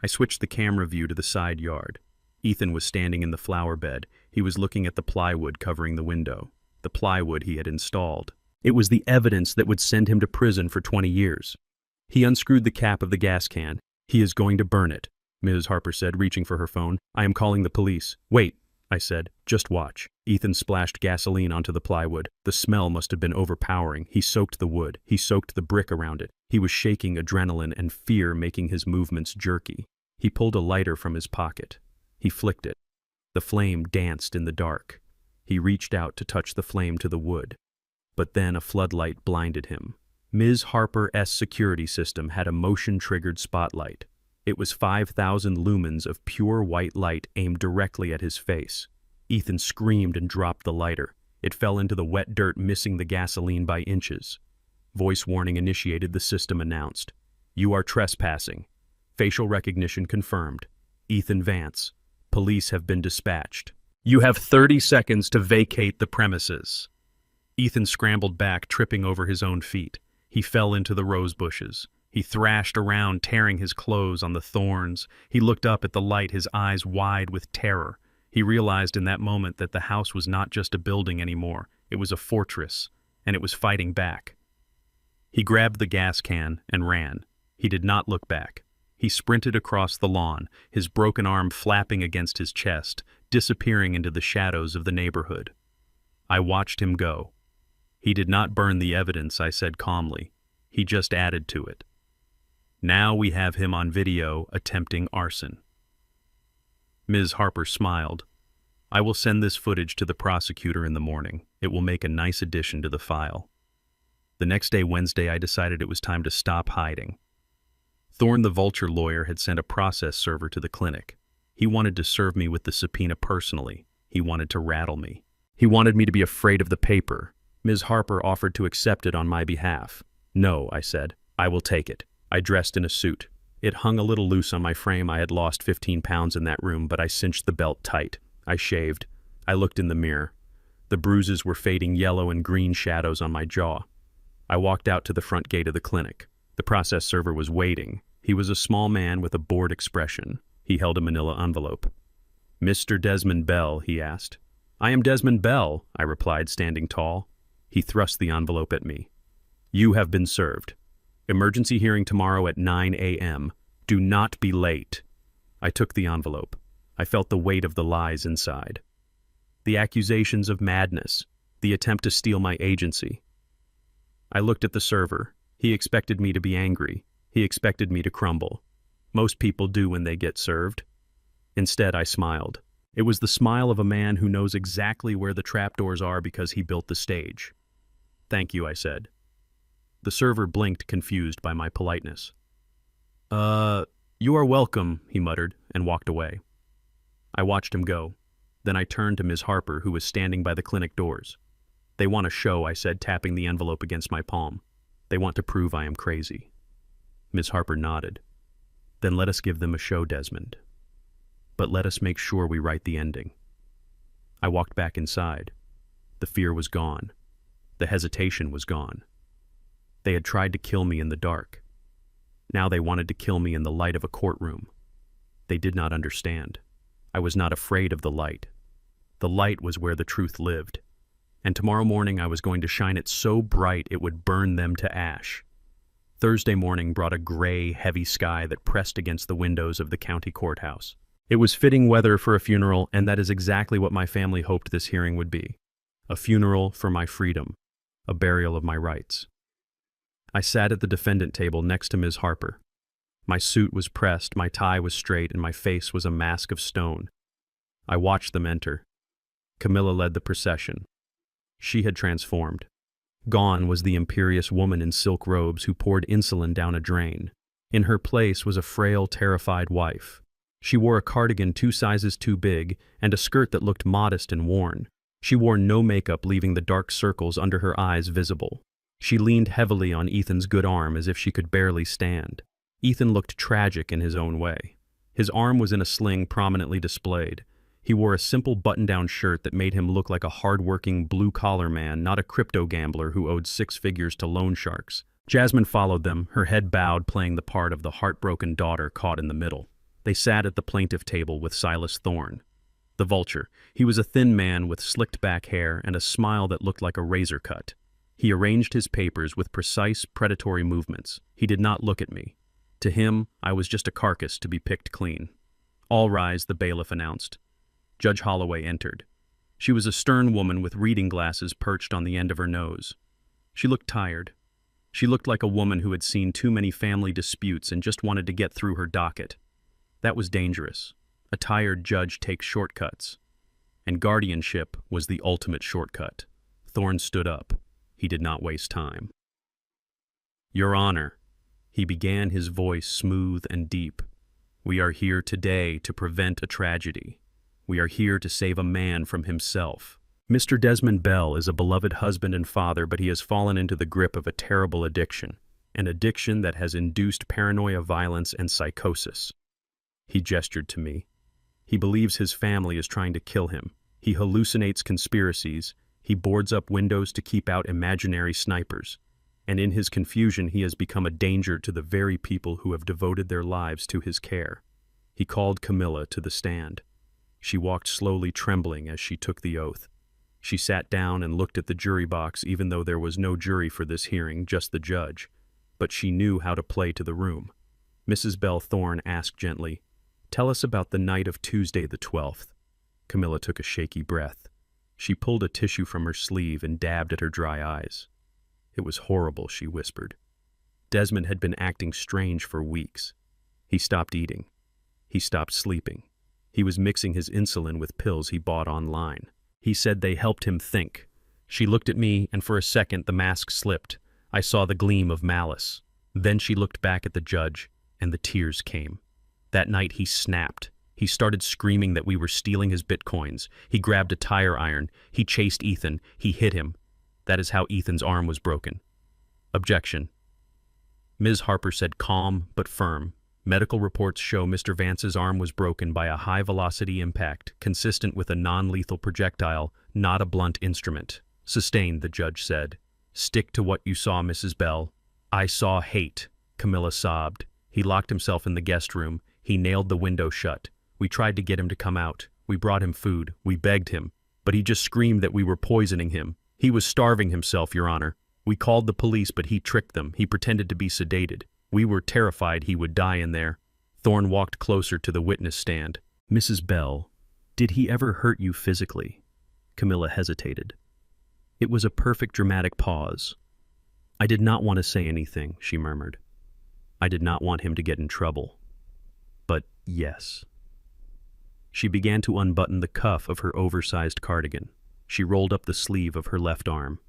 I switched the camera view to the side yard. Ethan was standing in the flower bed. He was looking at the plywood covering the window, the plywood he had installed. It was the evidence that would send him to prison for 20 years. He unscrewed the cap of the gas can. "He is going to burn it," Ms. Harper said, reaching for her phone. "I am calling the police." "Wait," I said. "Just watch." Ethan splashed gasoline onto the plywood. The smell must have been overpowering. He soaked the wood. He soaked the brick around it. He was shaking, adrenaline and fear making his movements jerky. He pulled a lighter from his pocket. He flicked it. The flame danced in the dark. He reached out to touch the flame to the wood. But then a floodlight blinded him. Ms. Harper's security system had a motion-triggered spotlight. It was 5,000 lumens of pure white light aimed directly at his face. Ethan screamed and dropped the lighter. It fell into the wet dirt, missing the gasoline by inches. Voice warning initiated. The system announced, "You are trespassing. Facial recognition confirmed. Ethan Vance. Police have been dispatched. You have 30 seconds to vacate the premises." Ethan scrambled back, tripping over his own feet. He fell into the rose bushes. He thrashed around, tearing his clothes on the thorns. He looked up at the light, his eyes wide with terror. He realized in that moment that the house was not just a building anymore. It was a fortress, and it was fighting back. He grabbed the gas can and ran. He did not look back. He sprinted across the lawn, his broken arm flapping against his chest, disappearing into the shadows of the neighborhood. I watched him go. "He did not burn the evidence," I said calmly. "He just added to it. Now we have him on video attempting arson." Ms. Harper smiled. "I will send this footage to the prosecutor in the morning. It will make a nice addition to the file." The next day, Wednesday, I decided it was time to stop hiding. Thorne, the vulture lawyer, had sent a process server to the clinic. He wanted to serve me with the subpoena personally. He wanted to rattle me. He wanted me to be afraid of the paper. Ms. Harper offered to accept it on my behalf. "No," I said. "I will take it." I dressed in a suit. It hung a little loose on my frame. I had lost 15 pounds in that room, but I cinched the belt tight. I shaved. I looked in the mirror. The bruises were fading yellow and green shadows on my jaw. I walked out to the front gate of the clinic. The process server was waiting. He was a small man with a bored expression. He held a manila envelope. "Mr. Desmond Bell?" he asked. "I am Desmond Bell," I replied, standing tall. He thrust the envelope at me. "You have been served. Emergency hearing tomorrow at 9 a.m. Do not be late." I took the envelope. I felt the weight of the lies inside. The accusations of madness, the attempt to steal my agency. I looked at the server. He expected me to be angry. He expected me to crumble. Most people do when they get served. Instead, I smiled. It was the smile of a man who knows exactly where the trapdoors are because he built the stage. "Thank you," I said. The server blinked, confused by my politeness. You are welcome," he muttered, and walked away. I watched him go. Then I turned to Ms. Harper, who was standing by the clinic doors. "They want a show," I said, tapping the envelope against my palm. "They want to prove I am crazy." Ms. Harper nodded. "Then let us give them a show, Desmond. But let us make sure we write the ending." I walked back inside. The fear was gone. The hesitation was gone. They had tried to kill me in the dark. Now they wanted to kill me in the light of a courtroom. They did not understand. I was not afraid of the light. The light was where the truth lived. And tomorrow morning I was going to shine it so bright it would burn them to ash. Thursday morning brought a gray, heavy sky that pressed against the windows of the county courthouse. It was fitting weather for a funeral, and that is exactly what my family hoped this hearing would be. A funeral for my freedom, a burial of my rights. I sat at the defendant table next to Ms. Harper. My suit was pressed, my tie was straight, and my face was a mask of stone. I watched them enter. Camilla led the procession. She had transformed. Gone was the imperious woman in silk robes who poured insulin down a drain. In her place was a frail, terrified wife. She wore a cardigan 2 sizes too big and a skirt that looked modest and worn. She wore no makeup, leaving the dark circles under her eyes visible. She leaned heavily on Ethan's good arm as if she could barely stand. Ethan looked tragic in his own way. His arm was in a sling prominently displayed. He wore a simple button-down shirt that made him look like a hard-working, blue-collar man, not a crypto gambler who owed 6 figures to loan sharks. Jasmine followed them, her head bowed, playing the part of the heartbroken daughter caught in the middle. They sat at the plaintiff table with Silas Thorne. The vulture. He was a thin man with slicked-back hair and a smile that looked like a razor cut. He arranged his papers with precise, predatory movements. He did not look at me. To him, I was just a carcass to be picked clean. "All rise," the bailiff announced. Judge Holloway entered. She was a stern woman with reading glasses perched on the end of her nose. She looked tired. She looked like a woman who had seen too many family disputes and just wanted to get through her docket. That was dangerous. A tired judge takes shortcuts. And guardianship was the ultimate shortcut. Thorne stood up. He did not waste time. "Your Honor," he began, his voice smooth and deep, "we are here today to prevent a tragedy. We are here to save a man from himself. Mr. Desmond Bell is a beloved husband and father, but he has fallen into the grip of a terrible addiction, an addiction that has induced paranoia, violence, and psychosis." He gestured to me. "He believes his family is trying to kill him. He hallucinates conspiracies. He boards up windows to keep out imaginary snipers. And in his confusion, he has become a danger to the very people who have devoted their lives to his care." He called Camilla to the stand. She walked slowly, trembling as she took the oath. She sat down and looked at the jury box, even though there was no jury for this hearing, just the judge. But she knew how to play to the room. Mrs. Bell Thorne asked gently, "Tell us about the night of Tuesday the 12th. Camilla took a shaky breath. She pulled a tissue from her sleeve and dabbed at her dry eyes. "It was horrible," she whispered. Desmond had been acting strange for weeks. He stopped eating. He stopped sleeping. He was mixing his insulin with pills he bought online. He said they helped him think. She looked at me, and for a second the mask slipped. I saw the gleam of malice. Then she looked back at the judge, and the tears came. That night he snapped. He started screaming that we were stealing his bitcoins. He grabbed a tire iron. He chased Ethan. He hit him. That is how Ethan's arm was broken. Objection. Ms. Harper said calm but firm. Medical reports show Mr. Vance's arm was broken by a high-velocity impact, consistent with a non-lethal projectile, not a blunt instrument. Sustained, the judge said. Stick to what you saw, Mrs. Bell. I saw hate, Camilla sobbed. He locked himself in the guest room. He nailed the window shut. We tried to get him to come out. We brought him food. We begged him. But he just screamed that we were poisoning him. He was starving himself, Your Honor. We called the police, but he tricked them. He pretended to be sedated. We were terrified he would die in there. Thorne walked closer to the witness stand. Mrs. Bell, did he ever hurt you physically? Camilla hesitated. It was a perfect dramatic pause. I did not want to say anything, she murmured. I did not want him to get in trouble. But yes. She began to unbutton the cuff of her oversized cardigan. She rolled up the sleeve of her left arm.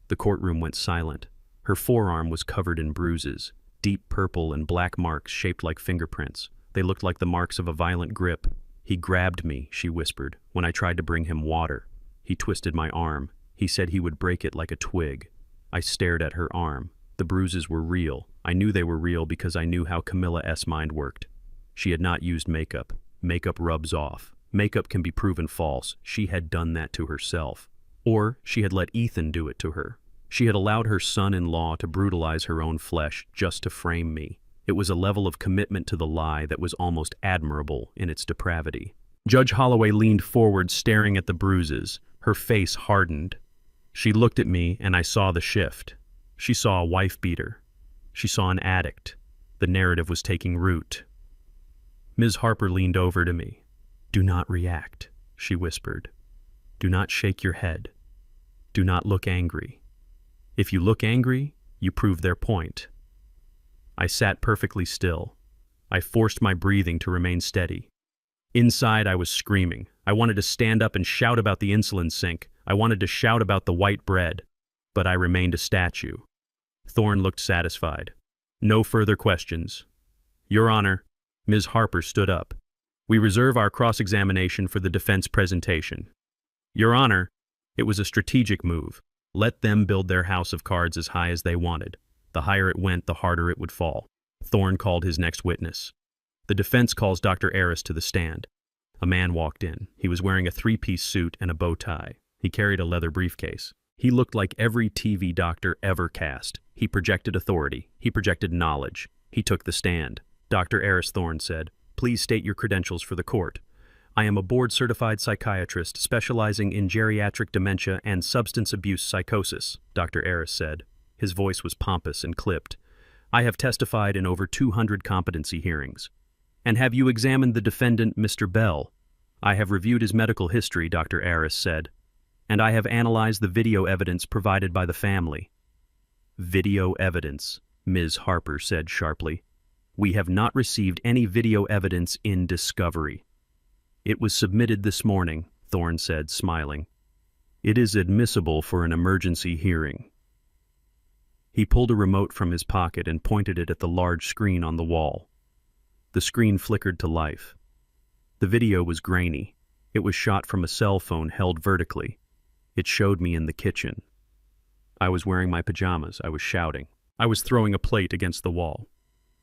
The courtroom went silent. Her forearm was covered in bruises, deep purple and black marks shaped like fingerprints. They looked like the marks of a violent grip. He grabbed me, she whispered, when I tried to bring him water. He twisted my arm. He said he would break it like a twig. I stared at her arm. The bruises were real. I knew they were real because I knew how Camilla's mind worked. She had not used makeup. Makeup rubs off. Makeup can be proven false. She had done that to herself. Or she had let Ethan do it to her. She had allowed her son-in-law to brutalize her own flesh just to frame me. It was a level of commitment to the lie that was almost admirable in its depravity. Judge Holloway leaned forward, staring at the bruises. Her face hardened. She looked at me, and I saw the shift. She saw a wife-beater. She saw an addict. The narrative was taking root. Ms. Harper leaned over to me. "Do not react," she whispered. "Do not shake your head. Do not look angry. If you look angry, you prove their point." I sat perfectly still. I forced my breathing to remain steady. Inside, I was screaming. I wanted to stand up and shout about the insulin sink. I wanted to shout about the white bread. But I remained a statue. Thorne looked satisfied. "No further questions." "Your Honor." Ms. Harper stood up. "We reserve our cross-examination for the defense presentation." "Your Honor." It was a strategic move. Let them build their house of cards as high as they wanted. The higher it went, the harder it would fall. Thorne called his next witness. "The defense calls Dr. Aris to the stand." A man walked in. He was wearing a three-piece suit and a bow tie. He carried a leather briefcase. He looked like every TV doctor ever cast. He projected authority. He projected knowledge. He took the stand. "Dr. Aris," Thorne said, "please state your credentials for the court." "I am a board-certified psychiatrist specializing in geriatric dementia and substance abuse psychosis," Dr. Aris said. His voice was pompous and clipped. "I have testified in over 200 competency hearings." "And have you examined the defendant, Mr. Bell?" "I have reviewed his medical history," Dr. Aris said. "And I have analyzed the video evidence provided by the family." "Video evidence," Ms. Harper said sharply. "We have not received any video evidence in discovery." "It was submitted this morning," Thorne said, smiling. "It is admissible for an emergency hearing." He pulled a remote from his pocket and pointed it at the large screen on the wall. The screen flickered to life. The video was grainy. It was shot from a cell phone held vertically. It showed me in the kitchen. I was wearing my pajamas. I was shouting. I was throwing a plate against the wall.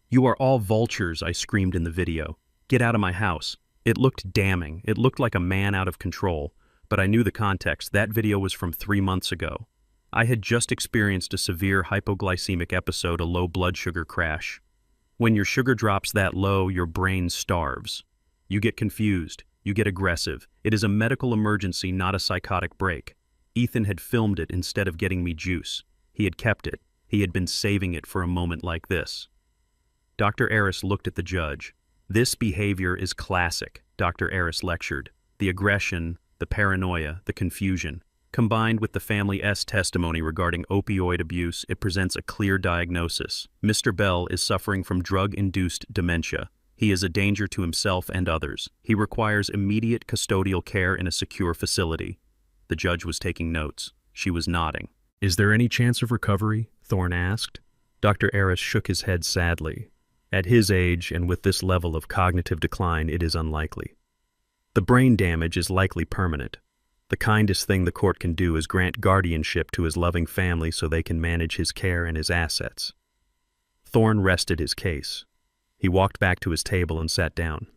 "You are all vultures," I screamed in the video. "Get out of my house." It looked damning. It looked like a man out of control. But I knew the context. That video was from 3 months ago. I had just experienced a severe hypoglycemic episode, a low blood sugar crash. When your sugar drops that low, your brain starves. You get confused. You get aggressive. It is a medical emergency, not a psychotic break. Ethan had filmed it instead of getting me juice. He had kept it. He had been saving it for a moment like this. Dr. Aris looked at the judge. "This behavior is classic," Dr. Aris lectured. "The aggression, the paranoia, the confusion. Combined with the family's testimony regarding opioid abuse, it presents a clear diagnosis. Mr. Bell is suffering from drug-induced dementia. He is a danger to himself and others. He requires immediate custodial care in a secure facility." The judge was taking notes. She was nodding. "Is there any chance of recovery?" Thorne asked. Dr. Aris shook his head sadly. "At his age and with this level of cognitive decline, it is unlikely. The brain damage is likely permanent. The kindest thing the court can do is grant guardianship to his loving family so they can manage his care and his assets." Thorne rested his case. He walked back to his table and sat down.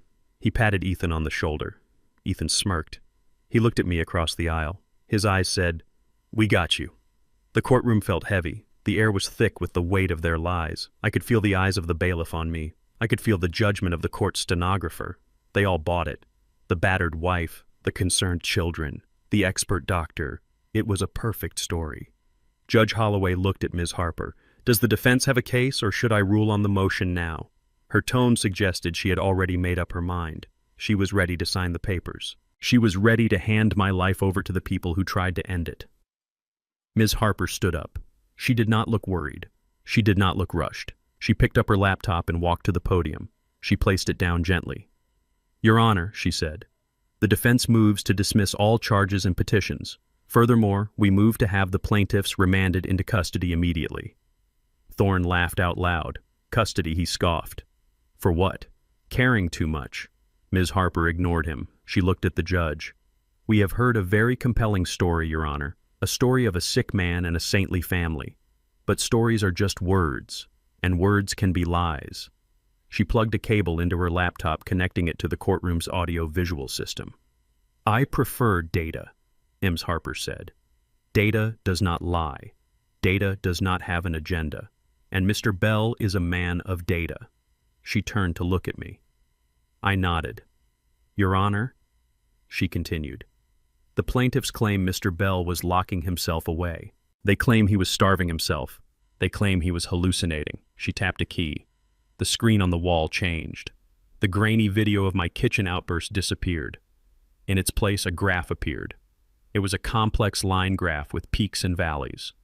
He patted Ethan on the shoulder. Ethan smirked. He looked at me across the aisle. His eyes said, "We got you." The courtroom felt heavy. The air was thick with the weight of their lies. I could feel the eyes of the bailiff on me. I could feel the judgment of the court stenographer. They all bought it. The battered wife, the concerned children, the expert doctor. It was a perfect story. Judge Holloway looked at Ms. Harper. "Does the defense have a case, or should I rule on the motion now?" Her tone suggested she had already made up her mind. She was ready to sign the papers. She was ready to hand my life over to the people who tried to end it. Ms. Harper stood up. She did not look worried. She did not look rushed. She picked up her laptop and walked to the podium. She placed it down gently. "Your Honor," she said, "the defense moves to dismiss all charges and petitions. Furthermore, we move to have the plaintiffs remanded into custody immediately." Thorne laughed out loud. "Custody," he scoffed. "For what?" "Caring too much." Ms. Harper ignored him. She looked at the judge. "We have heard a very compelling story, Your Honor. A story of a sick man and a saintly family. But stories are just words, and words can be lies." She plugged a cable into her laptop, connecting it to the courtroom's audio-visual system. "I prefer data," Ms. Harper said. "Data does not lie. Data does not have an agenda. And Mr. Bell is a man of data. She turned to look at me. I nodded. Your Honor? She continued. The plaintiffs claim Mr. Bell was locking himself away. They claim he was starving himself. They claim he was hallucinating. She tapped a key. The screen on the wall changed. The grainy video of my kitchen outburst disappeared. In its place, a graph appeared. It was a complex line graph with peaks and valleys.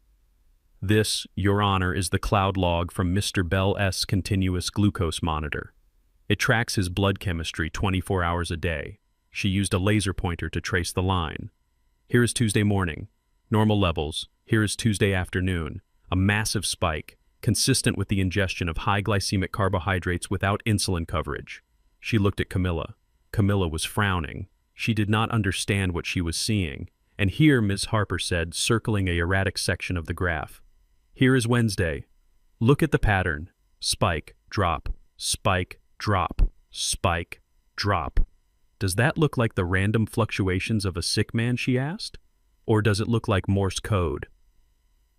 This, Your Honor, is the cloud log from Mr. Bell's continuous glucose monitor. It tracks his blood chemistry 24 hours a day. She used a laser pointer to trace the line. Here is Tuesday morning. Normal levels. Here is Tuesday afternoon. A massive spike, consistent with the ingestion of high glycemic carbohydrates without insulin coverage. She looked at Camilla. Camilla was frowning. She did not understand what she was seeing. And here, Ms. Harper said, circling a erratic section of the graph. Here is Wednesday. Look at the pattern. Spike, drop, spike, drop, spike, drop. Does that look like the random fluctuations of a sick man, she asked? Or does it look like Morse code?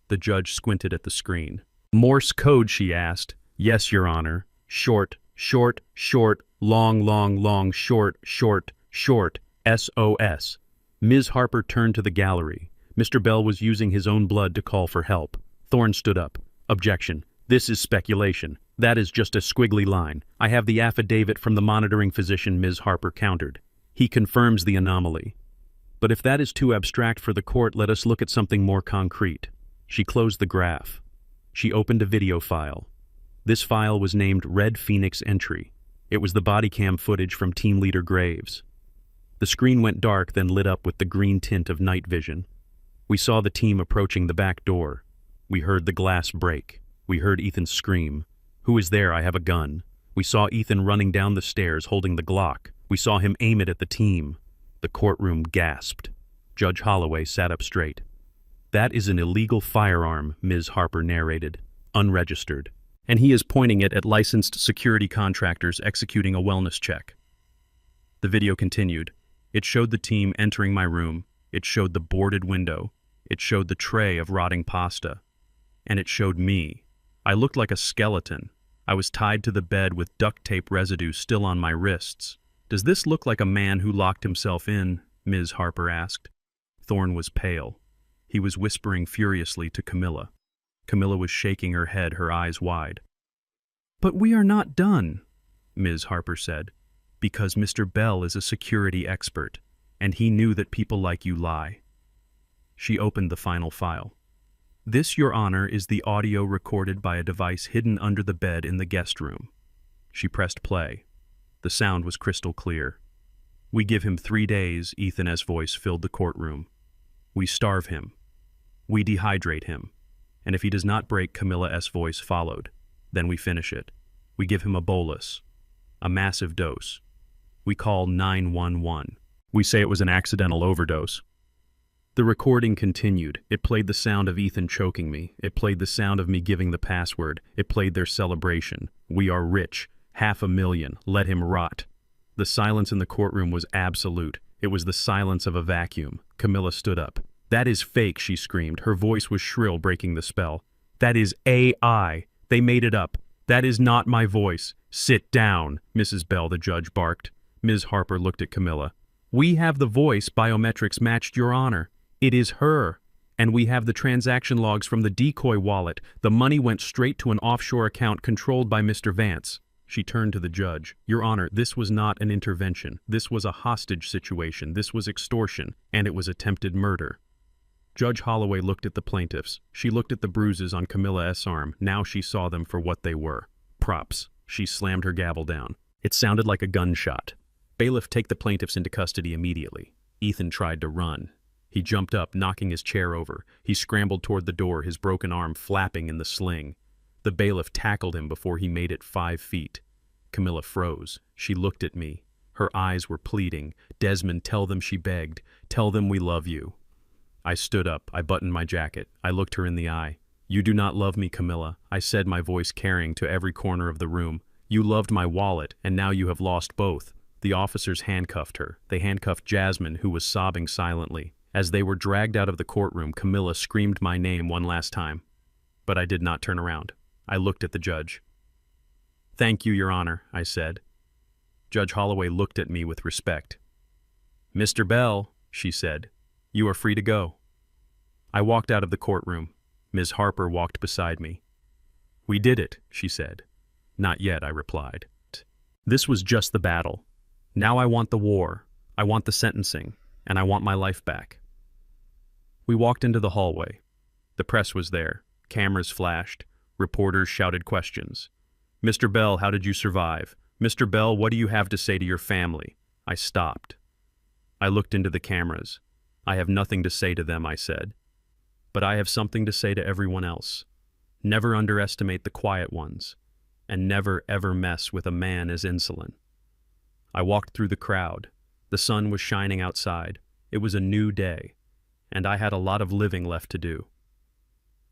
The judge squinted at the screen. Morse code, she asked. Yes, Your Honor. Short, short, short, long, long, long, short, short, short, SOS. Ms. Harper turned to the gallery. Mr. Bell was using his own blood to call for help. Thorne stood up. Objection. This is speculation. That is just a squiggly line. I have the affidavit from the monitoring physician, Ms. Harper countered. He confirms the anomaly. But if that is too abstract for the court, let us look at something more concrete. She closed the graph. She opened a video file. This file was named Red Phoenix Entry. It was the body cam footage from Team Leader Graves. The screen went dark, then lit up with the green tint of night vision. We saw the team approaching the back door. We heard the glass break. We heard Ethan scream. Who is there? I have a gun. We saw Ethan running down the stairs holding the Glock. We saw him aim it at the team. The courtroom gasped. Judge Holloway sat up straight. That is an illegal firearm, Ms. Harper narrated. Unregistered. And he is pointing it at licensed security contractors executing a wellness check. The video continued. It showed the team entering my room. It showed the boarded window. It showed the tray of rotting pasta. And it showed me. I looked like a skeleton. I was tied to the bed with duct tape residue still on my wrists. Does this look like a man who locked himself in? Ms. Harper asked. Thorne was pale. He was whispering furiously to Camilla. Camilla was shaking her head, her eyes wide. But we are not done, Ms. Harper said, because Mr. Bell is a security expert, and he knew that people like you lie. She opened the final file. This, Your Honor, is the audio recorded by a device hidden under the bed in the guest room. She pressed play. The sound was crystal clear. We give him 3 days, Ethan's voice filled the courtroom. We starve him. We dehydrate him. And if he does not break, Camilla's voice followed. Then we finish it. We give him a bolus. A massive dose. We call 911. We say it was an accidental overdose. The recording continued. It played the sound of Ethan choking me. It played the sound of me giving the password. It played their celebration. We are rich. $500,000. Let him rot. The silence in the courtroom was absolute. It was the silence of a vacuum. Camilla stood up. That is fake, she screamed. Her voice was shrill, breaking the spell. That is AI. They made it up. That is not my voice. Sit down, Mrs. Bell, the judge barked. Ms. Harper looked at Camilla. We have the voice biometrics matched, Your Honor. It is her. And we have the transaction logs from the decoy wallet. The money went straight to an offshore account controlled by Mr. Vance. She turned to the judge. Your Honor, this was not an intervention. This was a hostage situation. This was extortion. And it was attempted murder. Judge Holloway looked at the plaintiffs. She looked at the bruises on Camilla's arm. Now she saw them for what they were. Props. She slammed her gavel down. It sounded like a gunshot. Bailiff, take the plaintiffs into custody immediately. Ethan tried to run. He jumped up, knocking his chair over. He scrambled toward the door, his broken arm flapping in the sling. The bailiff tackled him before he made it 5 feet. Camilla froze. She looked at me. Her eyes were pleading. Desmond, tell them, she begged. Tell them we love you. I stood up. I buttoned my jacket. I looked her in the eye. You do not love me, Camilla, I said, my voice carrying to every corner of the room. You loved my wallet, and now you have lost both. The officers handcuffed her. They handcuffed Jasmine, who was sobbing silently. As they were dragged out of the courtroom, Camilla screamed my name one last time. But I did not turn around. I looked at the judge. "Thank you, Your Honor," I said. Judge Holloway looked at me with respect. "Mr. Bell," she said, "you are free to go." I walked out of the courtroom. Ms. Harper walked beside me. "We did it," she said. "Not yet," I replied. "This was just the battle. Now I want the war, I want the sentencing, and I want my life back." We walked into the hallway. The press was there. Cameras flashed. Reporters shouted questions. "Mr. Bell, how did you survive? Mr. Bell, what do you have to say to your family?" I stopped. I looked into the cameras. "I have nothing to say to them," I said. "But I have something to say to everyone else. Never underestimate the quiet ones, and never ever mess with a man as Insulin." I walked through the crowd. The sun was shining outside. It was a new day, and I had a lot of living left to do.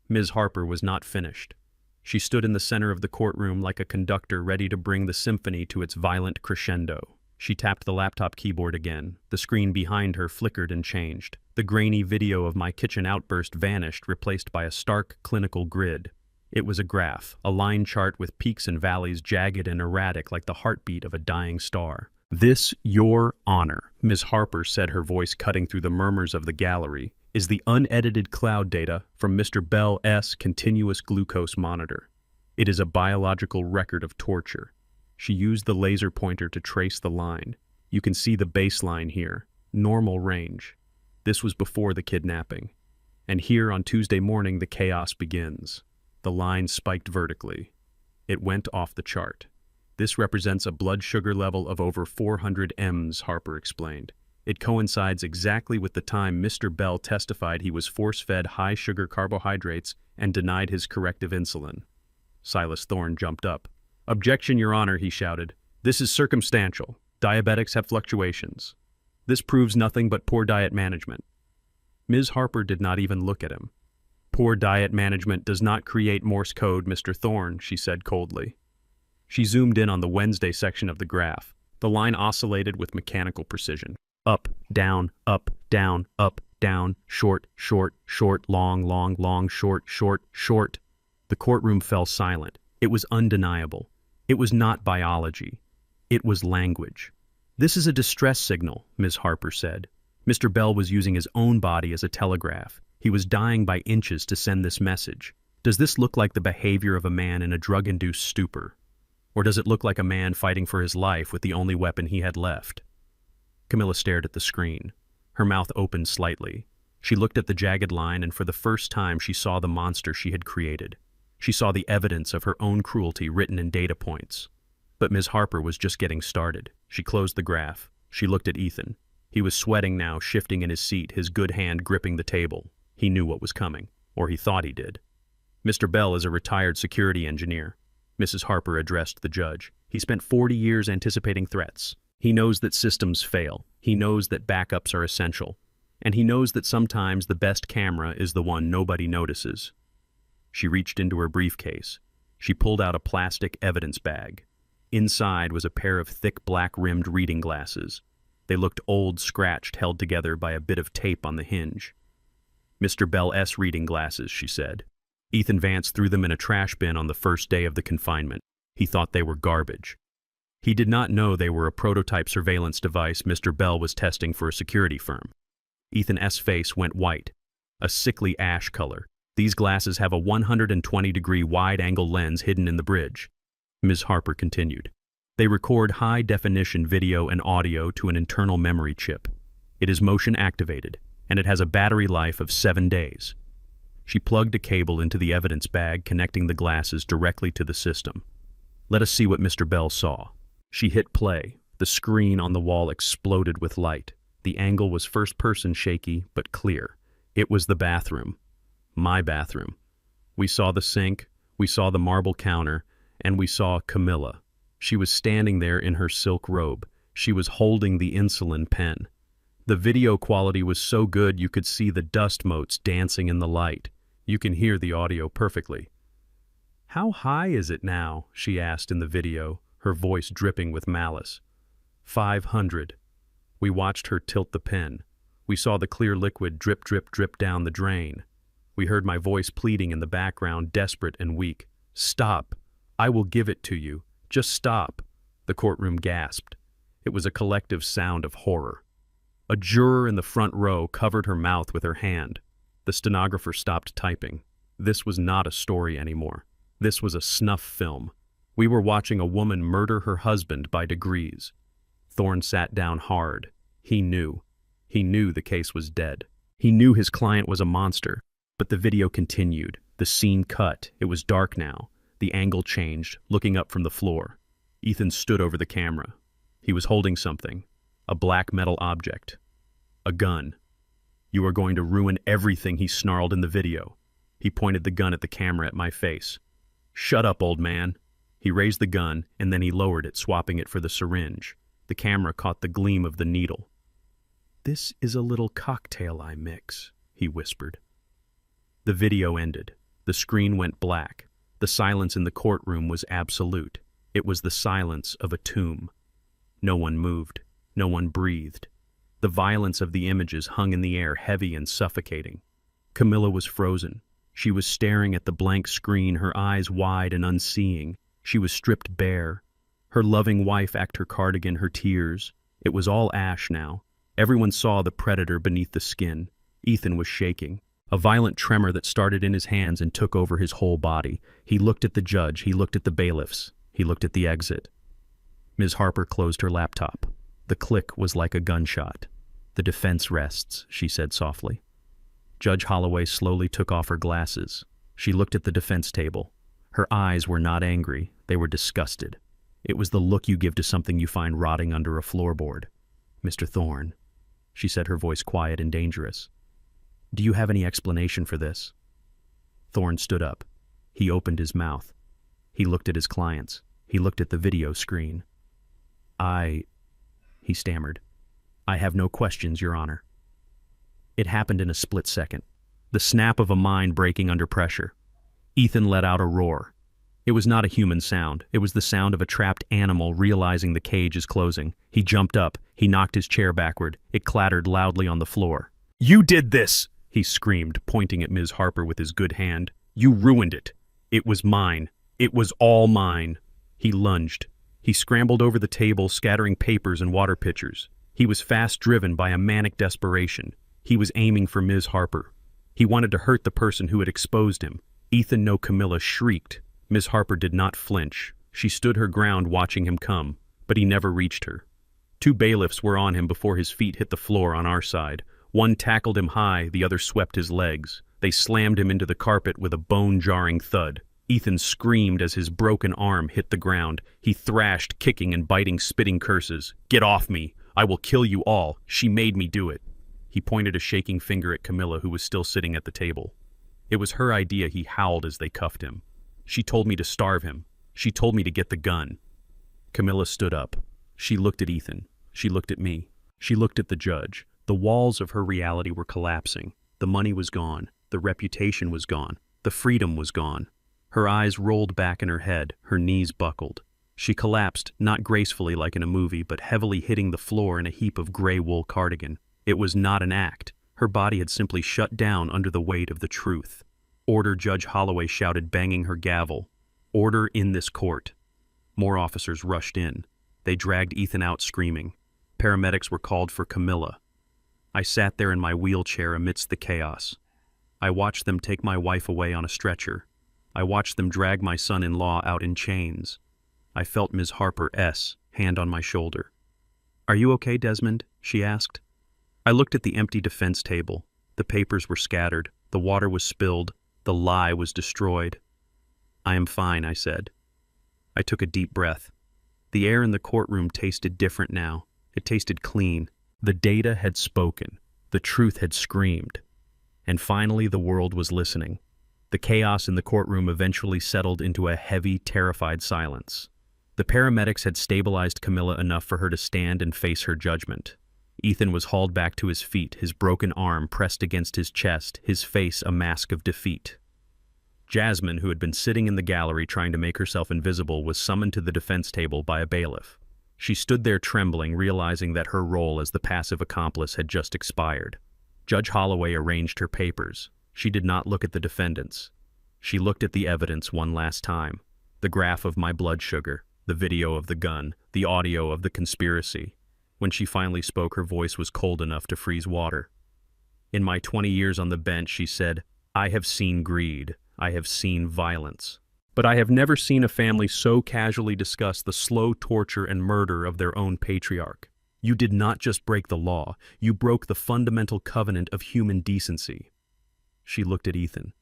Ms. Harper was not finished. She stood in the center of the courtroom like a conductor ready to bring the symphony to its violent crescendo. She tapped the laptop keyboard again. The screen behind her flickered and changed. The grainy video of my kitchen outburst vanished, replaced by a stark, clinical grid. It was a graph, a line chart with peaks and valleys jagged and erratic like the heartbeat of a dying star. "This, Your Honor," Ms. Harper said, her voice cutting through the murmurs of the gallery, "is the unedited cloud data from Mr. Bell's continuous glucose monitor. It is a biological record of torture." She used the laser pointer to trace the line. "You can see the baseline here, normal range. This was before the kidnapping. And here on Tuesday morning the chaos begins." The line spiked vertically. It went off the chart. "This represents a blood sugar level of over 400 m's, Harper explained. "It coincides exactly with the time Mr. Bell testified he was force-fed high-sugar carbohydrates and denied his corrective insulin." Silas Thorne jumped up. "Objection, Your Honor," he shouted. "This is circumstantial. Diabetics have fluctuations. This proves nothing but poor diet management." Ms. Harper did not even look at him. "Poor diet management does not create Morse code, Mr. Thorne," she said coldly. She zoomed in on the Wednesday section of the graph. The line oscillated with mechanical precision. Up, down, short, short, short, long, long, long, short, short, short. The courtroom fell silent. It was undeniable. It was not biology. It was language. "This is a distress signal," Ms. Harper said. "Mr. Bell was using his own body as a telegraph. He was dying by inches to send this message. Does this look like the behavior of a man in a drug-induced stupor? Or does it look like a man fighting for his life with the only weapon he had left?" Camilla stared at the screen. Her mouth opened slightly. She looked at the jagged line, and for the first time she saw the monster she had created. She saw the evidence of her own cruelty written in data points. But Ms. Harper was just getting started. She closed the graph. She looked at Ethan. He was sweating now, shifting in his seat, his good hand gripping the table. He knew what was coming, or he thought he did. "Mr. Bell is a retired security engineer," Mrs. Harper addressed the judge. "He spent 40 years anticipating threats. He knows that systems fail. He knows that backups are essential. And he knows that sometimes the best camera is the one nobody notices." She reached into her briefcase. She pulled out a plastic evidence bag. Inside was a pair of thick black-rimmed reading glasses. They looked old, scratched, held together by a bit of tape on the hinge. "Mr. Bell's reading glasses," she said. "Ethan Vance threw them in a trash bin on the first day of the confinement. He thought they were garbage. He did not know they were a prototype surveillance device Mr. Bell was testing for a security firm." Ethan's face went white, a sickly ash color. "These glasses have a 120-degree wide-angle lens hidden in the bridge," Ms. Harper continued. "They record high-definition video and audio to an internal memory chip. It is motion-activated, and it has a battery life of 7 days." She plugged a cable into the evidence bag, connecting the glasses directly to the system. "Let us see what Mr. Bell saw." She hit play. The screen on the wall exploded with light. The angle was first-person shaky, but clear. It was the bathroom. My bathroom. We saw the sink, we saw the marble counter, and we saw Camilla. She was standing there in her silk robe. She was holding the insulin pen. The video quality was so good you could see the dust motes dancing in the light. You can hear the audio perfectly. "How high is it now?" she asked in the video, her voice dripping with malice. 500. We watched her tilt the pen. We saw the clear liquid drip, drip, drip down the drain. We heard my voice pleading in the background, desperate and weak. "Stop. I will give it to you. Just stop, the courtroom gasped. It was a collective sound of horror. A juror in the front row covered her mouth with her hand. The stenographer stopped typing. This was not a story anymore. This was a snuff film. We were watching a woman murder her husband by degrees. Thorne sat down hard. He knew. He knew the case was dead. He knew his client was a monster. But the video continued. The scene cut. It was dark now. The angle changed, looking up from the floor. Ethan stood over the camera. He was holding something. A black metal object. A gun. You are going to ruin everything, he snarled in the video. He pointed the gun at the camera at my face. Shut up, old man. He raised the gun, and then he lowered it, swapping it for the syringe. The camera caught the gleam of the needle. This is a little cocktail I mix, he whispered. The video ended. The screen went black. The silence in the courtroom was absolute. It was the silence of a tomb. No one moved. No one breathed. The violence of the images hung in the air, heavy and suffocating. Camilla was frozen. She was staring at the blank screen, her eyes wide and unseeing. She was stripped bare. Her loving wife acted her cardigan, her tears. It was all ash now. Everyone saw the predator beneath the skin. Ethan was shaking. A violent tremor that started in his hands and took over his whole body. He looked at the judge. He looked at the bailiffs. He looked at the exit. Ms. Harper closed her laptop. The click was like a gunshot. The defense rests, she said softly. Judge Holloway slowly took off her glasses. She looked at the defense table. Her eyes were not angry. They were disgusted. It was the look you give to something you find rotting under a floorboard. Mr. Thorne, she said, her voice quiet and dangerous. Do you have any explanation for this? Thorne stood up. He opened his mouth. He looked at his clients. He looked at the video screen. He stammered. I have no questions, Your Honor. It happened in a split second. The snap of a mind breaking under pressure. Ethan let out a roar. It was not a human sound. It was the sound of a trapped animal realizing the cage is closing. He jumped up. He knocked his chair backward. It clattered loudly on the floor. You did this! He screamed, pointing at Ms. Harper with his good hand. You ruined it. It was mine. It was all mine. He lunged. He scrambled over the table, scattering papers and water pitchers. He was fast driven by a manic desperation. He was aiming for Ms. Harper. He wanted to hurt the person who had exposed him. Ethan, no, Camilla shrieked. Ms. Harper did not flinch. She stood her ground watching him come, but he never reached her. Two bailiffs were on him before his feet hit the floor on our side. One tackled him high, the other swept his legs. They slammed him into the carpet with a bone-jarring thud. Ethan screamed as his broken arm hit the ground. He thrashed, kicking and biting, spitting curses. Get off me! I will kill you all! She made me do it! He pointed a shaking finger at Camilla, who was still sitting at the table. It was her idea, he howled as they cuffed him. She told me to starve him. She told me to get the gun. Camilla stood up. She looked at Ethan. She looked at me. She looked at the judge. The walls of her reality were collapsing. The money was gone. The reputation was gone. The freedom was gone. Her eyes rolled back in her head. Her knees buckled. She collapsed, not gracefully like in a movie, but heavily hitting the floor in a heap of gray wool cardigan. It was not an act. Her body had simply shut down under the weight of the truth. Order, Judge Holloway shouted, banging her gavel. Order in this court. More officers rushed in. They dragged Ethan out screaming. Paramedics were called for Camilla. I sat there in my wheelchair amidst the chaos. I watched them take my wife away on a stretcher. I watched them drag my son-in-law out in chains. I felt Ms. Harper's hand on my shoulder. Are you okay, Desmond? She asked. I looked at the empty defense table. The papers were scattered. The water was spilled. The lie was destroyed. I am fine, I said. I took a deep breath. The air in the courtroom tasted different now. It tasted clean. The data had spoken. The truth had screamed. And finally the world was listening. The chaos in the courtroom eventually settled into a heavy, terrified silence. The paramedics had stabilized Camilla enough for her to stand and face her judgment. Ethan was hauled back to his feet, his broken arm pressed against his chest, his face a mask of defeat. Jasmine, who had been sitting in the gallery trying to make herself invisible, was summoned to the defense table by a bailiff. She stood there trembling, realizing that her role as the passive accomplice had just expired. Judge Holloway arranged her papers. She did not look at the defendants. She looked at the evidence one last time. The graph of my blood sugar. The video of the gun, the audio of the conspiracy. When she finally spoke, her voice was cold enough to freeze water. In my 20 years on the bench, she said, I have seen greed. I have seen violence. But I have never seen a family so casually discuss the slow torture and murder of their own patriarch. You did not just break the law, you broke the fundamental covenant of human decency. She looked at Ethan.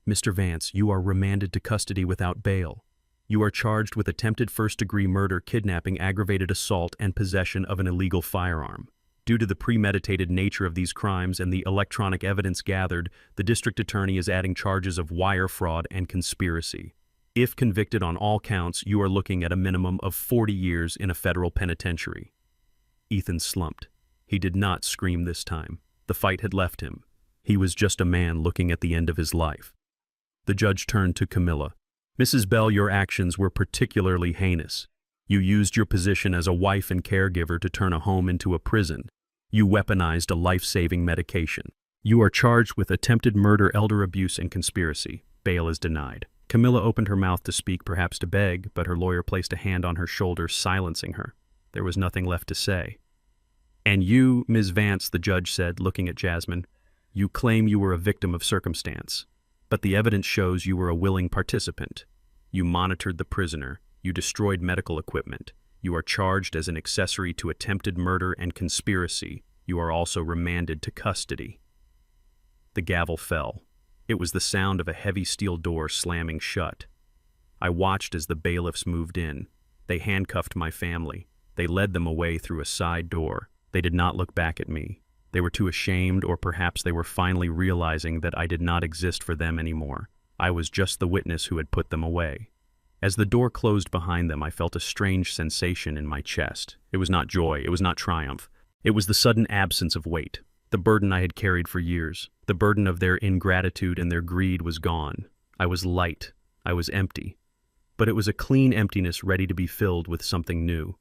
Mr. Vance, you are remanded to custody without bail. You are charged with attempted first-degree murder, kidnapping, aggravated assault, and possession of an illegal firearm. Due to the premeditated nature of these crimes and the electronic evidence gathered, the district attorney is adding charges of wire fraud and conspiracy. If convicted on all counts, you are looking at a minimum of 40 years in a federal penitentiary. Ethan slumped. He did not scream this time. The fight had left him. He was just a man looking at the end of his life. The judge turned to Camilla. Mrs. Bell, your actions were particularly heinous. You used your position as a wife and caregiver to turn a home into a prison. You weaponized a life-saving medication. You are charged with attempted murder, elder abuse, and conspiracy. Bail is denied. Camilla opened her mouth to speak, perhaps to beg, but her lawyer placed a hand on her shoulder, silencing her. There was nothing left to say. And you, Ms. Vance, the judge said, looking at Jasmine, you claim you were a victim of circumstance, but the evidence shows you were a willing participant. You monitored the prisoner. You destroyed medical equipment. You are charged as an accessory to attempted murder and conspiracy. You are also remanded to custody. The gavel fell. It was the sound of a heavy steel door slamming shut. I watched as the bailiffs moved in. They handcuffed my family. They led them away through a side door. They did not look back at me. They were too ashamed, or perhaps they were finally realizing that I did not exist for them anymore. I was just the witness who had put them away. As the door closed behind them, I felt a strange sensation in my chest. It was not joy. It was not triumph. It was the sudden absence of weight. The burden I had carried for years, the burden of their ingratitude and their greed was gone. I was light. I was empty. But it was a clean emptiness ready to be filled with something new.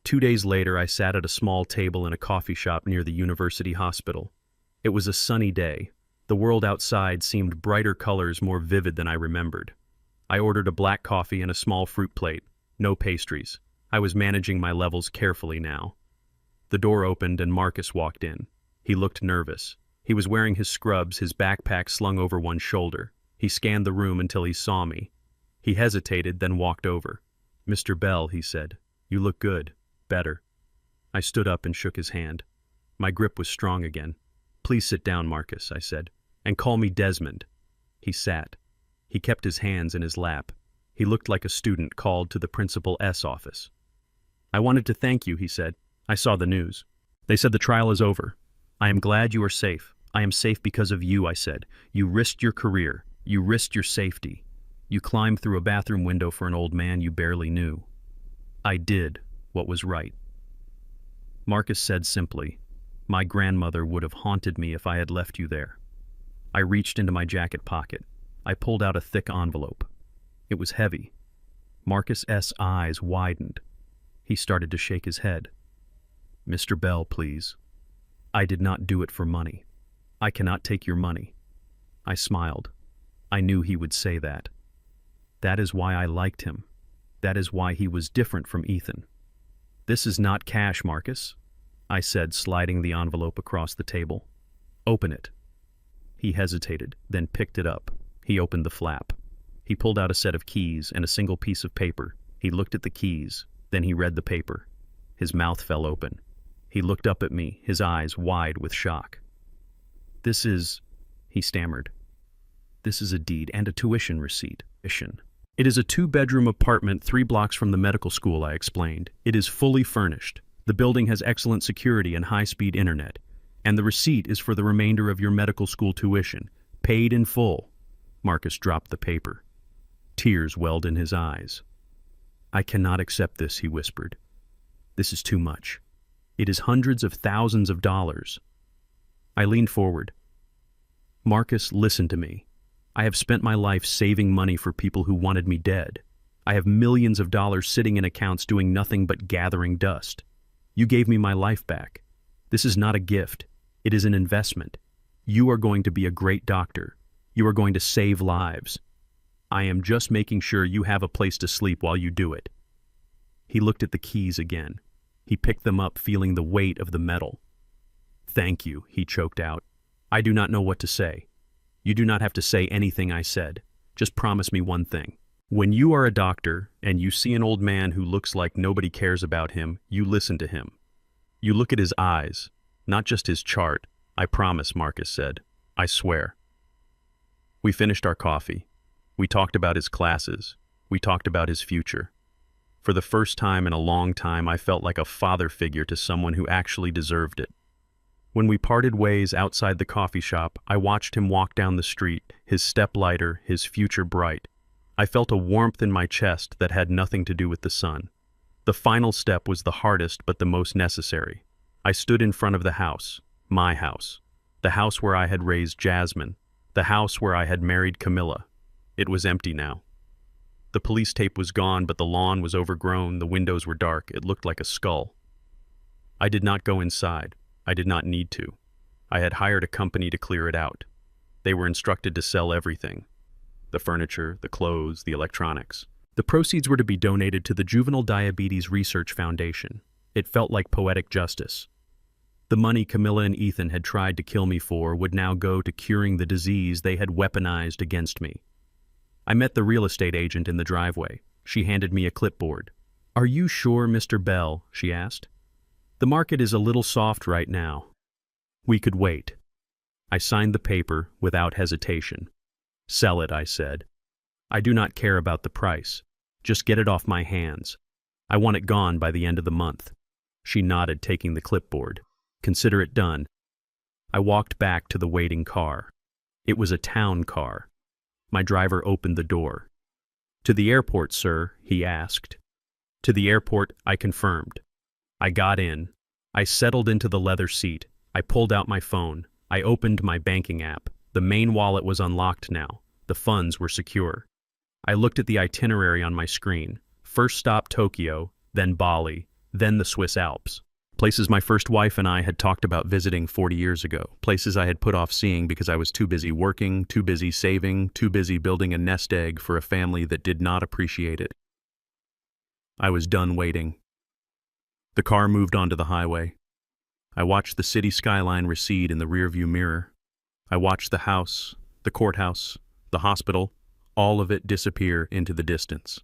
2 days later, I sat at a small table in a coffee shop near the university hospital. It was a sunny day. The world outside seemed brighter colors, more vivid than I remembered. I ordered a black coffee and a small fruit plate. No pastries. I was managing my levels carefully now. The door opened and Marcus walked in. He looked nervous. He was wearing his scrubs, his backpack slung over one shoulder. He scanned the room until he saw me. He hesitated, then walked over. Mr. Bell, he said, you look good. Better. I stood up and shook his hand. My grip was strong again. Please sit down, Marcus, I said, and call me Desmond. He sat. He kept his hands in his lap. He looked like a student called to the Principal S office. I wanted to thank you, he said. I saw the news. They said the trial is over. I am glad you are safe. I am safe because of you, I said. You risked your career. You risked your safety. You climbed through a bathroom window for an old man you barely knew. I did what was right. Marcus said simply, my grandmother would have haunted me if I had left you there. I reached into my jacket pocket. I pulled out a thick envelope. It was heavy. Marcus' eyes widened. He started to shake his head. Mr. Bell, please. I did not do it for money. I cannot take your money. I smiled. I knew he would say that. That is why I liked him. That is why he was different from Ethan. This is not cash, Marcus, I said, sliding the envelope across the table. Open it. He hesitated, then picked it up. He opened the flap. He pulled out a set of keys and a single piece of paper. He looked at the keys, then he read the paper. His mouth fell open. He looked up at me, his eyes wide with shock. This is, he stammered. This is a deed and a tuition receipt. It is a 2-bedroom apartment 3 blocks from the medical school, I explained. It is fully furnished. The building has excellent security and high-speed internet. And the receipt is for the remainder of your medical school tuition, paid in full. Marcus dropped the paper. Tears welled in his eyes. I cannot accept this, he whispered. This is too much. It is hundreds of thousands of dollars. I leaned forward. Marcus, listen to me. I have spent my life saving money for people who wanted me dead. I have millions of dollars sitting in accounts doing nothing but gathering dust. You gave me my life back. This is not a gift. It is an investment. You are going to be a great doctor. You are going to save lives. I am just making sure you have a place to sleep while you do it. He looked at the keys again. He picked them up, feeling the weight of the metal. "Thank you," he choked out. "I do not know what to say." "You do not have to say anything," I said. "Just promise me one thing. When you are a doctor and you see an old man who looks like nobody cares about him, you listen to him. You look at his eyes, not just his chart." "I promise," Marcus said. "I swear." We finished our coffee. We talked about his classes. We talked about his future. For the first time in a long time, I felt like a father figure to someone who actually deserved it. When we parted ways outside the coffee shop, I watched him walk down the street, his step lighter, his future bright. I felt a warmth in my chest that had nothing to do with the sun. The final step was the hardest but the most necessary. I stood in front of the house, my house, the house where I had raised Jasmine, the house where I had married Camilla. It was empty now. The police tape was gone, but the lawn was overgrown, the windows were dark, it looked like a skull. I did not go inside. I did not need to. I had hired a company to clear it out. They were instructed to sell everything. The furniture, the clothes, the electronics. The proceeds were to be donated to the Juvenile Diabetes Research Foundation. It felt like poetic justice. The money Camilla and Ethan had tried to kill me for would now go to curing the disease they had weaponized against me. I met the real estate agent in the driveway. She handed me a clipboard. "Are you sure, Mr. Bell?" she asked. "The market is a little soft right now." We could wait. I signed the paper without hesitation. "Sell it," I said. "I do not care about the price. Just get it off my hands. I want it gone by the end of the month." She nodded, taking the clipboard. "Consider it done." I walked back to the waiting car. It was a town car. My driver opened the door. "To the airport, sir?" he asked. "To the airport," I confirmed. I got in. I settled into the leather seat. I pulled out my phone. I opened my banking app. The main wallet was unlocked now. The funds were secure. I looked at the itinerary on my screen. First stop Tokyo, then Bali, then the Swiss Alps. Places my first wife and I had talked about visiting 40 years ago. Places I had put off seeing because I was too busy working, too busy saving, too busy building a nest egg for a family that did not appreciate it. I was done waiting. The car moved onto the highway. I watched the city skyline recede in the rearview mirror. I watched the house, the courthouse, the hospital, all of it disappear into the distance.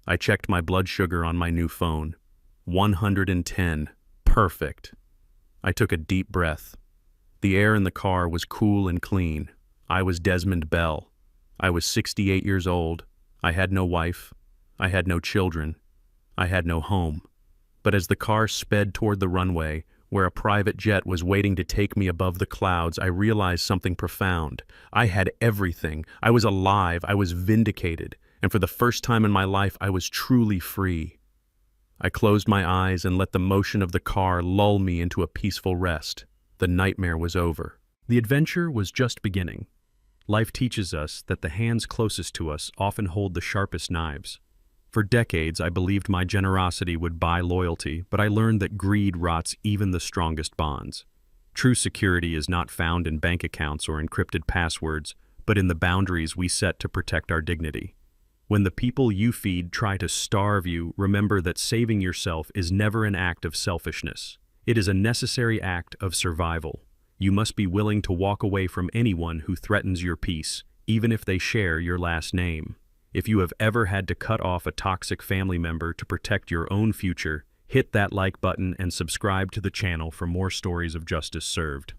I checked my blood sugar on my new phone. 110. Perfect. I took a deep breath. The air in the car was cool and clean. I was Desmond Bell. I was 68 years old. I had no wife. I had no children. I had no home. But as the car sped toward the runway, where a private jet was waiting to take me above the clouds, I realized something profound. I had everything. I was alive. I was vindicated. And for the first time in my life, I was truly free. I closed my eyes and let the motion of the car lull me into a peaceful rest. The nightmare was over. The adventure was just beginning. Life teaches us that the hands closest to us often hold the sharpest knives. For decades, I believed my generosity would buy loyalty, but I learned that greed rots even the strongest bonds. True security is not found in bank accounts or encrypted passwords, but in the boundaries we set to protect our dignity. When the people you feed try to starve you, remember that saving yourself is never an act of selfishness. It is a necessary act of survival. You must be willing to walk away from anyone who threatens your peace, even if they share your last name. If you have ever had to cut off a toxic family member to protect your own future, hit that like button and subscribe to the channel for more stories of justice served.